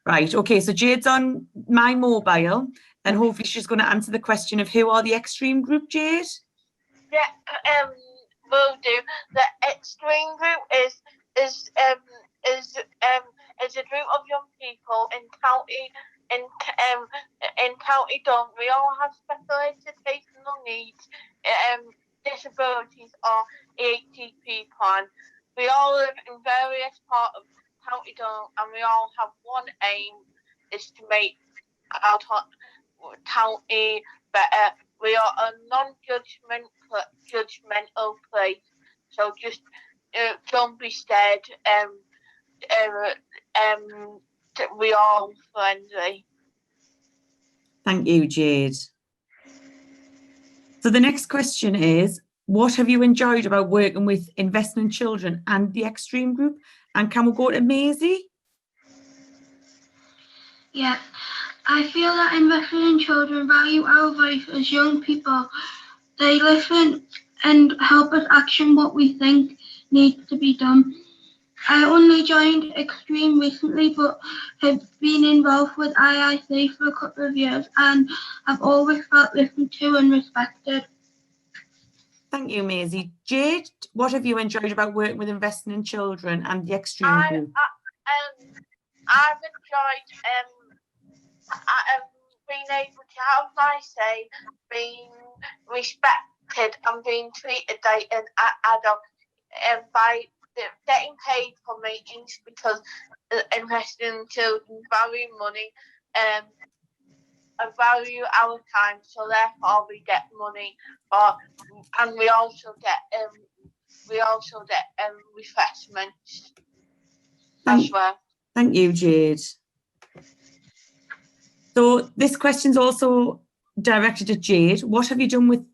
Right, okay, so Jade's on my mobile and hopefully she's going to answer the question of who are the Extreme Group, Jade? Yeah, will do. The Extreme Group is a group of young people in Durham, we all have special educational needs, disabilities or EHCP plan. We all live in various parts of County Durham, and we all have one aim, is to make our county better. We are a non-judgmental place, so just don't be scared. We are all friendly. Thank you, Jade. So the next question is, what have you enjoyed about working with Investing in Children and the Extreme Group? And can we go to Maisie? Yeah, I feel that Investing in Children value our voice as young people. They listen and help us action what we think needs to be done. I only joined Extreme recently, but have been involved with IIC for a couple of years, and I've always felt listened to and respected. Thank you, Maisie. Jade, what have you enjoyed about working with Investing in Children and the Extreme Group? I've enjoyed being able to have my say, being respected and being treated like an adult, by getting paid for meetings, because Investing in Children value money, and value our time, so therefore we get money, and we also get refreshments as well. Thank you, Jade. So this question's also directed at Jade. What have you done with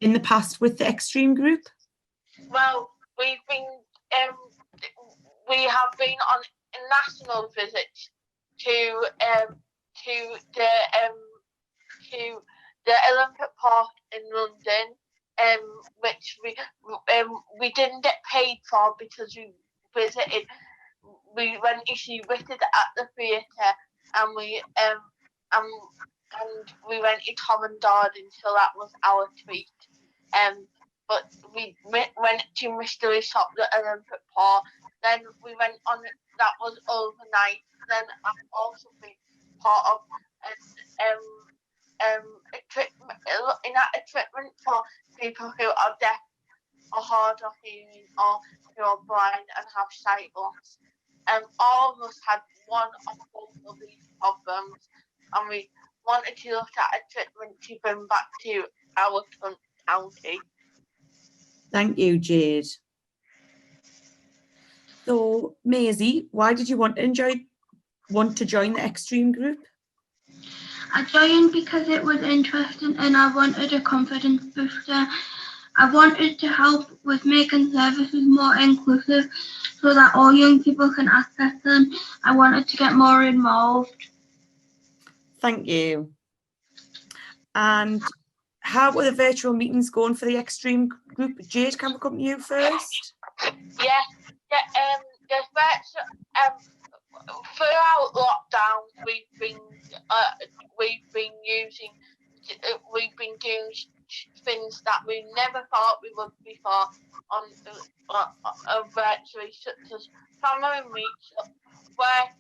in the past with the Extreme Group? Well, we have been on national visits to the Olympic Park in London, which we didn't get paid for because we visited. We went to see Wicked at the theatre, and we went to Tom and Darden, so that was our treat. But we went to Mystery Shop at Olympic Park. Then we went on, that was overnight. Then I've also been part of looking at a treatment for people who are deaf or hard of hearing, or who are blind and have sight loss. All of us had one or both of these problems, and we wanted to look at a treatment to bring back to our county. Thank you, Jade. So, Maisie, why did you want to join the Extreme Group? I joined because it was interesting and I wanted a confidence booster. I wanted to help with making services more inclusive so that all young people can access them. I wanted to get more involved. Thank you. And how were the virtual meetings going for the Extreme Group? Jade, can we come to you first? Throughout lockdown, we've been doing things that we never thought we would before on virtually, such as family meetup, work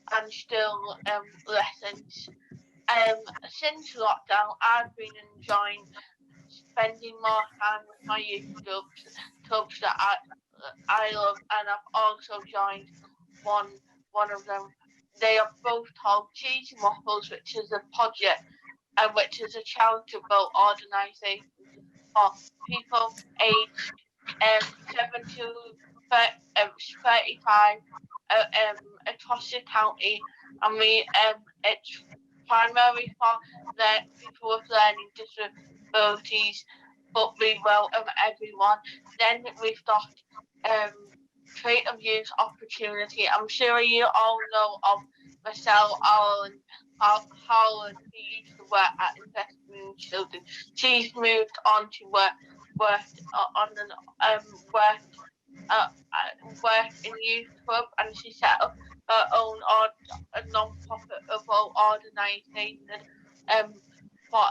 and still lessons. Since lockdown, I've been enjoying spending more time with my youth clubs that I love, and I've also joined one of them. They are both called Cheese and Waffles, which is a project, and which is a charitable organisation for people aged 7 to 35 across the county, and it's primarily for the people with learning disabilities, but we welcome everyone. Then we've got creative youth opportunity. I'm sure you all know of Michelle Holland, who used to work at Investing in Children. She's moved on to work in youth club, and she set up her own a non-profitable organisation for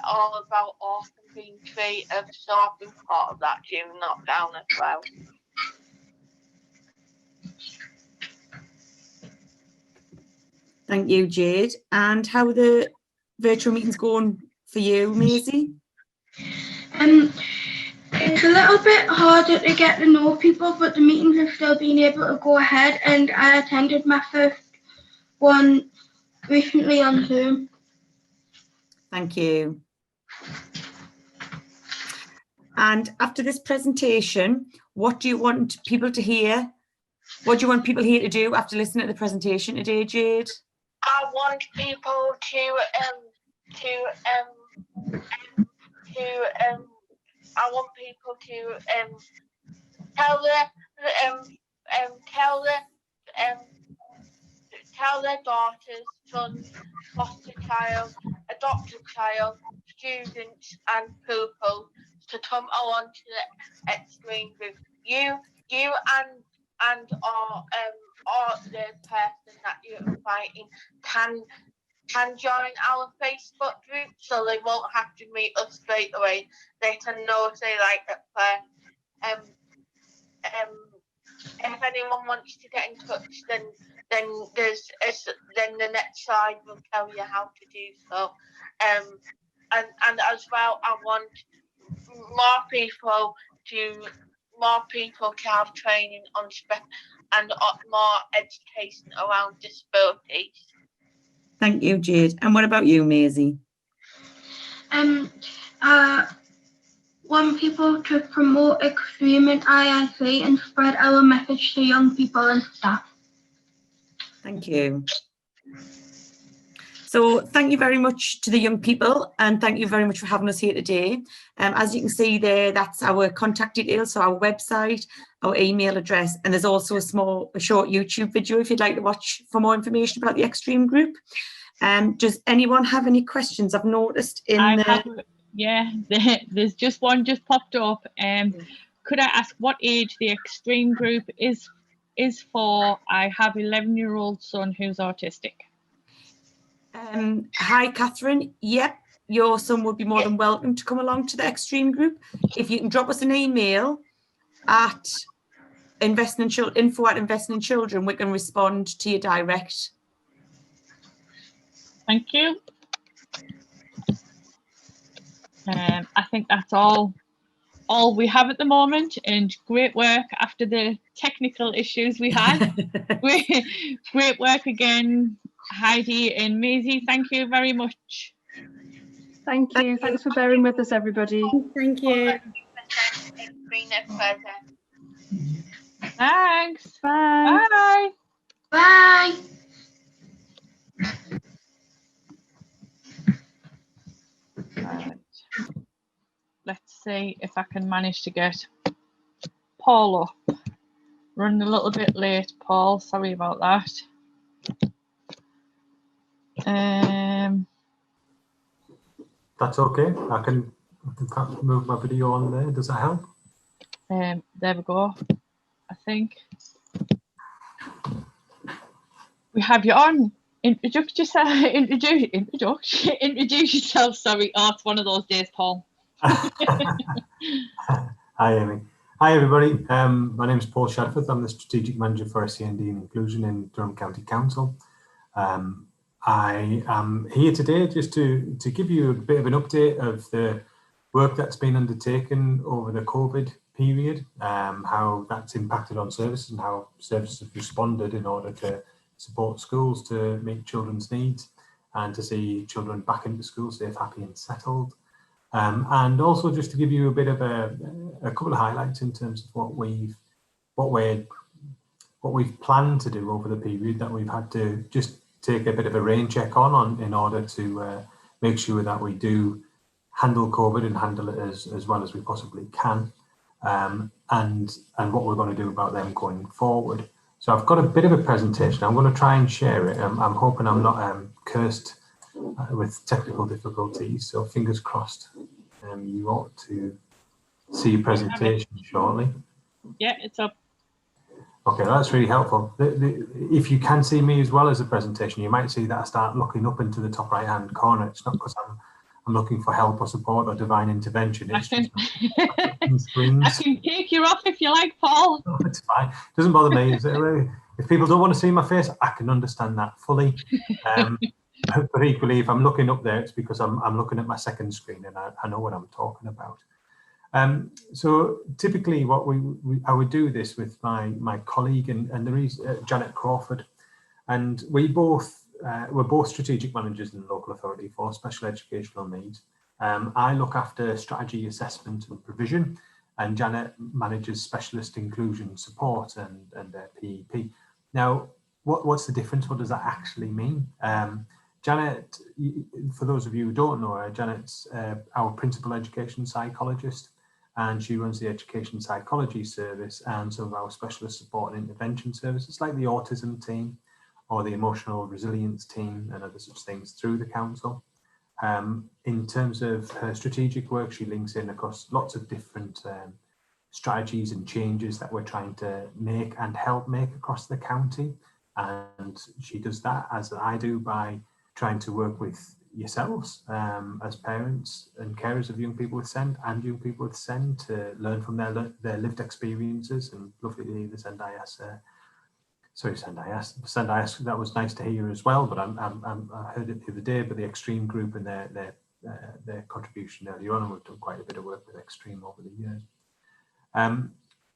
all about art and being creative. So I've been part of that during lockdown as well. Thank you, Jade. And how are the virtual meetings going for you, Maisie? It's a little bit harder to get to know people, but the meetings have still been able to go ahead, and I attended my first one recently on Zoom. Thank you. And after this presentation, what do you want people to hear? What do you want people here to do after listening to the presentation today, Jade? I want people to tell their daughters, sons, foster child, adopted child, students and pupils to come along to the extreme group. You and or the person that you're inviting can join our Facebook group, so they won't have to meet us straight away. They can know if they like it, Clare. If anyone wants to get in touch, then the next slide will tell you how to do so. And as well, I want more people to have training on and more education around disabilities. Thank you, Jade. And what about you, Maisie? Want people to promote extreme and IIC and spread our message to young people and staff. Thank you. So thank you very much to the young people, and thank you very much for having us here today. As you can see there, that's our contact details, so our website, our email address, and there's also a short YouTube video if you'd like to watch for more information about the Extreme Group. Does anyone have any questions? I've noticed there's just one just popped up. Could I ask what age the Extreme Group is for? I have 11-year-old son who's autistic. Hi, Catherine. Yep, your son would be more than welcome to come along to the Extreme Group. If you can drop us an email at info@investinginchildren, we can respond to you direct. Thank you. I think that's all we have at the moment, and great work after the technical issues we had. great work again, Heidi and Maisie. Thank you very much. Thank you. Thanks for bearing with us, everybody. Thank you. It's been a pleasure. Thanks. Bye. Bye. Bye. Right. Let's see if I can manage to get Paul up. Running a little bit late, Paul. Sorry about that. That's okay. I can perhaps move my video on there. Does that help? There we go. I think we have you on. Introduce yourself. Introduce yourself. Sorry. Oh, it's one of those days, Paul. Hi, Amy. Hi, everybody. My name is Paul Shadforth. I'm the Strategic Manager for SEND and Inclusion in Durham County Council. I am here today just to give you a bit of an update of the work that's been undertaken over the COVID period, how that's impacted on services and how services have responded in order to support schools to meet children's needs and to see children back into school safe, happy and settled. And also just to give you a bit of a couple of highlights in terms of what we've planned to do over the period that we've had to just take a bit of a rain check on in order to make sure that we do handle COVID and handle it as well as we possibly can, and what we're going to do about them going forward. So I've got a bit of a presentation. I'm going to try and share it. I'm hoping I'm not cursed with technical difficulties, so fingers crossed. You ought to see your presentation shortly. Yeah, it's up. Okay, that's really helpful. If you can see me as well as the presentation, you might see that I start looking up into the top right hand corner. It's not because I'm looking for help or support or divine intervention. It's just I can take you off if you like, Paul. No, it's fine. Doesn't bother me. If people don't want to see my face, I can understand that fully. But equally, if I'm looking up there, it's because I'm looking at my second screen and I know what I'm talking about. So typically what I would do this with my colleague and there is Janet Crawford, and we're both strategic managers in the local authority for special educational needs. I look after strategy assessment and provision, and Janet manages specialist inclusion support and PEP. Now, what's the difference? What does that actually mean? Janet, for those of you who don't know her, Janet's our principal education psychologist, and she runs the education psychology service and some of our specialist support and intervention services like the autism team or the emotional resilience team and other such things through the council. In terms of her strategic work, she links in across lots of different strategies and changes that we're trying to make and help make across the county. And she does that, as I do, by trying to work with yourselves as parents and carers of young people with SEND and young people with SEND to learn from their lived experiences. And lovely the SENDIASS, SENDIASS, that was nice to hear as well, but I heard it the other day, but the Extreme group and their contribution earlier on, and we've done quite a bit of work with Extreme over the years.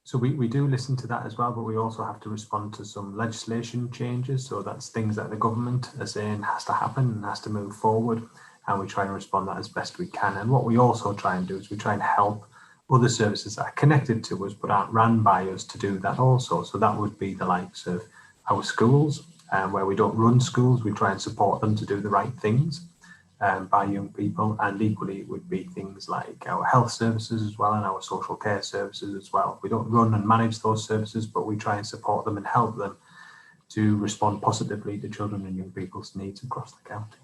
So we do listen to that as well, but we also have to respond to some legislation changes. So that's things that the government are saying has to happen and has to move forward. And we try and respond that as best we can. And what we also try and do is we try and help other services that are connected to us but aren't run by us to do that also. So that would be the likes of our schools, where we don't run schools, we try and support them to do the right things by young people, and equally it would be things like our health services as well and our social care services as well. We don't run and manage those services, but we try and support them and help them to respond positively to children and young people's needs across the county.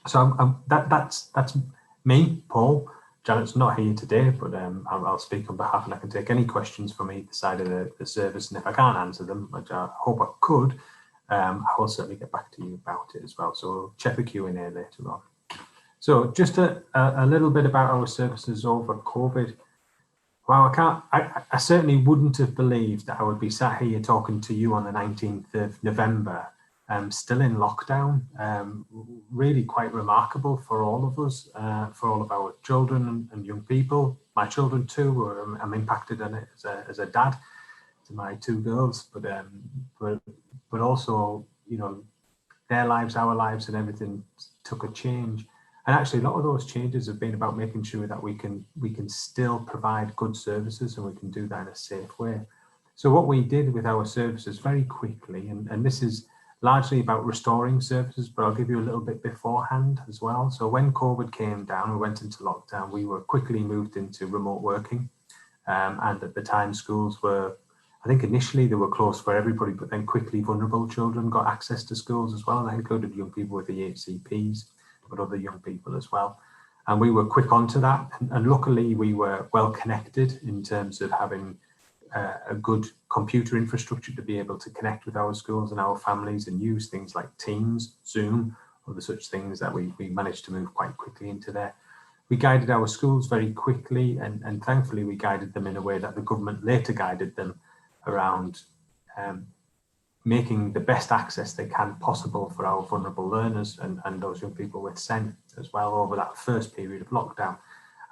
So that's me, Paul. Janet's not here today, but I'll speak on behalf, and I can take any questions from either side of the service, and if I can't answer them, which I hope I could, I will certainly get back to you about it as well. So check the Q&A later on. So just a little bit about our services over COVID. Wow, I certainly wouldn't have believed that I would be sat here talking to you on the 19th of November, still in lockdown. Really quite remarkable for all of us, for all of our children and young people. My children too, I'm impacted on it as a dad to my two girls, but also, you know, their lives, our lives, and everything took a change. And actually, a lot of those changes have been about making sure that we can still provide good services, and we can do that in a safe way. So what we did with our services very quickly, and this is largely about restoring services, but I'll give you a little bit beforehand as well. So when COVID came down, we went into lockdown, we were quickly moved into remote working. And at the time, schools were, I think initially they were closed for everybody, but then quickly vulnerable children got access to schools as well. And that included young people with the HCPs, but other young people as well. And we were quick onto that. And luckily we were well connected in terms of having a good computer infrastructure to be able to connect with our schools and our families and use things like Teams, Zoom, other such things that we managed to move quite quickly into there. We guided our schools very quickly, and thankfully we guided them in a way that the government later guided them around making the best access they can possible for our vulnerable learners and those young people with SEND as well over that first period of lockdown.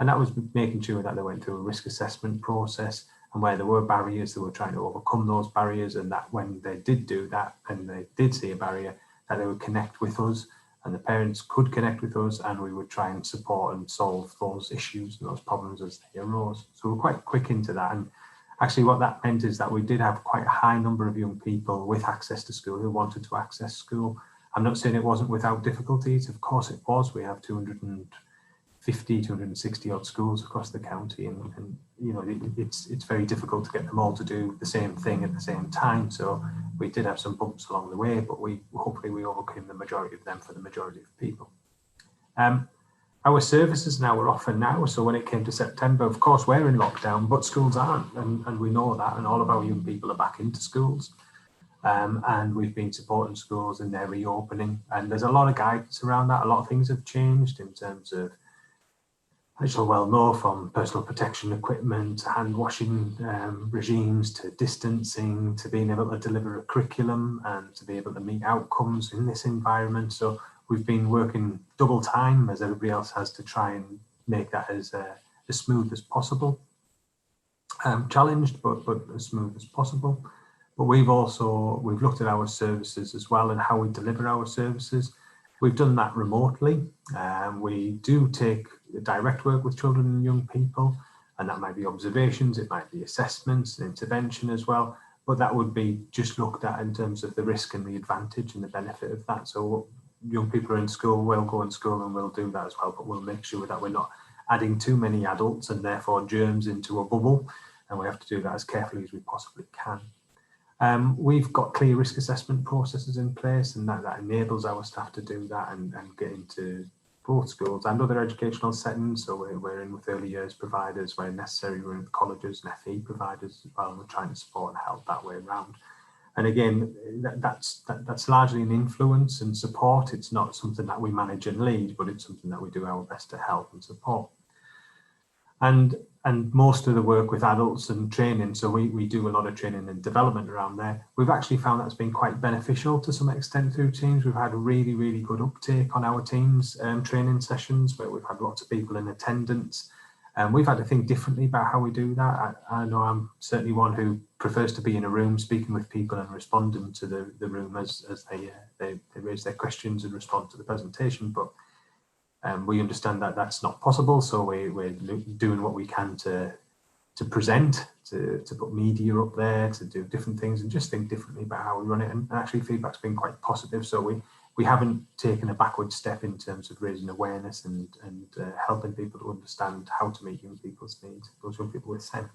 And that was making sure that they went through a risk assessment process, and where there were barriers, they were trying to overcome those barriers, and that when they did do that and they did see a barrier, that they would connect with us and the parents could connect with us, and we would try and support and solve those issues and those problems as they arose. So we're quite quick into that. And actually what that meant is that we did have quite a high number of young people with access to school who wanted to access school. I'm not saying it wasn't without difficulties, of course it was. We have 250, 260 odd schools across the county, and you know, it's very difficult to get them all to do the same thing at the same time. So we did have some bumps along the way, but hopefully we overcame the majority of them for the majority of people. Our services now are offered now. So when it came to September, of course, we're in lockdown, but schools aren't. And we know that, and all of our young people are back into schools. And we've been supporting schools in their reopening. And there's a lot of guidance around that. A lot of things have changed in terms of as you'll well know, from personal protection equipment to hand washing regimes to distancing to being able to deliver a curriculum and to be able to meet outcomes in this environment. So we've been working double time, as everybody else has, to try and make that as smooth as possible. Challenged, but as smooth as possible. But we've looked at our services as well and how we deliver our services. We've done that remotely. We do take direct work with children and young people, and that might be observations, it might be assessments, intervention as well, but that would be just looked at in terms of the risk and the advantage and the benefit of that. So young people are in school, we'll go in school and we'll do that as well, but we'll make sure that we're not adding too many adults and therefore germs into a bubble, and we have to do that as carefully as we possibly can. We've got clear risk assessment processes in place, and that enables our staff to do that and get into both schools and other educational settings. So we're in with early years providers where necessary, we're in with colleges and FE providers as well, and we're trying to support and help that way around. And again, that's largely an influence and support. It's not something that we manage and lead, but it's something that we do our best to help and support. And most of the work with adults and training, so we do a lot of training and development around there. We've actually found that's been quite beneficial to some extent through teams. We've had a really, really good uptake on our teams training sessions where we've had lots of people in attendance. We've had to think differently about how we do that. I know I'm certainly one who prefers to be in a room speaking with people and responding to the room as they raise their questions and respond to the presentation, but we understand that that's not possible, so we're doing what we can to present, to put media up there, to do different things and just think differently about how we run it. And actually feedback's been quite positive, so we haven't taken a backward step in terms of raising awareness and helping people to understand how to meet young people's needs, those young people with SEN.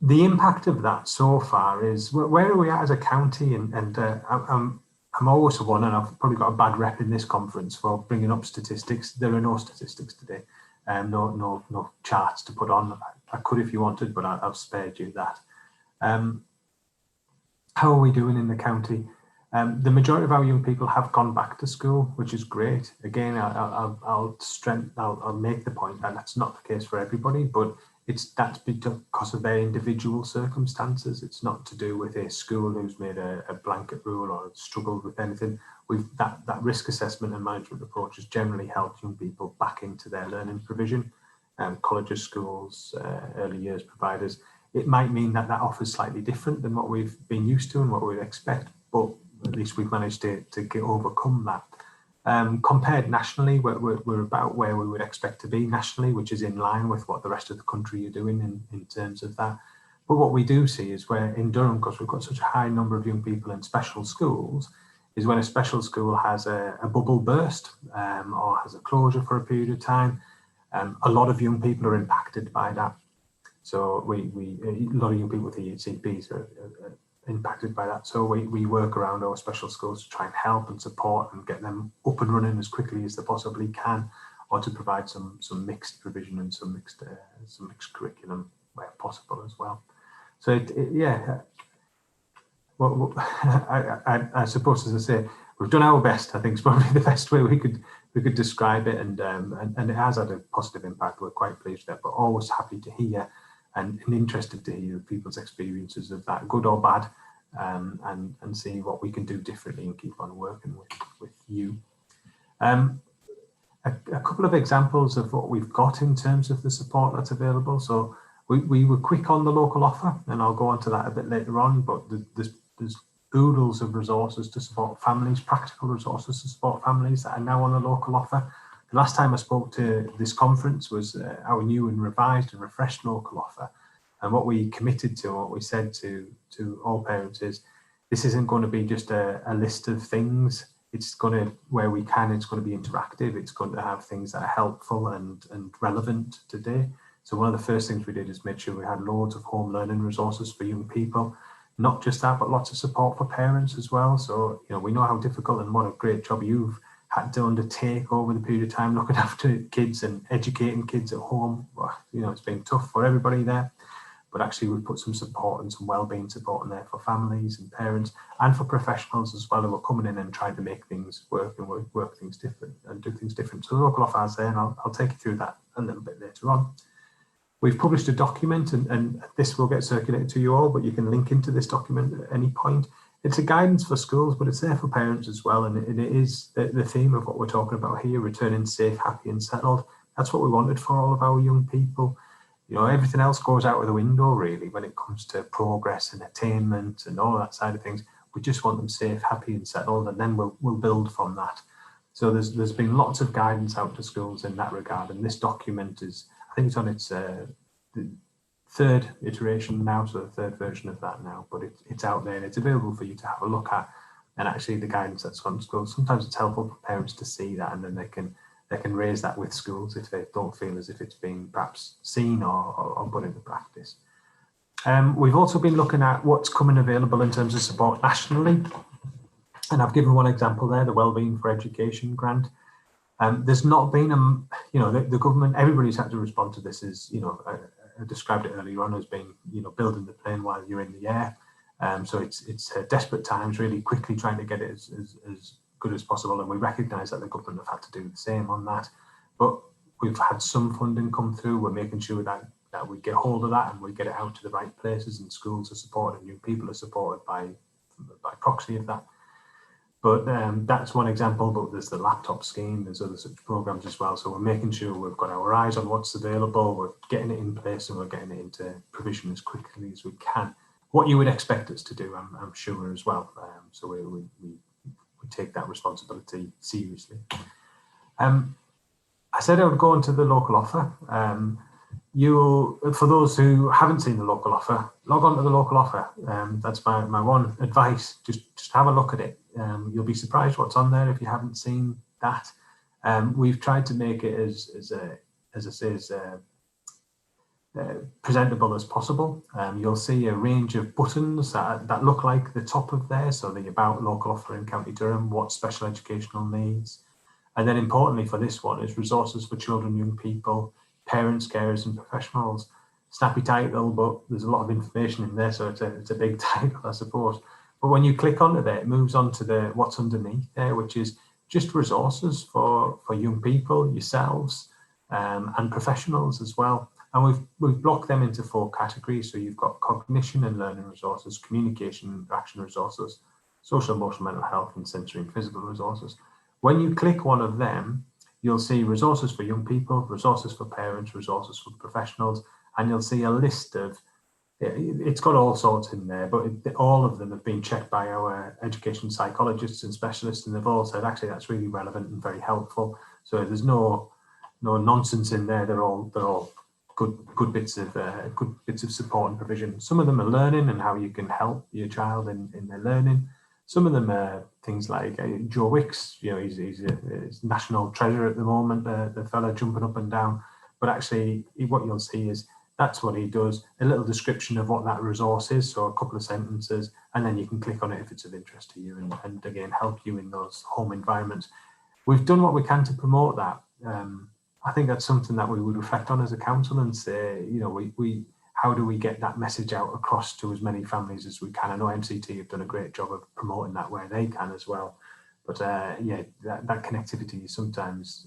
The impact of that so far is, where are we at as a county? I'm always one, and I've probably got a bad rep in this conference for bringing up statistics. There are no statistics today, no charts to put on. I could if you wanted, but I've spared you that. How are we doing in the county? The majority of our young people have gone back to school, which is great. Again, I'll make the point that that's not the case for everybody, but that's because of their individual circumstances. It's not to do with a school who's made a blanket rule or struggled with anything. That risk assessment and management approach has generally helped young people back into their learning provision. Colleges, schools, early years providers. It might mean that offers slightly different than what we've been used to and what we'd expect, but at least we've managed to overcome that. Compared nationally, we're about where we would expect to be nationally, which is in line with what the rest of the country are doing in terms of that. But what we do see is where in Durham, because we've got such a high number of young people in special schools, is when a special school has a bubble burst or has a closure for a period of time, a lot of young people are impacted by that. So a lot of young people with EHCPs are impacted by that. So we work around our special schools to try and help and support and get them up and running as quickly as they possibly can, or to provide some mixed provision and some mixed curriculum where possible as well. So well, I suppose, as I say, we've done our best. I think it's probably the best way we could describe it, and it has had a positive impact. We're quite pleased with that, but always happy to hear and interested to hear people's experiences of that, good or bad, and see what we can do differently and keep on working with you. A couple of examples of what we've got in terms of the support that's available. So we were quick on the local offer, and I'll go on to that a bit later on, but there's oodles of resources to support families, practical resources to support families that are now on the local offer. The last time I spoke to this conference was our new and revised and refreshed local offer. And what we committed to, what we said to all parents is, this isn't going to be just a list of things. It's going to, where we can, it's going to be interactive. It's going to have things that are helpful and relevant today. So one of the first things we did is make sure we had loads of home learning resources for young people. Not just that, but lots of support for parents as well. So, we know how difficult and what a great job you've had to undertake over the period of time looking after kids and educating kids at home. Well, it's been tough for everybody there. but actually we've put some support and some wellbeing support in there for families and parents and for professionals as well, who are coming in and trying to make things work and work things different and do things different. So the local offer is there, and I'll take you through that a little bit later on. We've published a document, and this will get circulated to you all, but you can link into this document at any point. It's a guidance for schools, but it's there for parents as well. And it is the theme of what we're talking about here, returning safe, happy and settled. That's what we wanted for all of our young people. You know, everything else goes out of the window really when it comes to progress and attainment and all that side of things. We just want them safe, happy and settled, and then we'll build from that. So there's been lots of guidance out to schools in that regard, and this document is, I think it's on its third iteration now, so the third version of that now, but it's out there and it's available for you to have a look at. And actually the guidance that's gone to schools, sometimes it's helpful for parents to see that, and then they can raise that with schools if they don't feel as if it's being perhaps seen or put into practice. We've also been looking at what's coming available in terms of support nationally. And I've given one example there, the Wellbeing for Education grant. There's not been, the government, everybody's had to respond to this as, I described it earlier on as being, building the plane while you're in the air. So it's desperate times, really quickly trying to get it as good as possible. And we recognise that the government have had to do the same on that. But we've had some funding come through. We're making sure that we get hold of that and we get it out to the right places, and schools are supported and young people are supported by proxy of that. But that's one example, but there's the laptop scheme, there's other such programs as well. So we're making sure we've got our eyes on what's available, we're getting it in place and we're getting it into provision as quickly as we can. What you would expect us to do, I'm sure as well. So we take that responsibility seriously. I said I would go into the local offer. For those who haven't seen the local offer, log on to the local offer. That's my one advice. Just have a look at it. You'll be surprised what's on there if you haven't seen that. We've tried to make it as presentable as possible. You'll see a range of buttons that look like the top of there. So the About local offer in County Durham, what special educational needs. And then importantly for this one is resources for children, young people, parents, carers and professionals. Snappy title, but there's a lot of information in there, so it's a big title, I suppose. But when you click onto there, it moves on to what's underneath there, which is just resources for young people, yourselves, and professionals as well. And we've blocked them into 4 categories. So you've got cognition and learning resources, communication and interaction resources, social, emotional, mental health, and sensory and physical resources. When you click one of them, you'll see resources for young people, resources for parents, resources for professionals, and you'll see a list of, it's got all sorts in there, but all of them have been checked by our education psychologists and specialists, and they've all said, actually, that's really relevant and very helpful. So there's no nonsense in there. They're all good bits of support and provision. Some of them are learning and how you can help your child in their learning. Some of them are things like Joe Wicks, he's national treasure at the moment, the fella jumping up and down. But actually, what you'll see is that's what he does, a little description of what that resource is, so a couple of sentences, and then you can click on it if it's of interest to you and again, help you in those home environments. We've done what we can to promote that. I think that's something that we would reflect on as a council and say, how do we get that message out across to as many families as we can? I know MCT have done a great job of promoting that where they can as well. But that connectivity is sometimes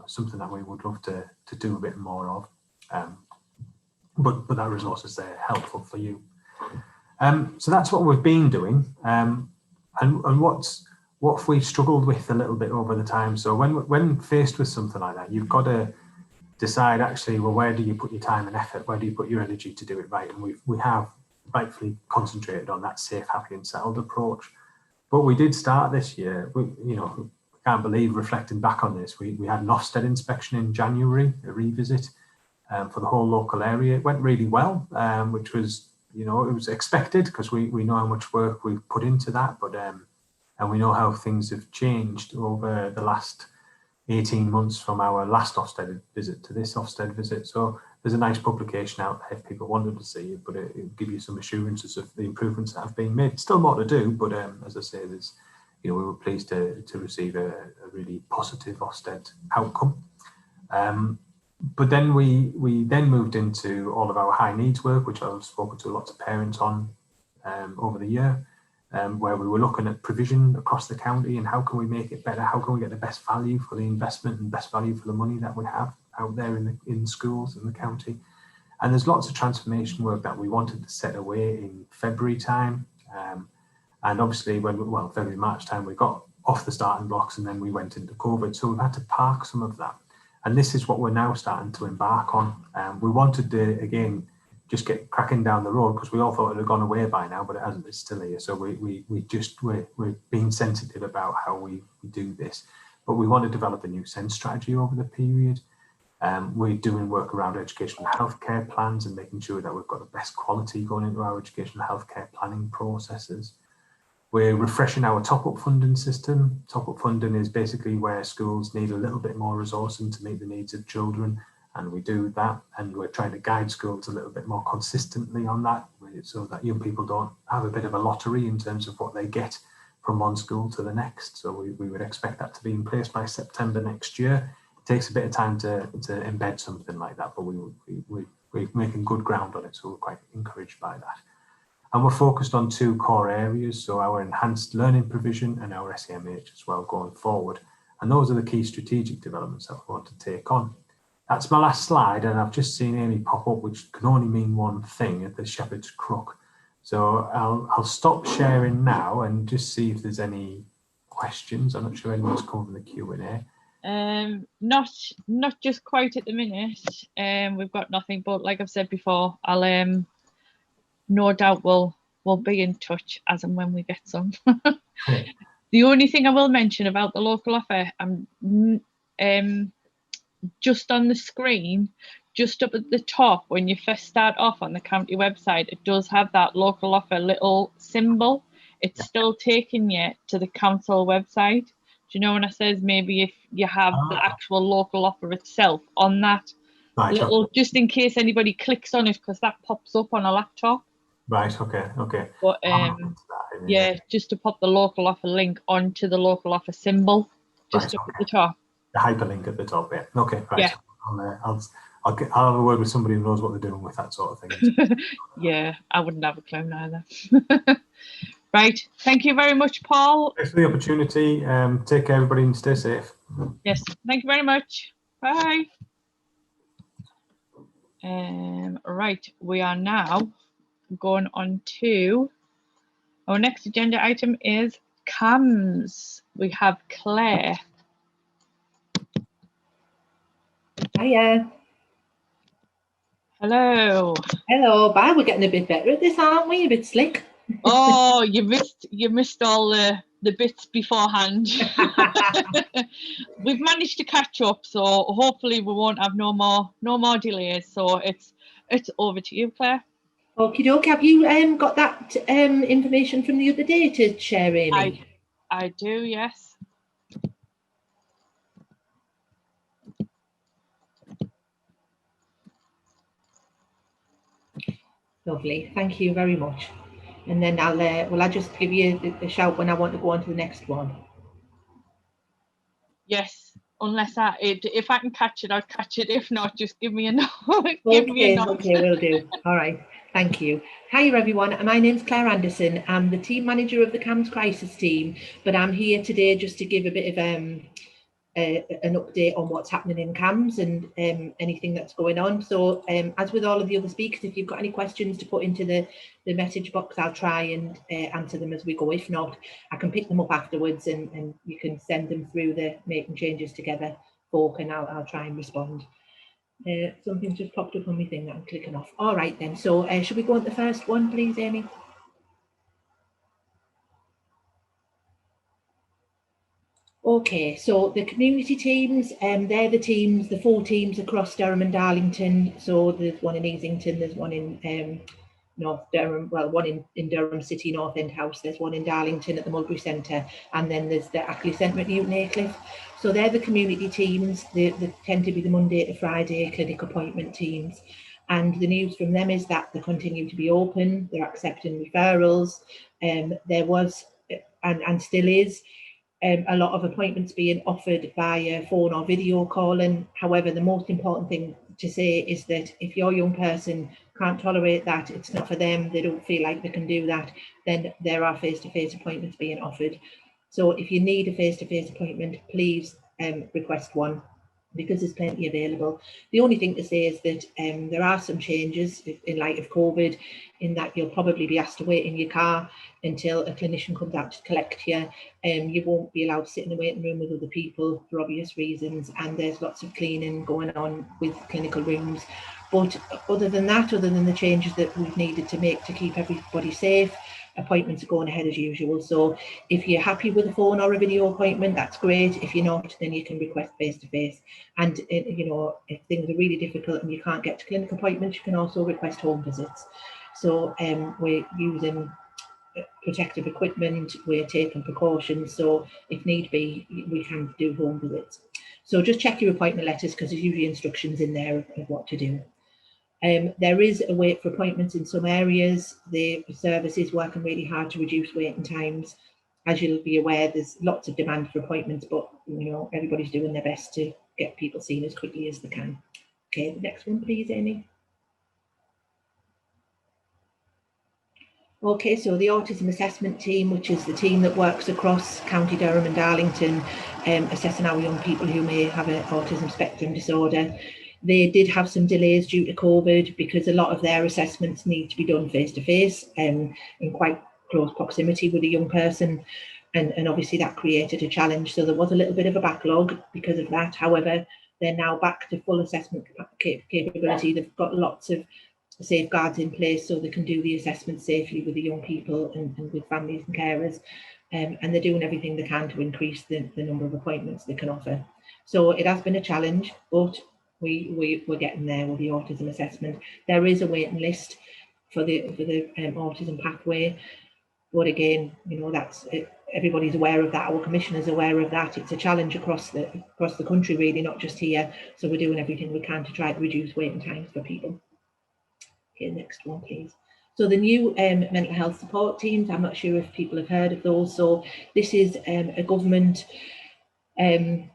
something that we would love to do a bit more of. But that resource is there, helpful for you. So that's what we've been doing. And what have we struggled with a little bit over the time? So when faced with something like that, you've got to decide actually, well, where do you put your time and effort? Where do you put your energy to do it right? And we have rightfully concentrated on that safe, happy and settled approach. But we did start this year, we can't believe reflecting back on this. We had an Ofsted inspection in January, a revisit for the whole local area. It went really well, which was, it was expected because we know how much work we've put into that, but and we know how things have changed over the last 18 months from our last Ofsted visit to this Ofsted visit. So there's a nice publication out there if people wanted to see it, but it'll give you some assurances of the improvements that have been made. Still more to do, but as I say, there's, we were pleased to receive a really positive Ofsted outcome. But then we then moved into all of our high needs work, which I've spoken to lots of parents on over the year, where we were looking at provision across the county and how can we make it better, how can we get the best value for the investment and best value for the money that we have out there in schools in the county. And there's lots of transformation work that we wanted to set away in February time. And obviously February, March time, we got off the starting blocks and then we went into COVID. So we've had to park some of that. And this is what we're now starting to embark on. We wanted to, again, just get cracking down the road because we all thought it had gone away by now, but it hasn't. It's still here. So we're being sensitive about how we do this. But we want to develop a new SEND strategy over the period. We're doing work around educational healthcare plans and making sure that we've got the best quality going into our educational healthcare planning processes. We're refreshing our top-up funding system. Top-up funding is basically where schools need a little bit more resourcing to meet the needs of children, and we do that. And we're trying to guide schools a little bit more consistently on that, so that young people don't have a bit of a lottery in terms of what they get from one school to the next. So we would expect that to be in place by September next year. It takes a bit of time to embed something like that, but we're making good ground on it, so we're quite encouraged by that. And we're focused on two core areas, so our enhanced learning provision and our SEMH as well going forward. And those are the key strategic developments that we want to take on. That's my last slide, and I've just seen Amy pop up, which can only mean one thing at the Shepherd's Crook. So I'll stop sharing now and just see if there's any questions. I'm not sure anyone's come from the Q&A. Not just quite at the minute. We've got nothing, but like I've said before, I'll no doubt we'll be in touch as and when we get some. The only thing I will mention about the local offer, just on the screen, just up at the top, when you first start off on the county website, it does have that local offer little symbol. It's still taking you to the council website. Do you know when I says maybe if you have the actual local offer itself on that little, just in case anybody clicks on it, because that pops up on a laptop. Right, okay. But yeah, just to pop the local offer link onto the local offer symbol, just up at the top. The hyperlink at the top, yeah. Okay, right. Yeah. I'll have a word with somebody who knows what they're doing with that sort of thing. Yeah, I wouldn't have a clue either. Right, thank you very much, Paul. Thanks for the opportunity. Take care, everybody, and stay safe. Yes, thank you very much. Bye. Right, we are now going on to our next agenda item is CAMHS. We have Clare. Hiya. Hello. Hello, bye. We're getting a bit better at this, aren't we? A bit slick. Oh, you missed all the bits beforehand. We've managed to catch up, so hopefully we won't have no more delays. So it's over to you, Claire. Okie doke. Have you got that information from the other day to share, Amy? I do, yes. Lovely. Thank you very much. And then I'll just give you the shout when I want to go on to the next one. Yes, unless if I can catch it, I'll catch it. If not, just give me a note. Okay, will do. All right. Thank you. Hi everyone, my name's Clare Anderson. I'm the team manager of the CAMHS crisis team, but I'm here today just to give a bit of an update on what's happening in CAMHS and anything that's going on. So as with all of the other speakers, if you've got any questions to put into the message box, I'll try and answer them as we go. If not, I can pick them up afterwards and you can send them through the Making Changes Together folk and I'll try and respond. Something just popped up on my thing that I'm clicking off. All right then, so should we go on to the first one, please, Amy? Okay, so the community teams, they're the 4 teams across Durham and Darlington. So there's one in Easington, there's one in North Durham, well, one in Durham City North End House, there's one in Darlington at the Mulberry Centre, and then there's the Ackley Centre at Newton Aycliffe. So they're the community teams. They tend to be the Monday to Friday clinic appointment teams. And the news from them is that they continue to be open, they're accepting referrals. There was, and still is, a lot of appointments being offered via phone or video calling. However, the most important thing to say is that if your young person can't tolerate that, it's not for them, they don't feel like they can do that, then there are face-to-face appointments being offered. So if you need a face-to-face appointment, please request one, because there's plenty available. The only thing to say is that there are some changes in light of COVID, in that you'll probably be asked to wait in your car until a clinician comes out to collect you. You won't be allowed to sit in the waiting room with other people for obvious reasons, and there's lots of cleaning going on with clinical rooms. But other than that, other than the changes that we've needed to make to keep everybody safe, appointments are going ahead as usual. So if you're happy with a phone or a video appointment, that's great. If you're not, then you can request face-to-face. And you know, if things are really difficult and you can't get to clinic appointments, you can also request home visits. So we're using protective equipment, we're taking precautions, so if need be, we can do home visits. So just check your appointment letters, because there's usually instructions in there of what to do. There is a wait for appointments in some areas. The service is working really hard to reduce waiting times. As you'll be aware, there's lots of demand for appointments, but you know, everybody's doing their best to get people seen as quickly as they can. Okay, the next one please, Amy. Okay, so the Autism Assessment Team, which is the team that works across County Durham and Darlington, assessing our young people who may have an autism spectrum disorder. They did have some delays due to COVID, because a lot of their assessments need to be done face-to-face in quite close proximity with a young person. And obviously that created a challenge. So there was a little bit of a backlog because of that. However, they're now back to full assessment capability. They've got lots of safeguards in place so they can do the assessment safely with the young people and with families and carers. And they're doing everything they can to increase the number of appointments they can offer. So it has been a challenge, but we're getting there with the autism assessment. There is a waiting list for the autism pathway, but again, you know, that's it. Everybody's aware of that. Our commissioner's aware of that. It's a challenge across the country, really, not just here. So we're doing everything we can to try to reduce waiting times for people. Okay, next one, please. So the new mental health support teams, I'm not sure if people have heard of those. So this is a government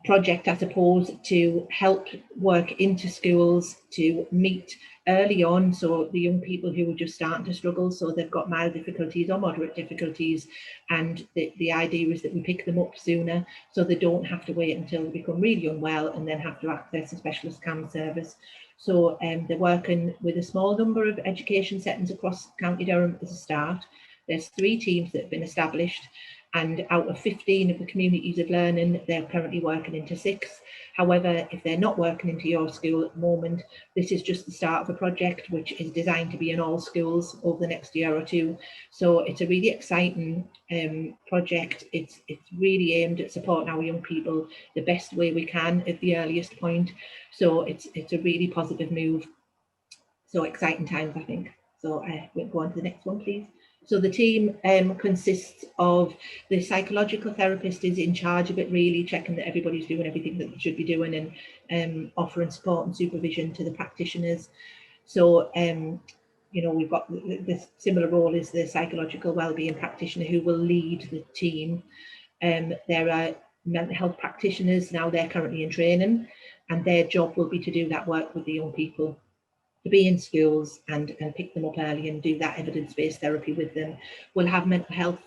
project, I suppose, to help work into schools to meet early on, so the young people who are just starting to struggle, so they've got mild difficulties or moderate difficulties, and the idea is that we pick them up sooner so they don't have to wait until they become really unwell and then have to access a specialist CAMHS service. So they're working with a small number of education settings across County Durham as a start. There's 3 teams that have been established, and out of 15 of the communities of learning, they're currently working into 6. However, if they're not working into your school at the moment, this is just the start of a project which is designed to be in all schools over the next year or 2. So it's a really exciting project. It's really aimed at supporting our young people the best way we can at the earliest point. So it's a really positive move. So exciting times, I think. So we'll go on to the next one, please. So the team consists of the psychological therapist is in charge of it, really checking that everybody's doing everything that they should be doing, and offering support and supervision to the practitioners. So, you know, we've got the similar role is the psychological wellbeing practitioner who will lead the team. There are mental health practitioners now, they're currently in training, and their job will be to do that work with the young people, to be in schools and pick them up early and do that evidence-based therapy with them. We'll have mental health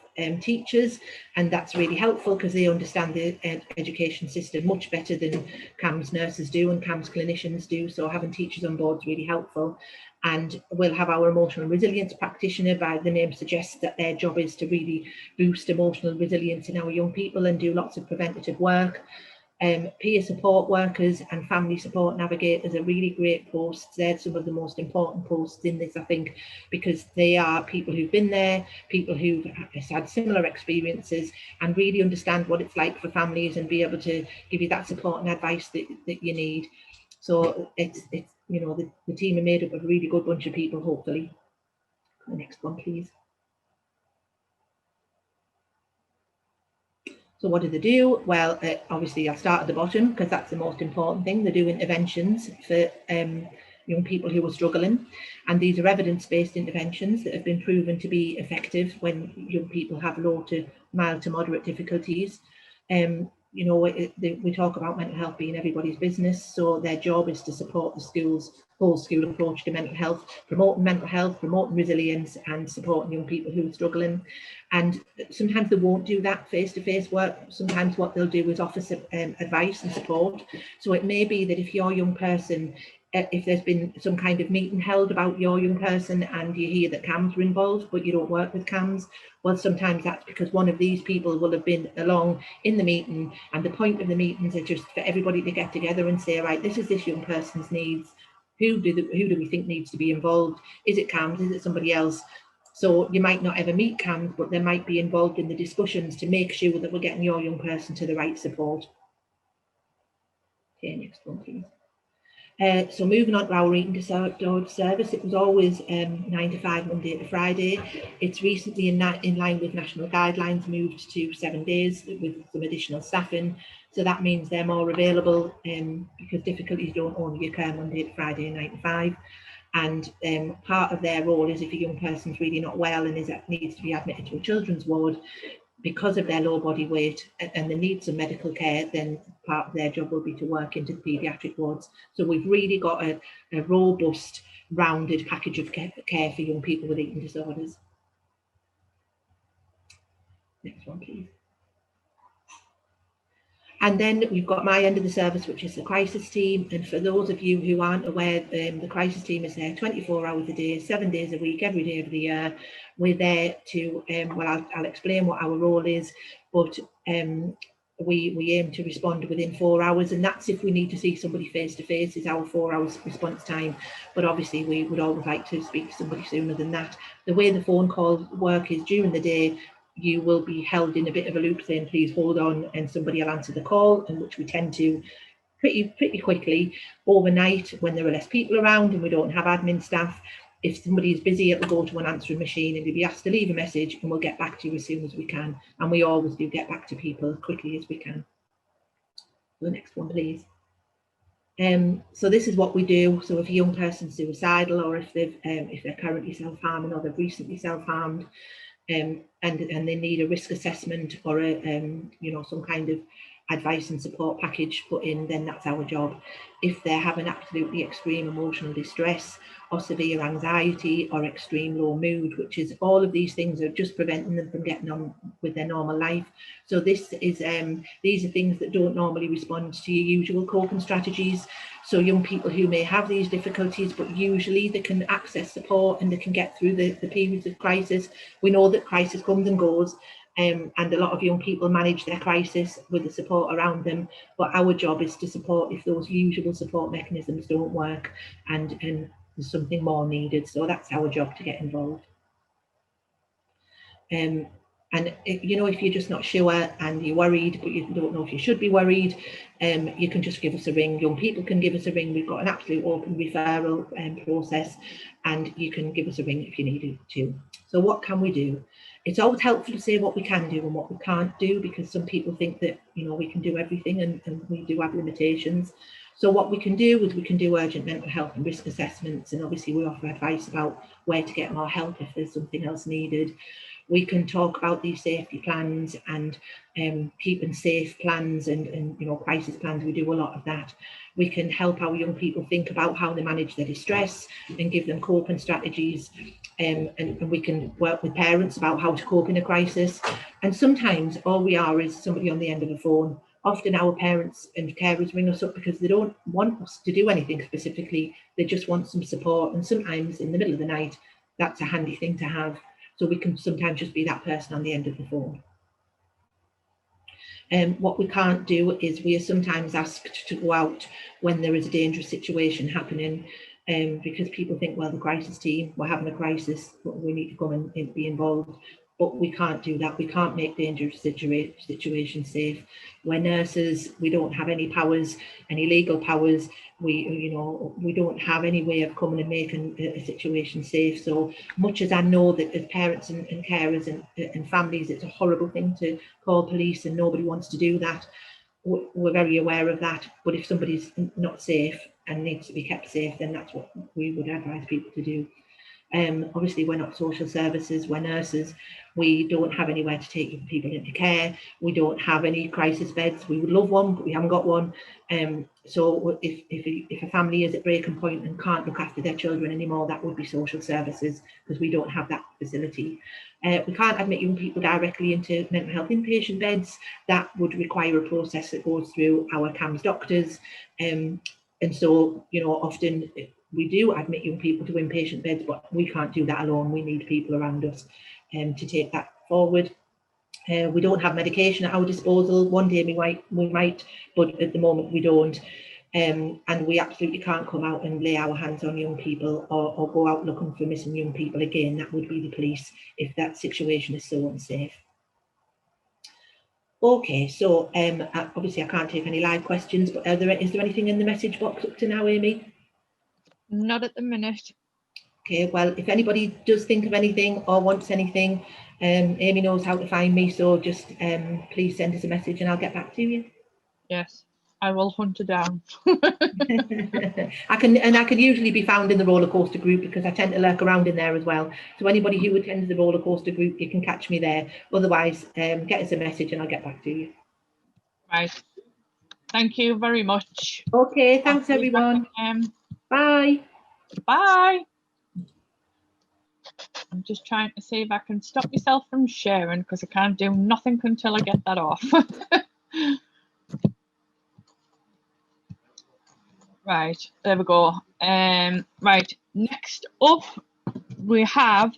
teachers, and that's really helpful because they understand the education system much better than CAMHS nurses do and CAMHS clinicians do. So having teachers on board is really helpful. And we'll have our emotional resilience practitioner, by the name suggests that their job is to really boost emotional resilience in our young people and do lots of preventative work. Peer support workers and family support navigators are really great posts. They're some of the most important posts in this, I think, because they are people who've been there, people who've had similar experiences and really understand what it's like for families and be able to give you that support and advice that you need. So it's you know, the team are made up of a really good bunch of people, hopefully. The next one, please. So what do they do? Well, obviously I'll start at the bottom because that's the most important thing. They do interventions for young people who are struggling, and these are evidence-based interventions that have been proven to be effective when young people have low to mild to moderate difficulties. You know, we talk about mental health being everybody's business, so their job is to support the school's whole school approach to mental health, promoting resilience and supporting young people who are struggling. And sometimes they won't do that face-to-face work. Sometimes what they'll do is offer advice and support. So it may be that if your young person, if there's been some kind of meeting held about your young person and you hear that CAMHS are involved, but you don't work with CAMHS, well, sometimes that's because one of these people will have been along in the meeting, and the point of the meetings is just for everybody to get together and say, right, this is this young person's needs. Who do we think needs to be involved? Is it CAMHS? Is it somebody else? So you might not ever meet CAMHS, but they might be involved in the discussions to make sure that we're getting your young person to the right support. Okay, next one, please. So moving on to our eating disorder service, it was always 9 to 5, Monday to Friday. It's recently, in line with national guidelines, moved to 7 days with some additional staffing. So that means they're more available because difficulties don't only occur Monday to Friday, 9 to 5. And part of their role is if a young person's really not well and needs to be admitted to a children's ward, because of their low body weight and the needs of medical care, then part of their job will be to work into the paediatric wards. So we've really got a robust, rounded package of care for young people with eating disorders. Next one, please. And then we've got my end of the service, which is the crisis team. And for those of you who aren't aware, the crisis team is there 24 hours a day, 7 days a week, every day of the year. We're there to, well, I'll explain what our role is, but we aim to respond within 4 hours. And that's if we need to see somebody face to face, is our 4 hours response time. But obviously we would always like to speak to somebody sooner than that. The way the phone calls work is during the day, you will be held in a bit of a loop saying, please hold on, and somebody will answer the call, and which we tend to pretty quickly. Overnight, when there are less people around and we don't have admin staff, if somebody is busy, it'll go to an answering machine and you'll be asked to leave a message, and we'll get back to you as soon as we can. And we always do get back to people as quickly as we can. The next one, please. So this is what we do. So if a young person's suicidal, or if they're currently self-harming, or they've recently self-harmed, and they need a risk assessment or a you know, some kind of advice and support package put in, then that's our job. If they're having absolutely extreme emotional distress or severe anxiety or extreme low mood, which is all of these things are just preventing them from getting on with their normal life. So this is these are things that don't normally respond to your usual coping strategies. So young people who may have these difficulties, but usually they can access support and they can get through the periods of crisis. We know that crisis comes and goes, and a lot of young people manage their crisis with the support around them, but our job is to support if those usual support mechanisms don't work and there's something more needed. So that's our job, to get involved. And you know, if you're just not sure and you're worried, but you don't know if you should be worried, you can just give us a ring. Young people can give us a ring. We've got an absolute open referral process, and you can give us a ring if you needed to. So what can we do? It's always helpful to say what we can do and what we can't do, because some people think that, you know, we can do everything, and we do have limitations. So what we can do is we can do urgent mental health and risk assessments, and obviously we offer advice about where to get more help if there's something else needed. We can talk about these safety plans and keeping safe plans and you know, crisis plans. We do a lot of that. We can help our young people think about how they manage their distress and give them coping strategies. And we can work with parents about how to cope in a crisis. And sometimes all we are is somebody on the end of a phone. Often our parents and carers ring us up because they don't want us to do anything specifically. They just want some support. And sometimes in the middle of the night, that's a handy thing to have. So we can sometimes just be that person on the end of the phone. What we can't do is we are sometimes asked to go out when there is a dangerous situation happening, because people think, well, the crisis team, we're having a crisis, but we need to come and be involved. But we can't do that. We can't make dangerous situations safe. We're nurses. We don't have any powers, any legal powers. We don't have any way of coming and making a situation safe. So much as I know that as parents and carers and families, it's a horrible thing to call police, and nobody wants to do that. We're very aware of that. But if somebody's not safe and needs to be kept safe, then that's what we would advise people to do. Obviously, we're not social services, we're nurses. We don't have anywhere to take people into care. We don't have any crisis beds. We would love one, but we haven't got one. So if a family is at breaking point and can't look after their children anymore, that would be social services, because we don't have that facility. We can't admit young people directly into mental health inpatient beds. That would require a process that goes through our CAMHS doctors. And so, you know, often we do admit young people to inpatient beds, but we can't do that alone. We need people around us to take that forward. We don't have medication at our disposal. One day we might, but at the moment we don't. And we absolutely can't come out and lay our hands on young people or go out looking for missing young people again. That would be the police if that situation is so unsafe. Okay, so obviously I can't take any live questions, but is there anything in the message box up to now, Amy? Not at the minute. Okay, well, if anybody does think of anything or wants anything, Amy knows how to find me, so just please send us a message and I'll get back to you. Yes, I will hunt her down. I can usually be found in the roller coaster group, because I tend to lurk around in there as well. So anybody who attends the roller coaster group, you can catch me there. Otherwise, get us a message and I'll get back to you. Right. Thank you very much. Okay, thanks everyone. Bye. Bye. I'm just trying to see if I can stop myself from sharing, because I can't do nothing until I get that off. Right, there we go. Right, next up we have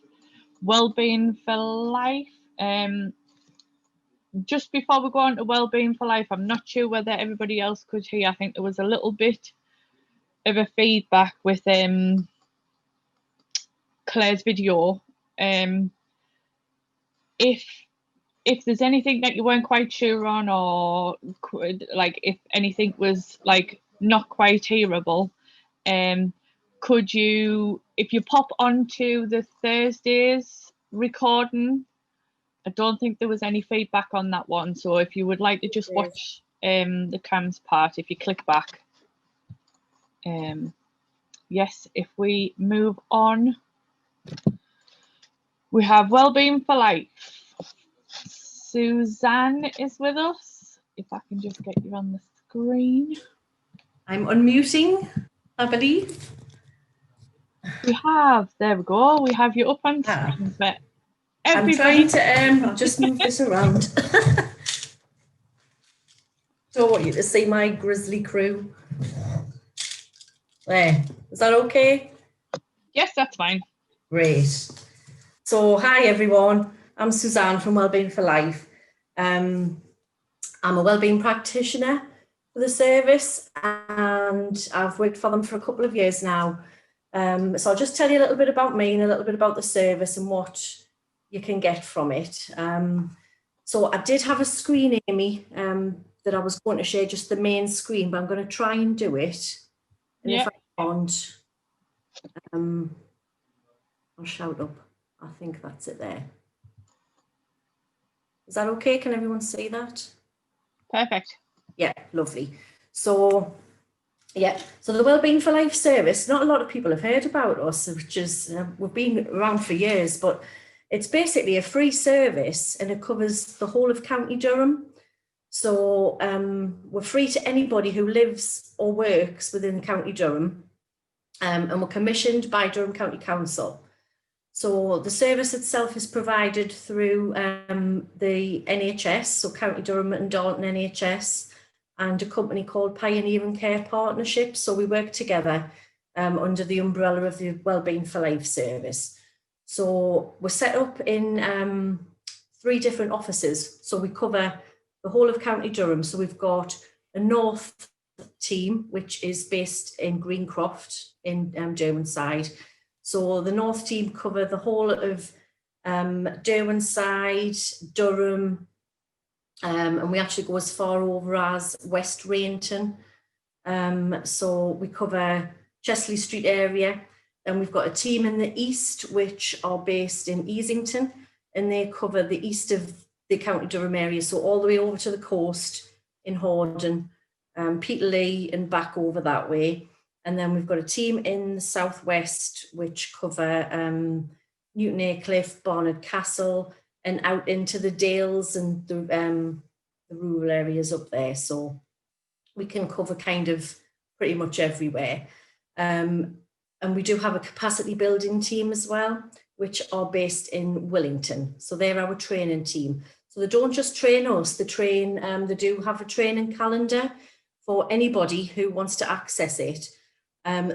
Wellbeing for Life. Just before we go on to Wellbeing for Life, I'm not sure whether everybody else could hear. I think there was a little bit of a feedback with Claire's video. If there's anything that you weren't quite sure on, or like if anything was like not quite hearable, could you, if you pop onto the Thursday's recording, I don't think there was any feedback on that one, so if you would like to just watch the CAMHS part, if you click back. Yes, if we move on, we have Wellbeing for Life. Suzanne is with us. If I can just get you on the screen. I'm unmuting, I believe. We have, there we go. We have you up on screen, but everybody... I'm trying to just move this around. Don't want you to see my grizzly crew. There, is that okay? Yes, that's fine. Great. So, hi everyone. I'm Suzanne from Wellbeing for Life. I'm a wellbeing practitioner for the service, and I've worked for them for a couple of years now. So I'll just tell you a little bit about me and a little bit about the service and what you can get from it. So I did have a screen, Amy, that I was going to share, just the main screen, but I'm going to try and do it. And if I can't, I'll shout up. I think that's it there. Is that okay? Can everyone see that? Perfect. Yeah, lovely. So, yeah, so the Wellbeing for Life service, not a lot of people have heard about us, which is, we've been around for years, but it's basically a free service and it covers the whole of County Durham. So we're free to anybody who lives or works within County Durham, and we're commissioned by Durham County Council. So the service itself is provided through the NHS, so County Durham and Dalton NHS, and a company called Pioneering Care Partnership. So we work together under the umbrella of the Wellbeing for Life service. So we're set up in 3 different offices. So we cover the whole of County Durham. So we've got a North team, which is based in Greencroft in Derwentsside. So the North team cover the whole of Derwentsside, Durham, and we actually go as far over as West Rainton. So we cover Chesley Street area, and we've got a team in the East, which are based in Easington, and they cover the east of the County Durham area, so all the way over to the coast in Horden, Peterlee and back over that way. And then we've got a team in the southwest which cover Newton Aycliffe, Barnard Castle, and out into the Dales and the rural areas up there. So we can cover kind of pretty much everywhere. And we do have a capacity building team as well, which are based in Willington. So they're our training team. So they don't just train us, they do have a training calendar for anybody who wants to access it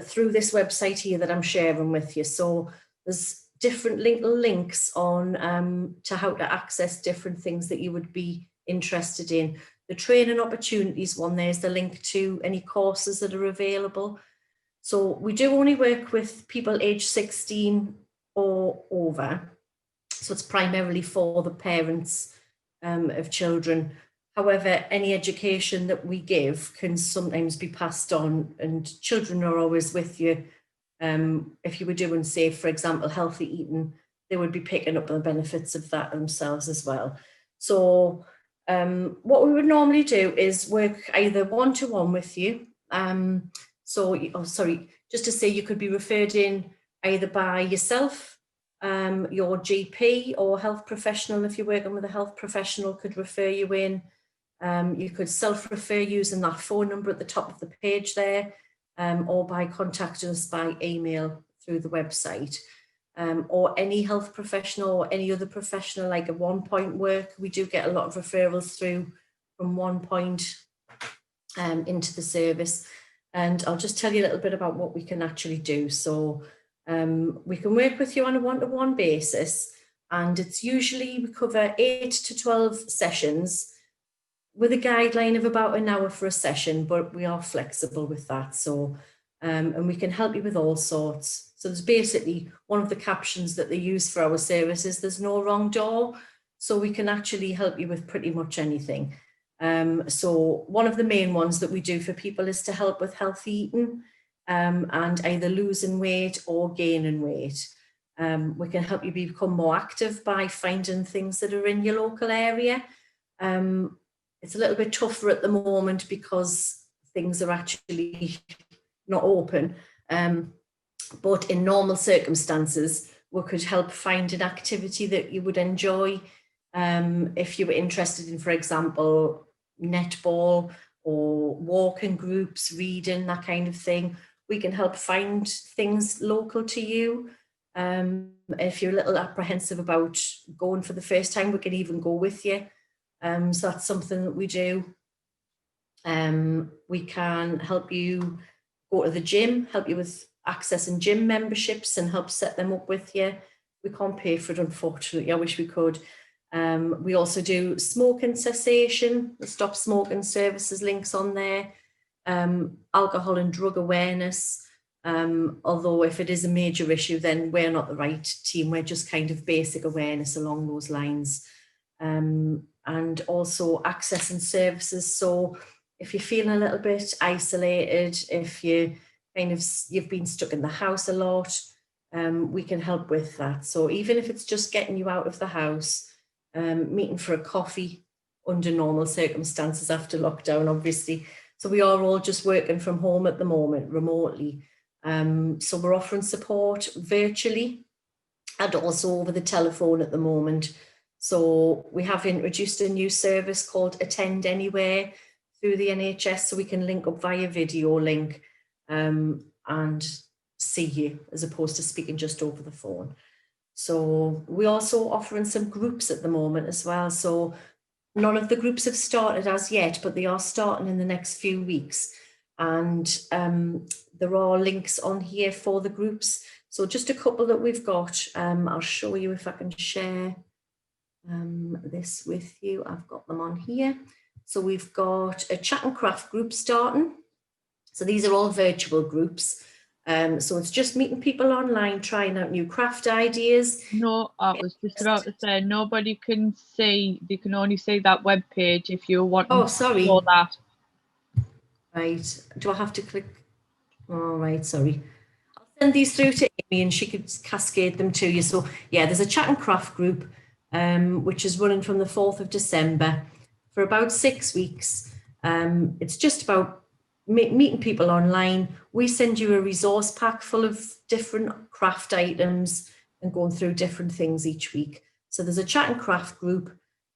through this website here that I'm sharing with you. So there's different links on to how to access different things that you would be interested in. The training opportunities one, there's the link to any courses that are available. So we do only work with people aged 16 or over. So it's primarily for the parents of children. However, any education that we give can sometimes be passed on, and children are always with you. If you were doing, say, for example, healthy eating, they would be picking up the benefits of that themselves as well. So what we would normally do is work either one-to-one with you. Just to say, you could be referred in either by yourself, your GP or health professional. If you're working with a health professional, could refer you in. You could self-refer using that phone number at the top of the page there, or by contacting us by email through the website, or any health professional or any other professional, like a One Point work. We do get a lot of referrals through from One Point into the service. And I'll just tell you a little bit about what we can actually do. So we can work with you on a one-to-one basis, and it's usually we cover 8 to 12 sessions with a guideline of about an hour for a session, but we are flexible with that. So, and we can help you with all sorts. So there's basically one of the captions that they use for our services, there's no wrong door. So we can actually help you with pretty much anything. So one of the main ones that we do for people is to help with healthy eating, and either losing weight or gaining weight. We can help you become more active by finding things that are in your local area. It's a little bit tougher at the moment because things are actually not open. But in normal circumstances, we could help find an activity that you would enjoy. If you were interested in, for example, netball or walking groups, reading, that kind of thing, we can help find things local to you. If you're a little apprehensive about going for the first time, we can even go with you. So that's something that we do. We can help you go to the gym, help you with accessing gym memberships and help set them up with you. We can't pay for it, unfortunately. I wish we could. We also do smoking cessation, the stop smoking services links on there, alcohol and drug awareness. Although if it is a major issue, then we're not the right team. We're just kind of basic awareness along those lines. And also accessing services. So if you're feeling a little bit isolated, if you've been stuck in the house a lot, we can help with that. So even if it's just getting you out of the house, meeting for a coffee under normal circumstances after lockdown, obviously. So we are all just working from home at the moment, remotely. So we're offering support virtually and also over the telephone at the moment. So we have introduced a new service called Attend Anywhere through the NHS, so we can link up via video link and see you as opposed to speaking just over the phone. So we're also offering some groups at the moment as well. So none of the groups have started as yet, but they are starting in the next few weeks. And there are links on here for the groups. So just a couple that we've got. I'll show you if I can share this with you. I've got them on here. So we've got a chat and craft group starting. So these are all virtual groups. So it's just meeting people online, trying out new craft ideas. No, I was just about to say, nobody can see, they can only see that web page if you want to show that. Right, do I have to click? All right, sorry. I'll send these through to Amy and she could cascade them to you. So yeah, there's a chat and craft group, which is running from the 4th of December for about 6 weeks. It's just about meeting people online. We send you a resource pack full of different craft items and going through different things each week. So there's a chat and craft group.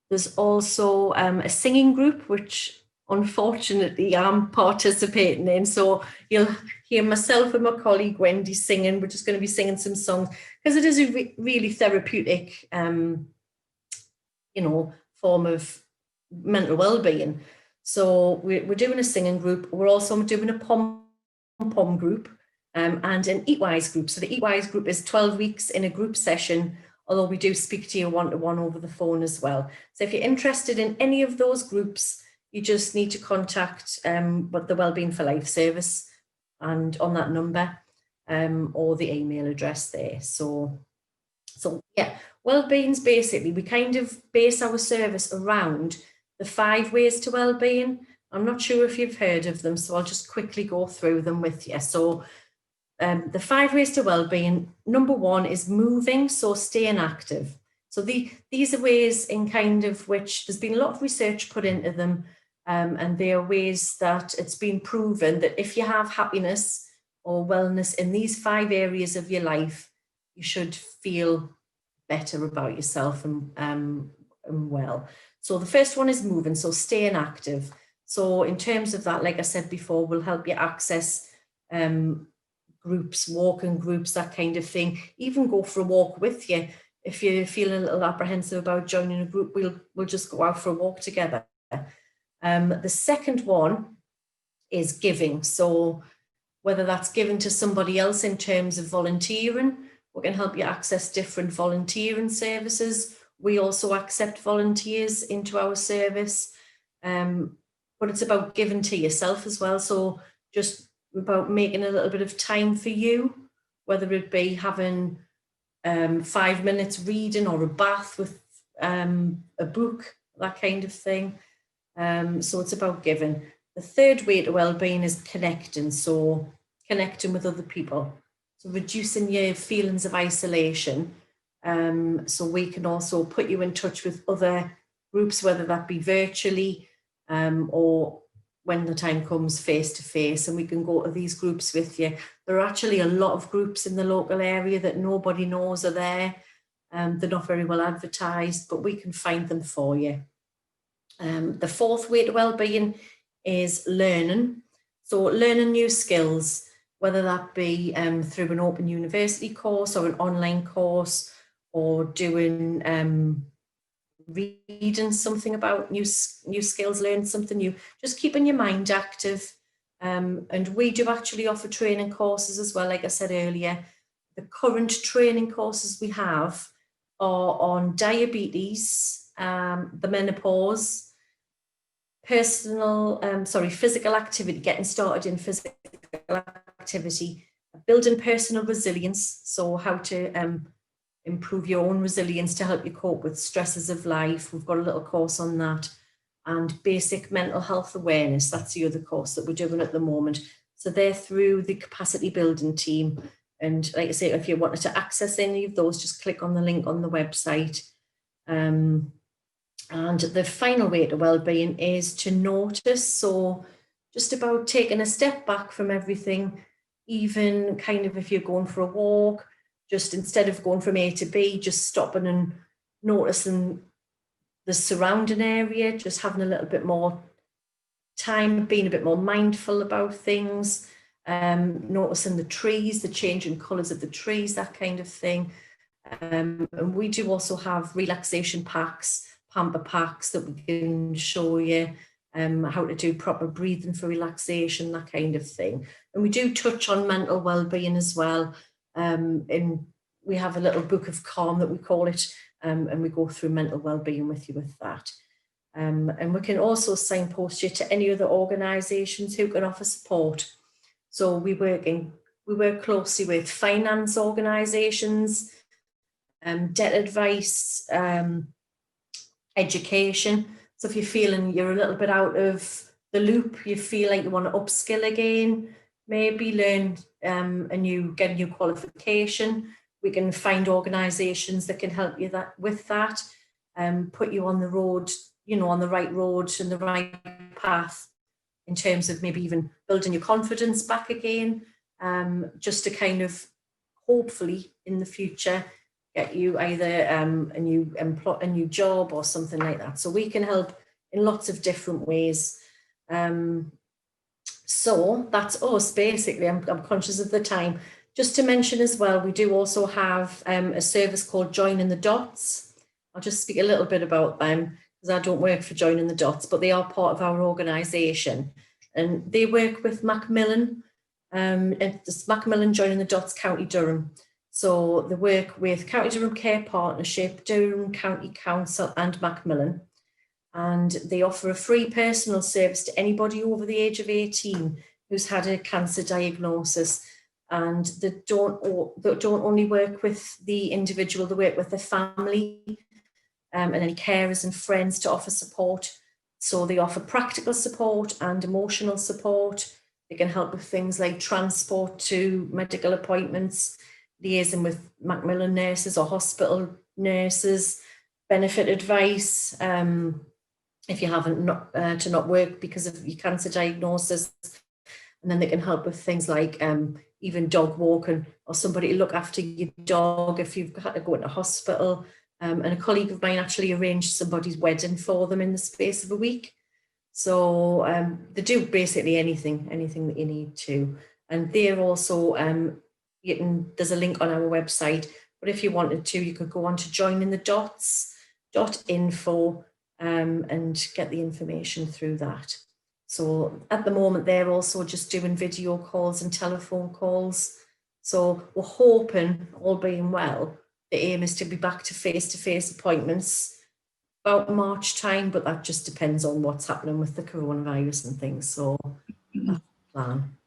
There's also a singing group, which unfortunately I'm participating in. So you'll hear myself and my colleague Wendy singing. We're just going to be singing some songs because it is a really therapeutic, form of mental well-being. So we're doing a singing group. We're also doing a pom-pom group and an Eatwise group. So the Eatwise group is 12 weeks in a group session, although we do speak to you one-to-one over the phone as well. So if you're interested in any of those groups, you just need to contact the Wellbeing for Life service and on that number or the email address there. So yeah, Wellbeing's basically, we kind of base our service around the 5 ways to wellbeing. I'm not sure if you've heard of them, so I'll just quickly go through them with you. So the 5 ways to wellbeing, number 1 is moving, so staying active. So these are ways in kind of which there's been a lot of research put into them, and they are ways that it's been proven that if you have happiness or wellness in these 5 areas of your life, you should feel better about yourself and well. So the first one is moving, so staying active. So in terms of that, like I said before, we'll help you access groups, walking groups, that kind of thing. Even go for a walk with you. If you're feeling a little apprehensive about joining a group, we'll just go out for a walk together. The second one is giving. So whether that's giving to somebody else in terms of volunteering, we can help you access different volunteering services. We also accept volunteers into our service, but it's about giving to yourself as well. So just about making a little bit of time for you, whether it be having 5 minutes reading or a bath with a book, that kind of thing. So it's about giving. The third way to wellbeing is connecting. So connecting with other people. So reducing your feelings of isolation. So we can also put you in touch with other groups, whether that be virtually or when the time comes face to face, and we can go to these groups with you. There are actually a lot of groups in the local area that nobody knows are there. They're not very well advertised, but we can find them for you. The fourth way to wellbeing is learning. So learning new skills, whether that be through an open university course or an online course, or doing reading something about new skills, learn something new, just keeping your mind active. And we do actually offer training courses as well. Like I said earlier, the current training courses we have are on diabetes, the menopause, physical activity, getting started in physical activity, building personal resilience, so how to improve your own resilience to help you cope with stresses of life. We've got a little course on that. And basic mental health awareness, that's the other course that we're doing at the moment. So they're through the capacity building team. And like I say, if you wanted to access any of those, just click on the link on the website. And the final way to wellbeing is to notice. So just about taking a step back from everything, even kind of if you're going for a walk, just instead of going from A to B, just stopping and noticing the surrounding area, just having a little bit more time, being a bit more mindful about things, noticing the trees, the changing colours of the trees, that kind of thing. And we do also have relaxation packs, pamper packs that we can show you how to do proper breathing for relaxation, that kind of thing. And we do touch on mental well-being as well. And we have a little book of calm that we call it, and we go through mental well-being with you with that. And we can also signpost you to any other organisations who can offer support. So we work closely with finance organisations, debt advice, education. So if you're feeling you're a little bit out of the loop, you feel like you want to upskill again, maybe learn get a new qualification, we can find organisations that can help you with that, put you on the road, on the right road and the right path in terms of maybe even building your confidence back again, just to kind of hopefully in the future get you either a new job or something like that. So we can help in lots of different ways. So that's us basically. I'm conscious of the time. Just to mention as well, we do also have a service called Joining the Dots. I'll just speak a little bit about them because I don't work for Joining the Dots, but they are part of our organisation, and they work with Macmillan. It's Macmillan Joining the Dots County Durham. So they work with County Durham Care Partnership, Durham County Council and Macmillan, and they offer a free personal service to anybody over the age of 18 who's had a cancer diagnosis. And they don't only work with the individual, they work with the family and any carers and friends to offer support. So they offer practical support and emotional support. They can help with things like transport to medical appointments, liaising with Macmillan nurses or hospital nurses, benefit advice, if you haven't to not work because of your cancer diagnosis. And then they can help with things like even dog walking or somebody to look after your dog if you've had to go into hospital. And a colleague of mine actually arranged somebody's wedding for them in the space of a week. So they do basically anything that you need to. And they're also, there's a link on our website, but if you wanted to, you could go on to joiningthedots.info and get the information through that. So at the moment, they're also just doing video calls and telephone calls. So we're hoping, all being well, the aim is to be back to face-to-face appointments about March time, but that just depends on what's happening with the coronavirus and things. So that's the plan.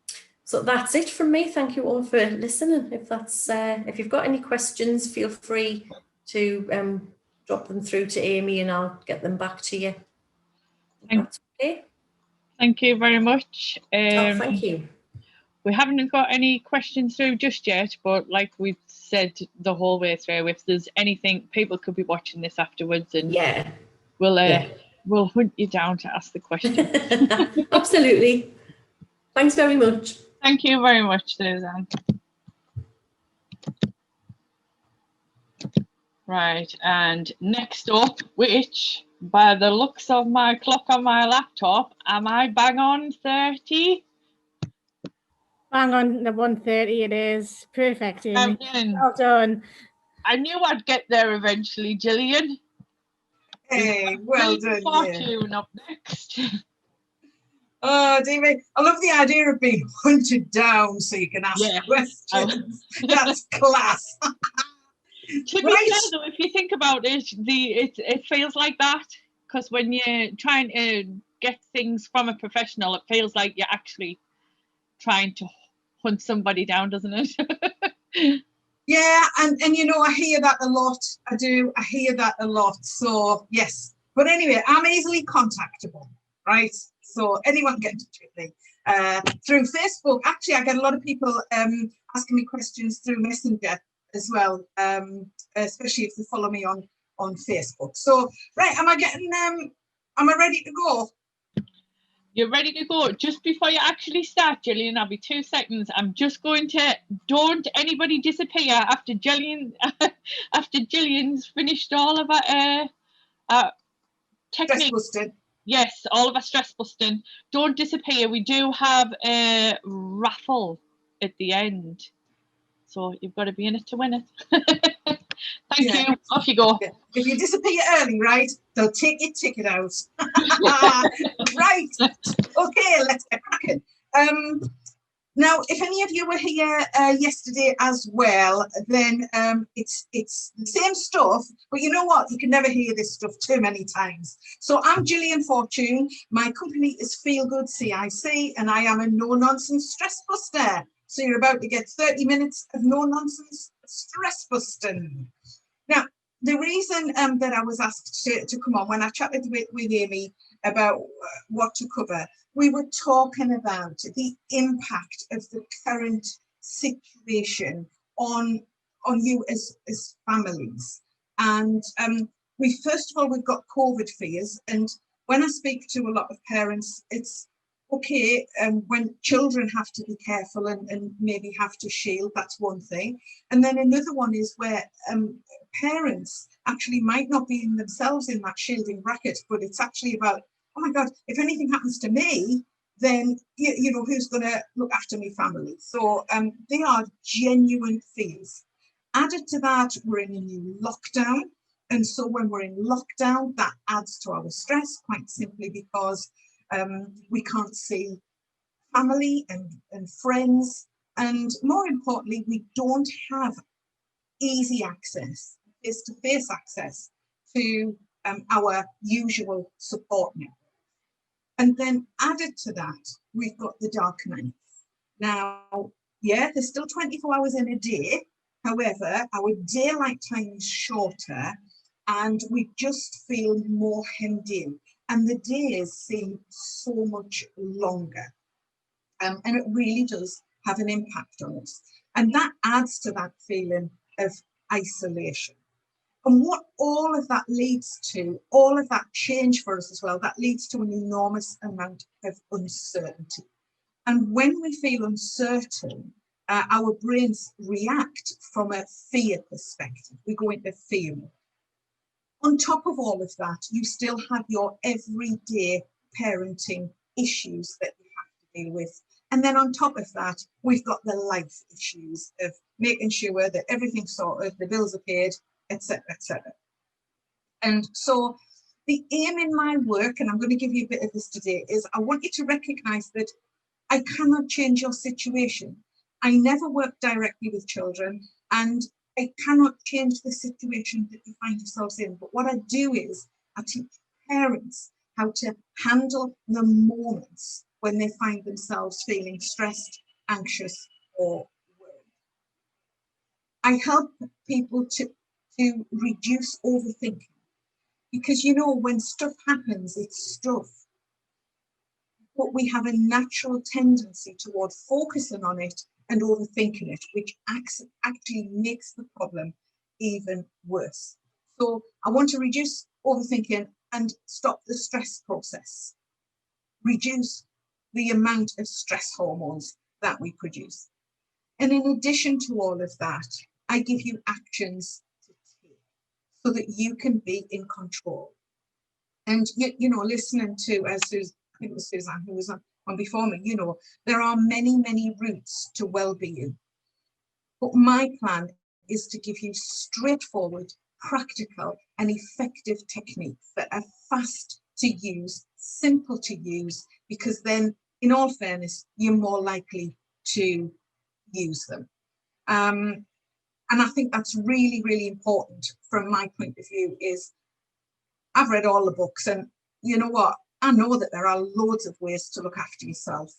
So that's it from me. Thank you all for listening. If you've got any questions, feel free to drop them through to Amy and I'll get them back to you. That's okay. Thank you very much. Thank you. We haven't got any questions through just yet, but like we've said the whole way through, if there's anything, people could be watching this afterwards, and we'll hunt you down to ask the question. Absolutely. Thanks very much. Thank you very much, Suzanne. Right, and next up, which by the looks of my clock on my laptop, am I bang on 30? Bang on the 1:30 it is. Perfect, Amy. Well done. I knew I'd get there eventually, Gillian. Hey, well done. Fortune up next. Oh, David, I love the idea of being hunted down so you can ask questions. That's class. To be fair, though, if you think about it, it feels like that, because when you're trying to get things from a professional, it feels like you're actually trying to hunt somebody down, doesn't it? Yeah, and you know, I hear that a lot. I do. I hear that a lot. So yes, but anyway, I'm easily contactable, right? So anyone can get in touch with me through Facebook. Actually, I get a lot of people asking me questions through Messenger as well, especially if they follow me on Facebook. So right, am I ready to go? You're ready to go. Just before you actually start, Gillian, I'll be 2 seconds. I'm just going to, don't anybody disappear after Gillian, after Gillian's finished all of our techniques. Stress busting. Yes, all of our stress busting. Don't disappear. We do have a raffle at the end, so you've got to be in it to win it. Thank you. Off you go. If you disappear early, right, they'll take your ticket out. Right. Okay, let's get cracking. Now, if any of you were here yesterday as well, then it's the same stuff, but you know what? You can never hear this stuff too many times. So I'm Gillian Fortune. My company is Feel Good CIC, and I am a no-nonsense stress buster. So you're about to get 30 minutes of no-nonsense stress busting. Now, the reason that I was asked to come on, when I chatted with Amy about what to cover, we were talking about the impact of the current situation on you as families. And first of all, we've got COVID fears. And when I speak to a lot of parents, it's, okay, when children have to be careful and maybe have to shield, that's one thing. And then another one is where parents actually might not be in themselves in that shielding bracket, but it's actually about, oh my God, if anything happens to me, then, you know, who's going to look after me family? So they are genuine fears. Added to that, we're in a new lockdown. And so when we're in lockdown, that adds to our stress, quite simply because we can't see family and friends. And more importantly, we don't have easy access, face-to-face access to our usual support network. And then added to that, we've got the dark nights. Now, yeah, there's still 24 hours in a day. However, our daylight time is shorter and we just feel more hemmed in. And the days seem so much longer. And it really does have an impact on us. And that adds to that feeling of isolation. And what all of that leads to, all of that change for us as well, that leads to an enormous amount of uncertainty. And when we feel uncertain, our brains react from a fear perspective. We go into fear mode. On top of all of that, you still have your everyday parenting issues that you have to deal with. And then on top of that, we've got the life issues of making sure that everything's sorted, the bills are paid, etc., etc. And so the aim in my work, and I'm going to give you a bit of this today, is I want you to recognise that I cannot change your situation. I never work directly with children, and I cannot change the situation that you find yourselves in. But what I do is I teach parents how to handle the moments when they find themselves feeling stressed, anxious, or worried. I help people to reduce overthinking, because you know, when stuff happens, it's stuff. But we have a natural tendency toward focusing on it and overthinking it, which actually makes the problem even worse. So I want to reduce overthinking and stop the stress process, reduce the amount of stress hormones that we produce. And in addition to all of that, I give you actions to take so that you can be in control. And you know, listening to, as I think it was Suzanne who was on before me, you know, there are many, many routes to well-being. But my plan is to give you straightforward, practical and effective techniques that are fast to use, simple to use, because then, in all fairness, you're more likely to use them. And I think that's really, really important from my point of view. Is I've read all the books, and you know what? I know that there are loads of ways to look after yourself,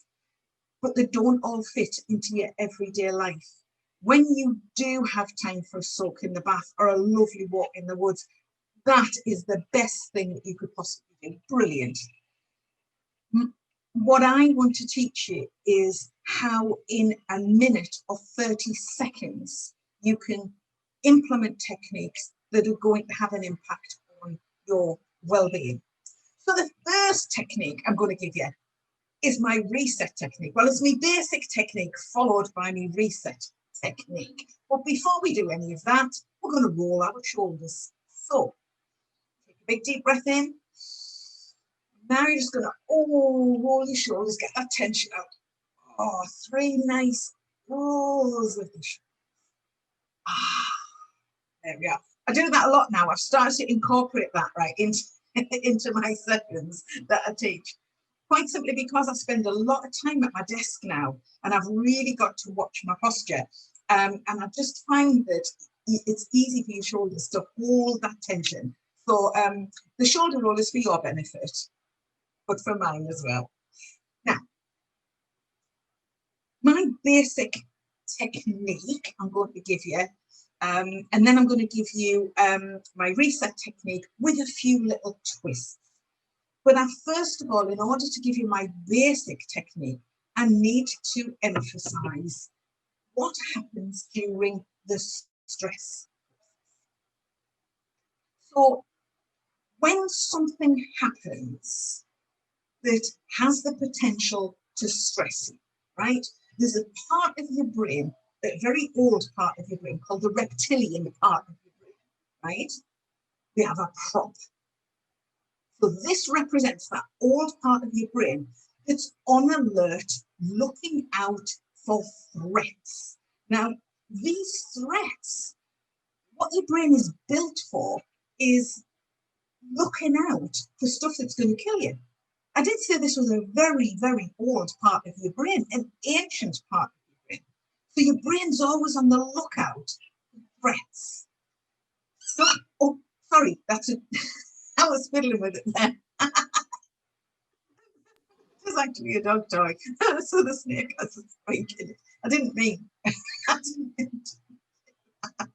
but they don't all fit into your everyday life. When you do have time for a soak in the bath or a lovely walk in the woods, that is the best thing that you could possibly do. Brilliant. What I want to teach you is how in a minute or 30 seconds you can implement techniques that are going to have an impact on your well-being. So the first technique I'm going to give you is my reset technique. Well, it's my basic technique followed by my reset technique. But before we do any of that, we're going to roll our shoulders. So take a big deep breath in. Now you're just going to roll your shoulders, get that tension out. Oh, 3 nice rolls of the shoulders. There we are. I do that a lot now. I've started to incorporate that right into my sessions that I teach. Quite simply because I spend a lot of time at my desk now, and I've really got to watch my posture. And I just find that it's easy for your shoulders to hold that tension. So the shoulder roll is for your benefit, but for mine as well. Now, my basic technique I'm going to give you, and then I'm going to give you my reset technique with a few little twists. But first of all, in order to give you my basic technique, I need to emphasize what happens during the stress. So when something happens, that has the potential to stress you, right? There's a part of your brain, a very old part of your brain called the reptilian part of your brain, right? We have a prop. So this represents that old part of your brain that's on alert, looking out for threats. Now, these threats, what your brain is built for is looking out for stuff that's going to kill you. I did say this was a very, very old part of your brain, an ancient part of your brain. So your brain's always on the lookout for threats. So, oh, sorry, that's it. I was fiddling with it then. It's actually a dog toy. So the snake has a spike in it. I didn't mean. I didn't mean to.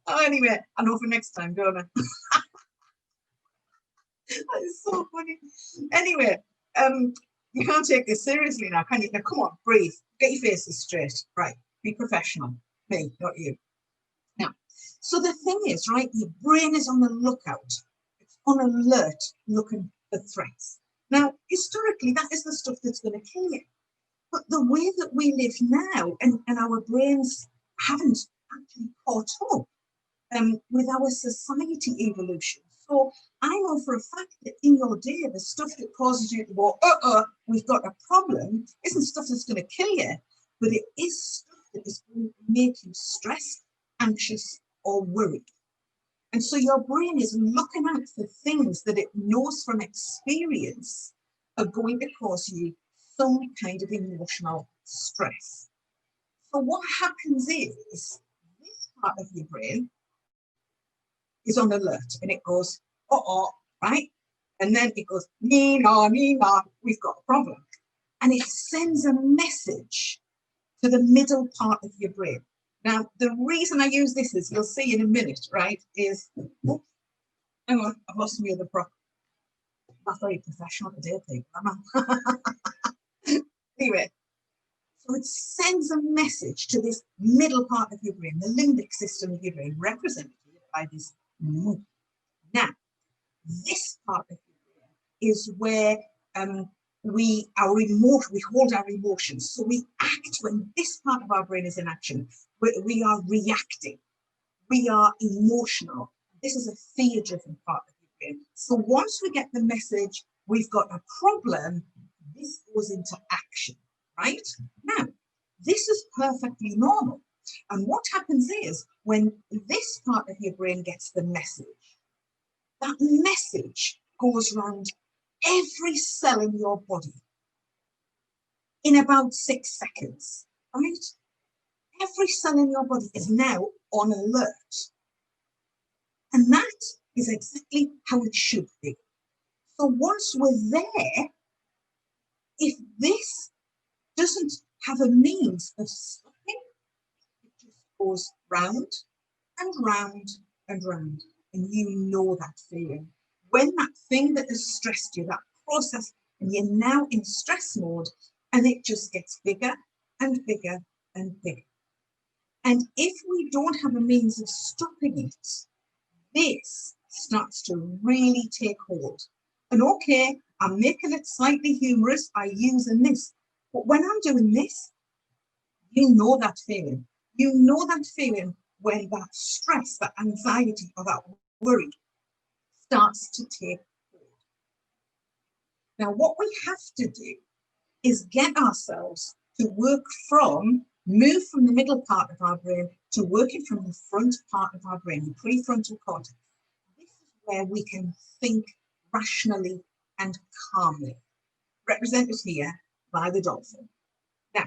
Oh, anyway, I know for next time, don't I? That is so funny. Anyway, you can't take this seriously now, can you? Now, come on, breathe. Get your faces straight. Right, be professional. Me, not you. Now, so the thing is, right, your brain is on the lookout. It's on alert, looking for threats. Now, historically, that is the stuff that's going to kill you. But the way that we live now, and our brains haven't actually caught up with our society evolution. So I know for a fact that in your day, the stuff that causes you to go, we've got a problem, isn't stuff that's going to kill you, but it is stuff that is going to make you stressed, anxious, or worried. And so your brain is looking out for things that it knows from experience are going to cause you some kind of emotional stress. So what happens is this part of your brain is on alert and it goes, right? And then it goes, Nina, we've got a problem. And it sends a message to the middle part of your brain. Now, the reason I use this is, you'll see in a minute, right, is, oops, hang on, I've lost my other prop. I'm not very professional today, people, am I? Anyway, so it sends a message to this middle part of your brain, the limbic system of your brain, represented by this moon. Now, this part of your brain is where we hold our emotions. So we act when this part of our brain is in action. We are reacting. We are emotional. This is a fear-driven part of your brain. So once we get the message, we've got a problem, this goes into action, right? Now, this is perfectly normal. And what happens is, when this part of your brain gets the message, that message goes around every cell in your body in about 6 seconds, right? Every cell in your body is now on alert. And that is exactly how it should be. So once we're there, if this doesn't have a means of stopping, it just goes round and round and round. And you know that feeling. When that thing that has stressed you, that process, and you're now in stress mode, and it just gets bigger and bigger and bigger. And if we don't have a means of stopping it, this starts to really take hold. And okay, I'm making it slightly humorous by using this, but when I'm doing this, you know that feeling. You know that feeling when that stress, that anxiety, or that worry starts to take hold. Now, what we have to do is get ourselves to move from the middle part of our brain to working from the front part of our brain, the prefrontal cortex. This is where we can think rationally and calmly, represented here by the dolphin. Now,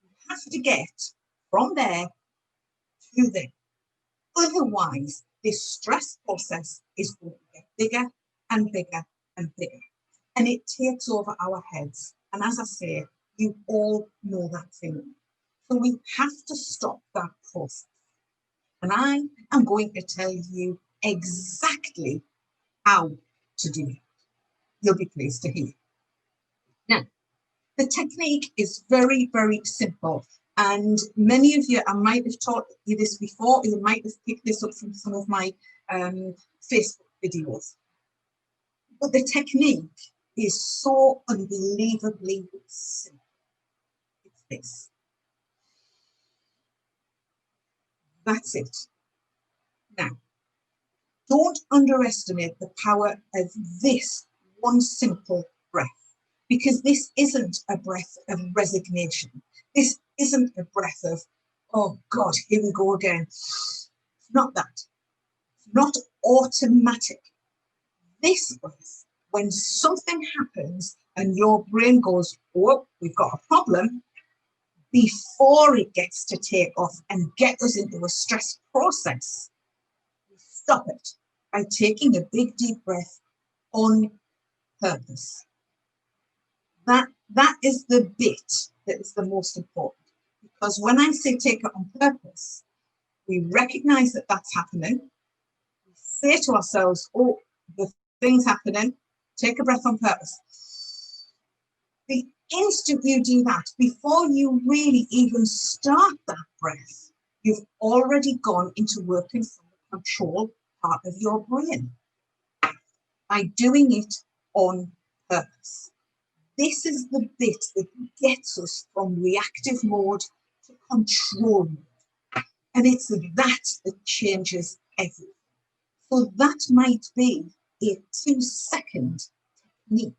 we have to get from there to there. Otherwise, this stress process is going to get bigger and bigger and bigger. And it takes over our heads. And as I say, you all know that feeling. So we have to stop that process. And I am going to tell you exactly how to do it. You'll be pleased to hear. Now, the technique is very, very simple. And many of you, I might have taught you this before, or you might have picked this up from some of my Facebook videos. But the technique is so unbelievably simple. It's this. That's it. Now, don't underestimate the power of this one simple breath, because this isn't a breath of resignation. This isn't a breath of, oh God, here we go again. It's not that. It's not automatic. This breath, when something happens and your brain goes, oh, we've got a problem, before it gets to take off and get us into a stress process, we stop it by taking a big deep breath on purpose. That is the bit that is the most important, because when I say take it on purpose, we recognize that that's happening. We say to ourselves, oh, the thing's happening, take a breath on purpose. The instant you do that, before you really even start that breath, you've already gone into working from the control part of your brain by doing it on purpose. This is the bit that gets us from reactive mode to control mode. And it's that changes everything. So that might be a 2-second technique,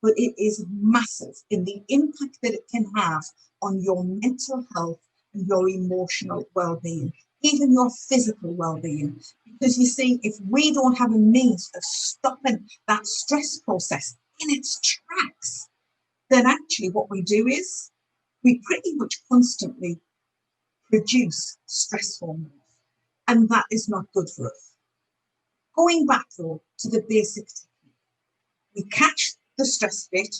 but it is massive in the impact that it can have on your mental health and your emotional well-being, even your physical well-being. Because you see, if we don't have a means of stopping that stress process in its tracks, then actually what we do is we pretty much constantly produce stress hormones, and that is not good for us. Going back though to the basic technique, we catch the stress bit,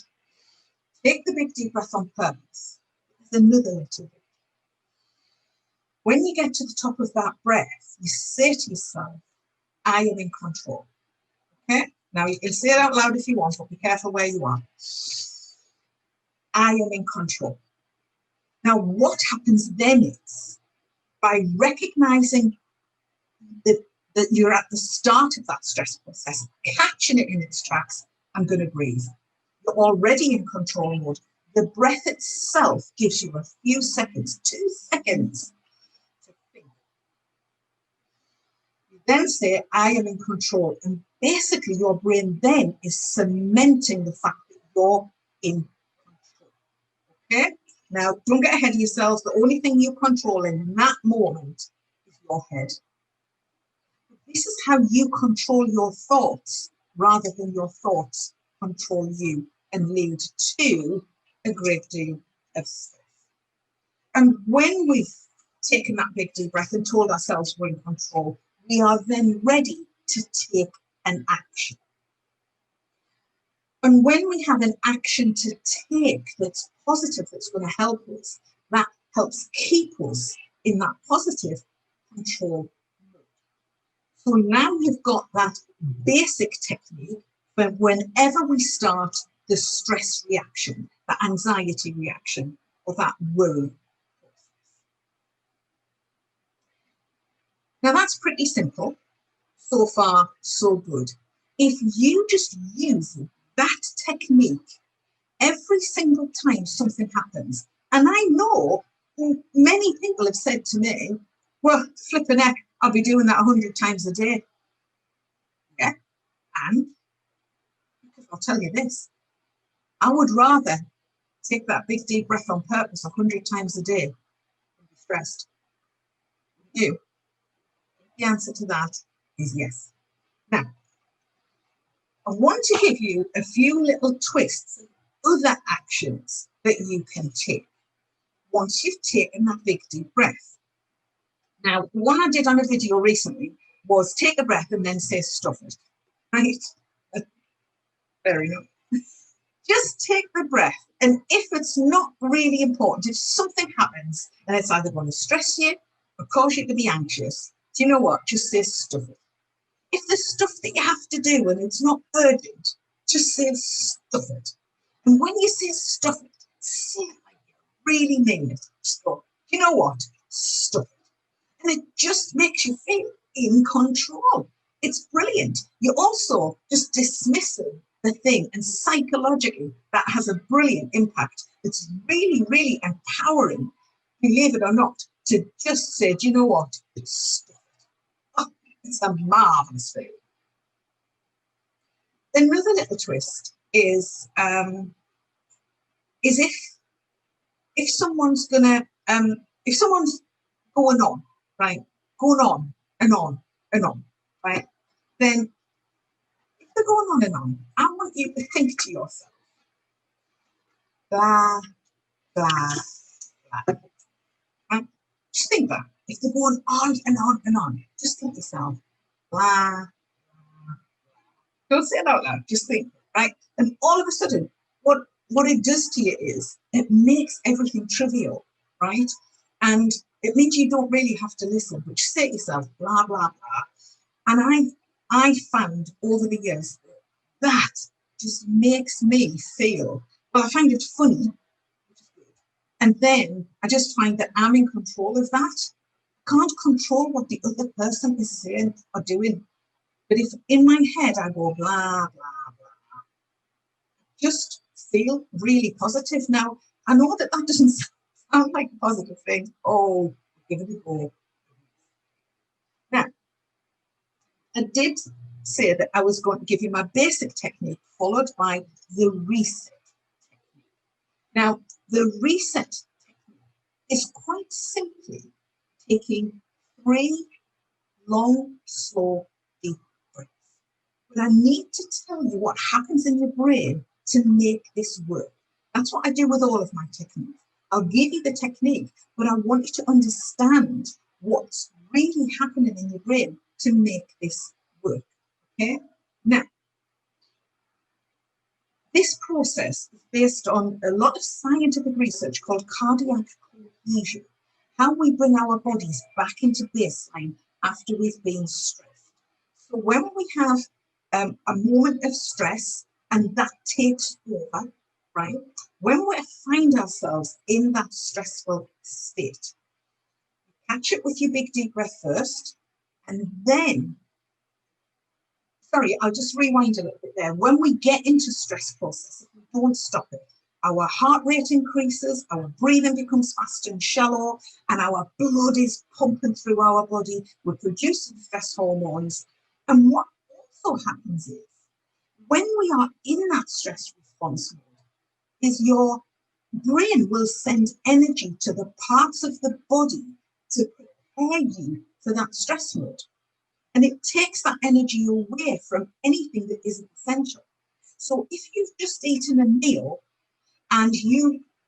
take the big deep breath on purpose. There's another little bit. When you get to the top of that breath, you say to yourself, I am in control. Okay? Now you can say it out loud if you want, but be careful where you are. I am in control. Now what happens then is, by recognizing that you're at the start of that stress process, catching it in its tracks, I'm going to breathe. You're already in control mode. The breath itself gives you a few seconds, 2 seconds to think. You then say, I am in control. And basically your brain then is cementing the fact that you're in control. Okay? Now, don't get ahead of yourselves. The only thing you control in that moment is your head. This is how you control your thoughts rather than your thoughts control you and lead to a great deal of stress. And when we've taken that big deep breath and told ourselves we're in control, we are then ready to take an action. And when we have an action to take that's positive, that's going to help us, that helps keep us in that positive control. So now you've got that basic technique for whenever we start the stress reaction, the anxiety reaction, or that worry. Now that's pretty simple. So far, so good. If you just use that technique every single time something happens, and I know many people have said to me, well, flipping heck, I'll be doing that 100 times a day. Yeah, and because I'll tell you this, I would rather take that big deep breath on purpose 100 times a day than be stressed. You. The answer to that is yes. Now, I want to give you a few little twists of other actions that you can take once you've taken that big deep breath. Now, the one I did on a video recently was take a breath and then say stuff it, right? Fair enough. Just take the breath, and if it's not really important, if something happens and it's either going to stress you or cause you to be anxious, do you know what? Just say stuff it. If there's stuff that you have to do and it's not urgent, just say stuff it. And when you say stuff it, say it like you really mean it. Just go, you know what? Stuff it. And it just makes you feel in control. It's brilliant. You're also just dismissing the thing. And psychologically, that has a brilliant impact. It's really, really empowering, believe it or not, to just say, do you know what? It's a marvellous feeling. Another little twist is if someone's if someone's going on, right, going on and on and on, right, then if they're going on and on, I want you to think to yourself, blah, blah, blah. Right? Just think that. If they're going on and on and on, just think to yourself, blah, blah. Don't say it out loud, just think, right? And all of a sudden, what it does to you is it makes everything trivial, right? And it means you don't really have to listen, but just say to yourself, blah, blah, blah. And I found over the years that just makes me feel, well, I find it funny. And then I just find that I'm in control of that. I can't control what the other person is saying or doing. But if in my head I go blah, blah, blah, just feel really positive. Now, I know that doesn't sound like a positive thing. Oh, give it a go. Now, I did say that I was going to give you my basic technique followed by the reset technique. Now, the reset technique is quite simply taking 3 long, slow, deep breaths. But I need to tell you what happens in your brain to make this work. That's what I do with all of my techniques. I'll give you the technique, but I want you to understand what's really happening in your brain to make this work. Okay? Now, this process is based on a lot of scientific research called cardiac cohesion, how we bring our bodies back into baseline after we've been stressed. So when we have a moment of stress and that takes over, right? When we find ourselves in that stressful state, catch it with your big deep breath first, and then, sorry, I'll just rewind a little bit there. When we get into stress process, we don't stop it. Our heart rate increases, our breathing becomes fast and shallow, and our blood is pumping through our body. We're producing stress hormones. And what also happens is, when we are in that stress response mode, is your brain will send energy to the parts of the body to prepare you for that stress mode. And it takes that energy away from anything that isn't essential. So if you've just eaten a meal and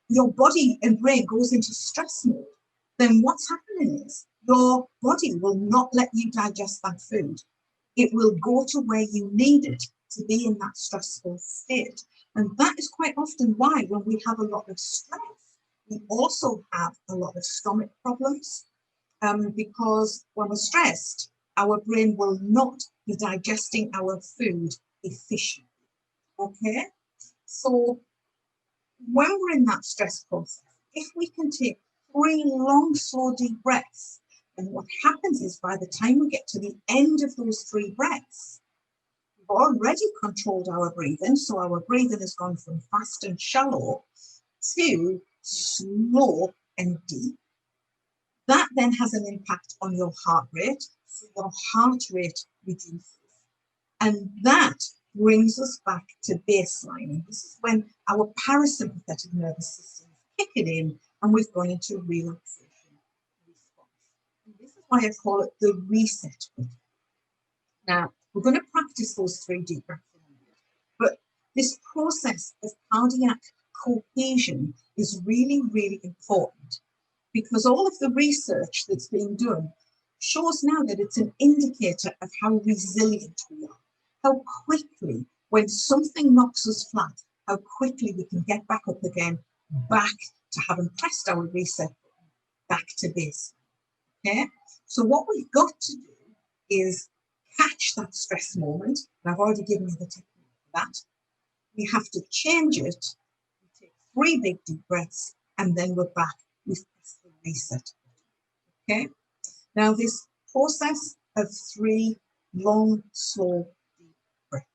your body and brain goes into stress mode, then what's happening is your body will not let you digest that food. It will go to where you need it to be in that stressful state. And that is quite often why when we have a lot of stress, we also have a lot of stomach problems, because when we're stressed, our brain will not be digesting our food efficiently. Okay? So when we're in that stress process, if we can take 3 long, slow, deep breaths, and what happens is by the time we get to the end of those 3 breaths, we've already controlled our breathing. So our breathing has gone from fast and shallow to slow and deep. That then has an impact on your heart rate. So your heart rate reduces. And that brings us back to baseline. And this is when our parasympathetic nervous system is kicking in and we've gone into relaxation response. And this is why I call it the reset button. Now, we're going to practice those 3 deep breaths in a minute. But this process of cardiac cohesion is really, really important, because all of the research that's being done shows now that it's an indicator of how resilient we are, how quickly, when something knocks us flat, how quickly we can get back up again, back to having pressed our reset button, back to base. Okay? So what we've got to do is catch that stress moment, and I've already given you the technique for that. We have to change it. We take 3 big deep breaths, and then we're back. We've pressed the reset button. Okay? Now, this process of 3 long, slow, deep breaths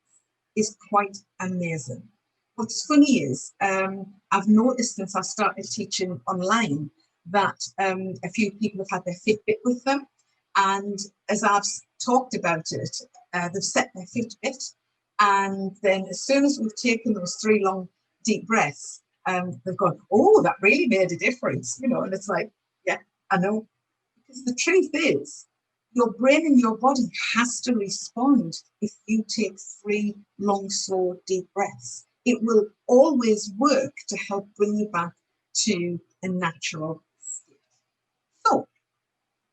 is quite amazing. What's funny is I've noticed since I started teaching online that a few people have had their Fitbit with them, and as I've talked about it, they've set their Fitbit, and then as soon as we've taken those 3 long deep breaths, they've gone, oh, that really made a difference, you know. And it's like, yeah, I know, because the truth is your brain and your body has to respond if you take 3 long, slow, deep breaths. It will always work to help bring you back to a natural state. So,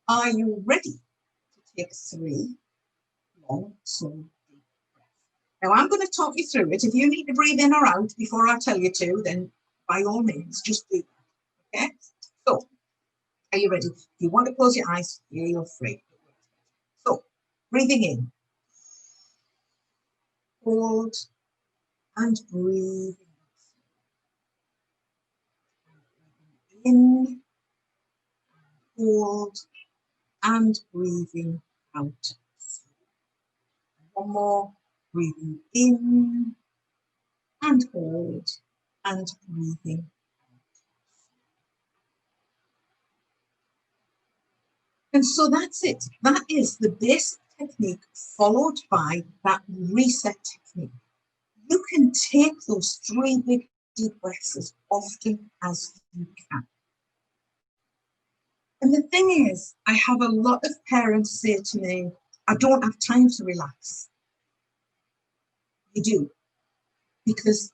are you ready to take 3 long, slow, deep breaths? Now, I'm going to talk you through it. If you need to breathe in or out before I tell you to, then by all means, just do that. Okay? So, are you ready? If you want to close your eyes, you're free. So, breathing in. Hold and breathe. In, hold, and breathing out. One more, breathing in, and hold, and breathing out. And so that's it. That is the basic technique followed by that reset technique. You can take those 3 big deep breaths as often as you can. And the thing is, I have a lot of parents say to me, I don't have time to relax. You do, because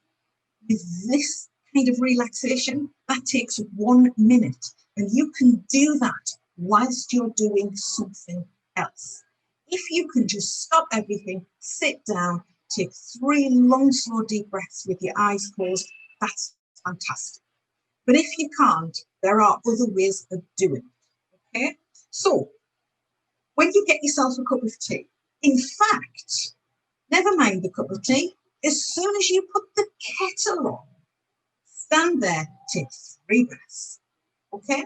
with this kind of relaxation, that takes 1 minute, and you can do that whilst you're doing something else. If you can just stop everything, sit down, take 3 long, slow, deep breaths with your eyes closed, that's fantastic. But if you can't, there are other ways of doing it. Okay, so when you get yourself a cup of tea, in fact, never mind the cup of tea, as soon as you put the kettle on, stand there, take 3 breaths, okay?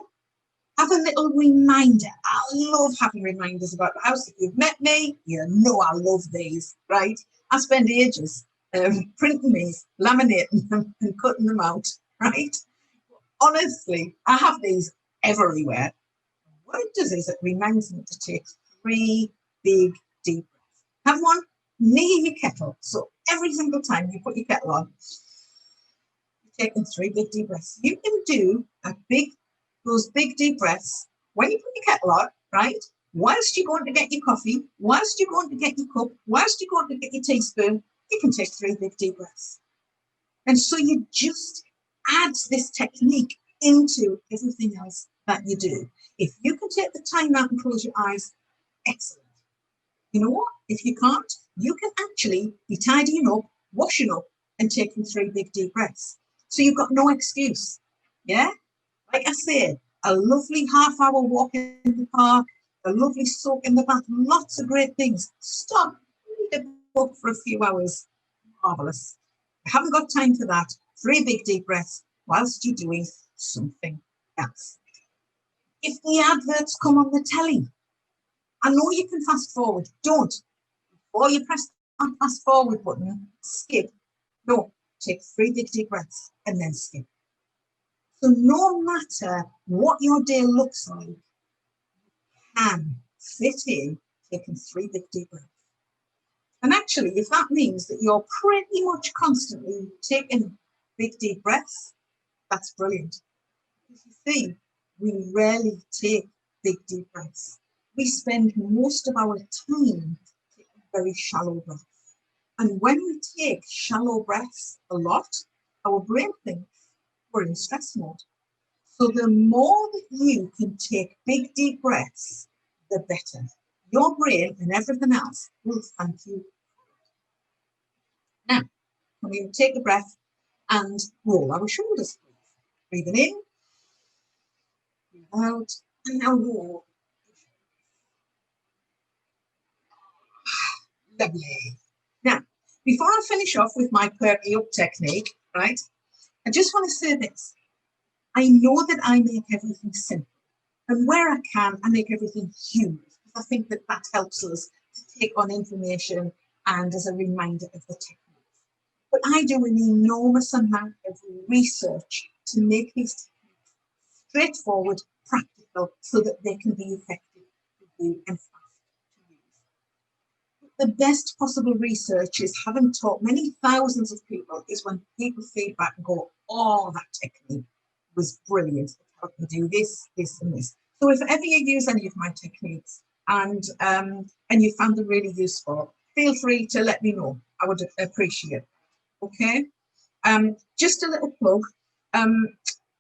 Have a little reminder. I love having reminders about the house. If you've met me, you know I love these, right? I spend ages printing these, laminating them and cutting them out, right? Honestly, I have these everywhere. What it does is it reminds me to take 3 big deep breaths. Have one near your kettle. So every single time you put your kettle on, you're taking 3 big deep breaths. You can do those big deep breaths when you put your kettle on, right? Whilst you're going to get your coffee, whilst you're going to get your cup, whilst you're going to get your teaspoon, you can take 3 big deep breaths. And so you just add this technique into everything else that you do. If you can take the time out and close your eyes, excellent. You know what? If you can't, you can actually be tidying up, washing up, and taking 3 big deep breaths. So you've got no excuse. Yeah? Like I said, a lovely half-hour walk in the park, a lovely soak in the bath, lots of great things. Stop, read a book for a few hours. Marvellous. I haven't got time for that. 3 big deep breaths whilst you're doing something else. If the adverts come on the telly, I know you can fast forward. Don't. Before you press the fast forward button, skip. No, take 3 big deep breaths and then skip. So no matter what your day looks like, you can fit in taking 3 big deep breaths. And actually, if that means that you're pretty much constantly taking big deep breaths, that's brilliant. Because you see, we rarely take big deep breaths. We spend most of our time taking very shallow breaths. And when we take shallow breaths a lot, our brain thinks we're in stress mode. So the more that you can take big deep breaths, the better. Your brain and everything else will thank you. Now, we take the breath and roll our shoulders. Breathing in, breathe out, and now roll. Lovely. Now, before I finish off with my perky up technique, right, I just want to say this. I know that I make everything simple, and where I can, I make everything huge. I think that that helps us to take on information and as a reminder of the technique. I do an enormous amount of research to make these straightforward, practical, so that they can be effective for you and fast to use. The best possible research is, having taught many thousands of people, is when people feedback and go, oh, that technique was brilliant. It helped me do this, this, and this. So if ever you use any of my techniques and you found them really useful, feel free to let me know. I would appreciate it. Okay. Just a little plug.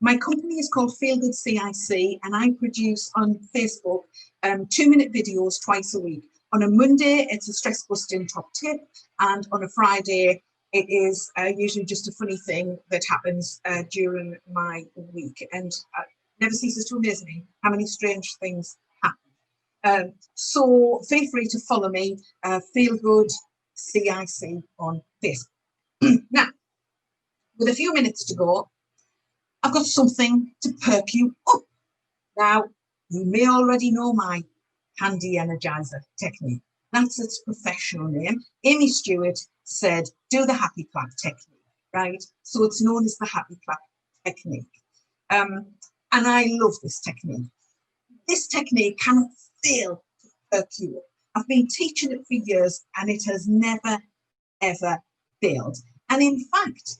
My company is called Feel Good CIC, and I produce on Facebook 2-minute videos twice a week. On a Monday, it's a stress busting top tip, and on a Friday, it is usually just a funny thing that happens during my week, and never ceases to amaze me how many strange things happen. So feel free to follow me, Feel Good CIC on Facebook. Now, with a few minutes to go, I've got something to perk you up. Now, you may already know my handy energizer technique. That's its professional name. Amy Stewart said, do the happy clap technique, right? So it's known as the happy clap technique. And I love this technique. This technique cannot fail to perk you up. I've been teaching it for years and it has never, ever failed. And in fact,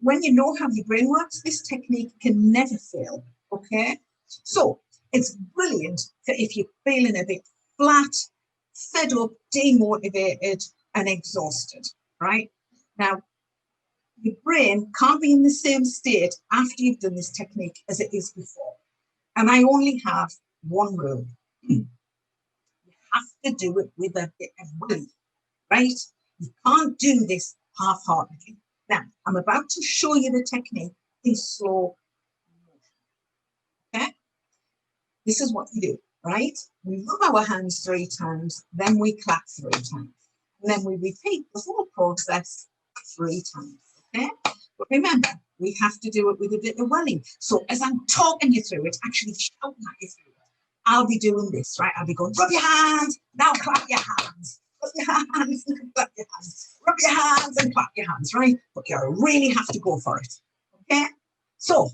when you know how your brain works, this technique can never fail, okay? So it's brilliant for if you're feeling a bit flat, fed up, demotivated, and exhausted, right? Now, your brain can't be in the same state after you've done this technique as it is before. And I only have one rule. You have to do it with a bit of will, right? You can't do this half-heartedly. Now, I'm about to show you the technique in slow motion, okay? This is what you do, right? We rub our hands 3 times, then we clap 3 times. And then we repeat the whole process 3 times, okay? But remember, we have to do it with a bit of welling. So as I'm talking you through it, actually shouting at you through it, I'll be doing this, right? I'll be going, rub your hands, now clap your hands. Rub your hands and clap your hands. Rub your hands and clap your hands, right? But you really have to go for it, okay? So,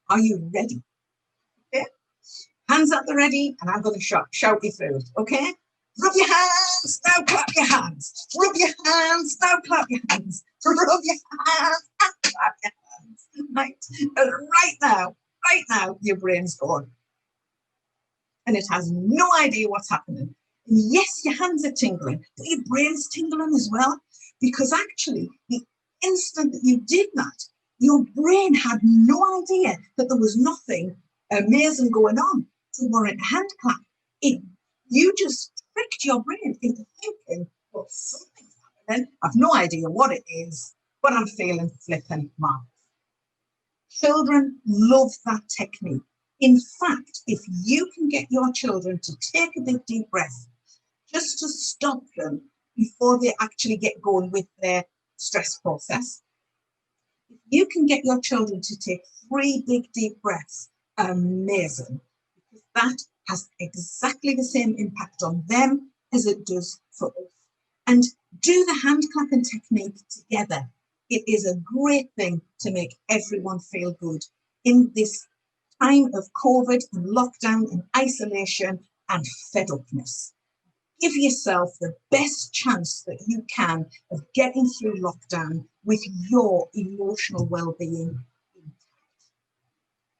are you ready? Okay? Hands at the ready, and I'm going to shout you through it, okay? Rub your hands, now clap your hands. Rub your hands, now clap your hands. Rub your hands and clap your hands. Right? And right now, your brain's gone. And it has no idea what's happening. And yes, your hands are tingling, but your brain's tingling as well. Because actually, the instant that you did that, your brain had no idea that there was nothing amazing going on to warrant a hand clap. You just tricked your brain into thinking, well, something's happening. I've no idea what it is, but I'm feeling flippant marvelous. Children love that technique. In fact, if you can get your children to take a big deep breath, just to stop them before they actually get going with their stress process, if you can get your children to take 3 big deep breaths, amazing. Because that has exactly the same impact on them as it does for us. And do the hand clapping technique together. It is a great thing to make everyone feel good in this time of COVID and lockdown and isolation and fed upness. Give yourself the best chance that you can of getting through lockdown with your emotional well-being.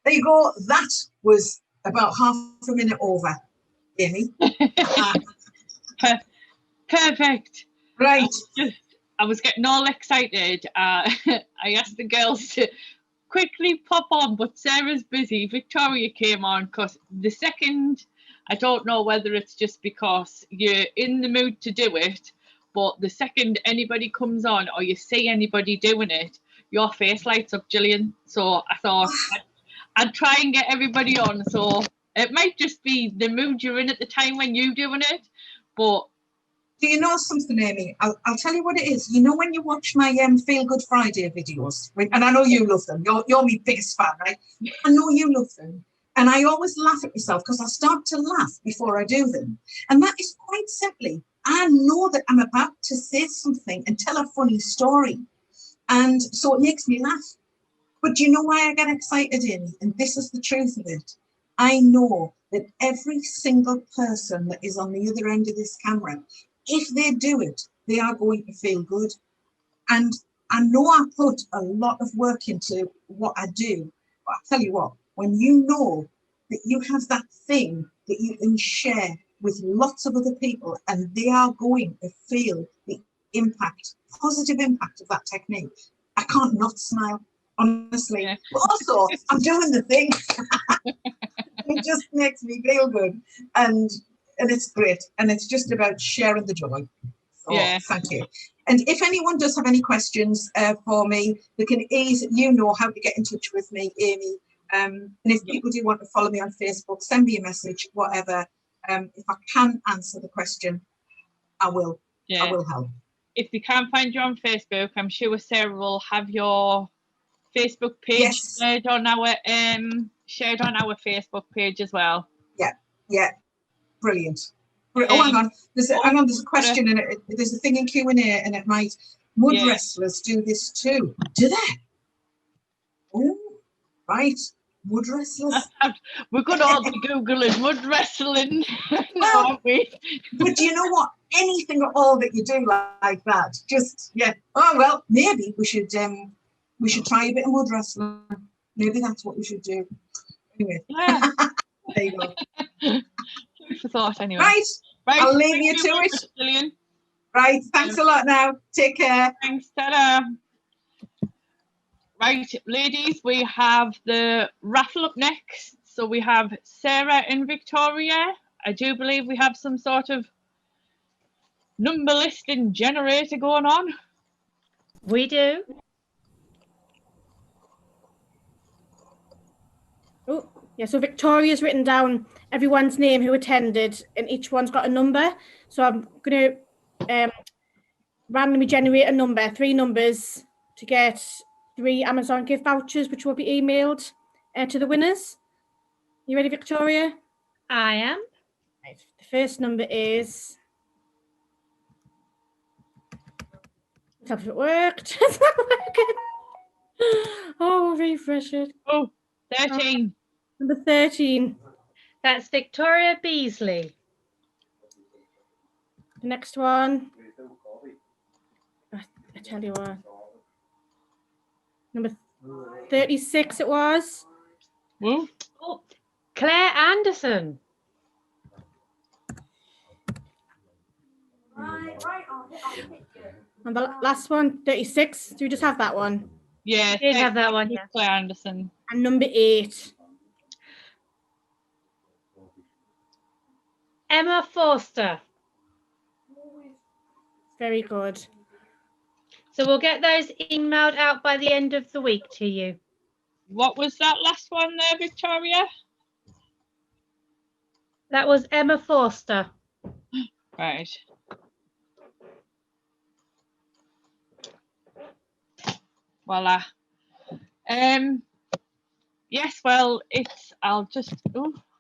There you go. That was about half a minute over, Amy. Perfect. Right. I was getting all excited. I asked the girls to quickly pop on, but Sarah's busy. Victoria came on because the second, I don't know whether it's just because you're in the mood to do it, but the second anybody comes on or you see anybody doing it, your face lights up, Gillian. So I thought I'd try and get everybody on. So it might just be the mood you're in at the time when you're doing it, but do you know something, Amy? I'll tell you what it is. You know when you watch my Feel Good Friday videos, and I know you love them. You're my biggest fan, right? I know you love them. And I always laugh at myself because I start to laugh before I do them. And that is quite simply, I know that I'm about to say something and tell a funny story. And so it makes me laugh. But do you know why I get excited, Amy? And this is the truth of it. I know that every single person that is on the other end of this camera, if they do it, they are going to feel good. And I know I put a lot of work into what I do, but I tell you what, when you know that you have that thing that you can share with lots of other people and they are going to feel the impact, positive impact of that technique, I can't not smile, honestly. Yeah. But also, I'm doing the thing. It just makes me feel good. And it's great. And it's just about sharing the joy. So, yeah. Thank you. And if anyone does have any questions for me, they can you know how to get in touch with me, Amy. And if people do want to follow me on Facebook, send me a message, whatever. If I can answer the question, I will. Yeah. I will help. If they can't find you on Facebook, I'm sure Sarah will have your Facebook page shared on our Facebook page as well. Yeah, yeah, brilliant. Oh, hang on. There's a question in it. There's a thing in Q&A, and it might. Mud wrestlers do this too. Do they? Oh, right. Mud wrestlers. We're going to all be Googling mud wrestling now, aren't we? But do you know what? Anything at all that you do like that, just, yeah. Oh, well, maybe we should try a bit of mud wrestling. Maybe that's what we should do. Anyway. Yeah. There you go. Food for thought, anyway. Right. I'll leave you to it. Gillian. Right. Thanks a lot now. Take care. Thanks. Ta-da. Right, ladies, we have the raffle up next. So we have Sarah and Victoria. I do believe we have some sort of number listing generator going on. We do. Oh, yeah, so Victoria's written down everyone's name who attended, and each one's got a number. So I'm going to randomly generate a number, 3 numbers, to get 3 Amazon gift vouchers, which will be emailed to the winners. You ready, Victoria? I am. Right. The first number is... Let's hope it worked. It's not working. Oh, refresh it. Oh, 13. Number 13. That's Victoria Beasley. The next one. I tell you what. Number 36 it was. Oh, Clare Anderson. And the last one, 36. Do you just have that one? Yeah, I did have that one. Yeah. Clare Anderson. And number 8. Emma Forster. Very good. So we'll get those emailed out by the end of the week to you. What was that last one there, Victoria? That was Emma Forster. Right. Voila. Yes, well,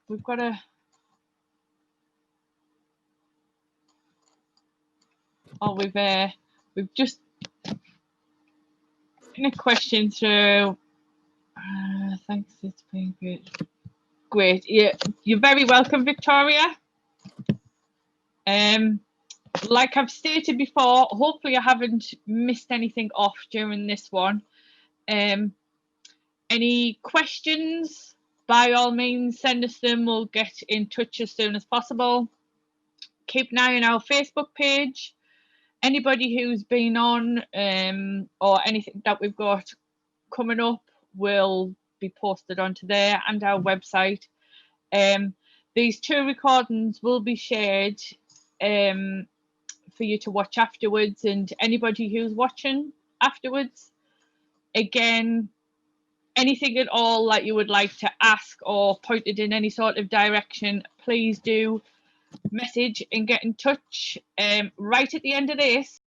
we've got a... Oh, we've just a question through. Thanks, it's been great. Great, yeah, you're very welcome, Victoria. Like I've stated before, hopefully I haven't missed anything off during this one. Any questions, by all means, send us them. We'll get in touch as soon as possible. Keep an eye on our Facebook page. Anybody who's been on or anything that we've got coming up will be posted onto there and our website. These 2 recordings will be shared for you to watch afterwards, and anybody who's watching afterwards, again, anything at all that you would like to ask or pointed in any sort of direction, please do message and get in touch. Right at the end of this,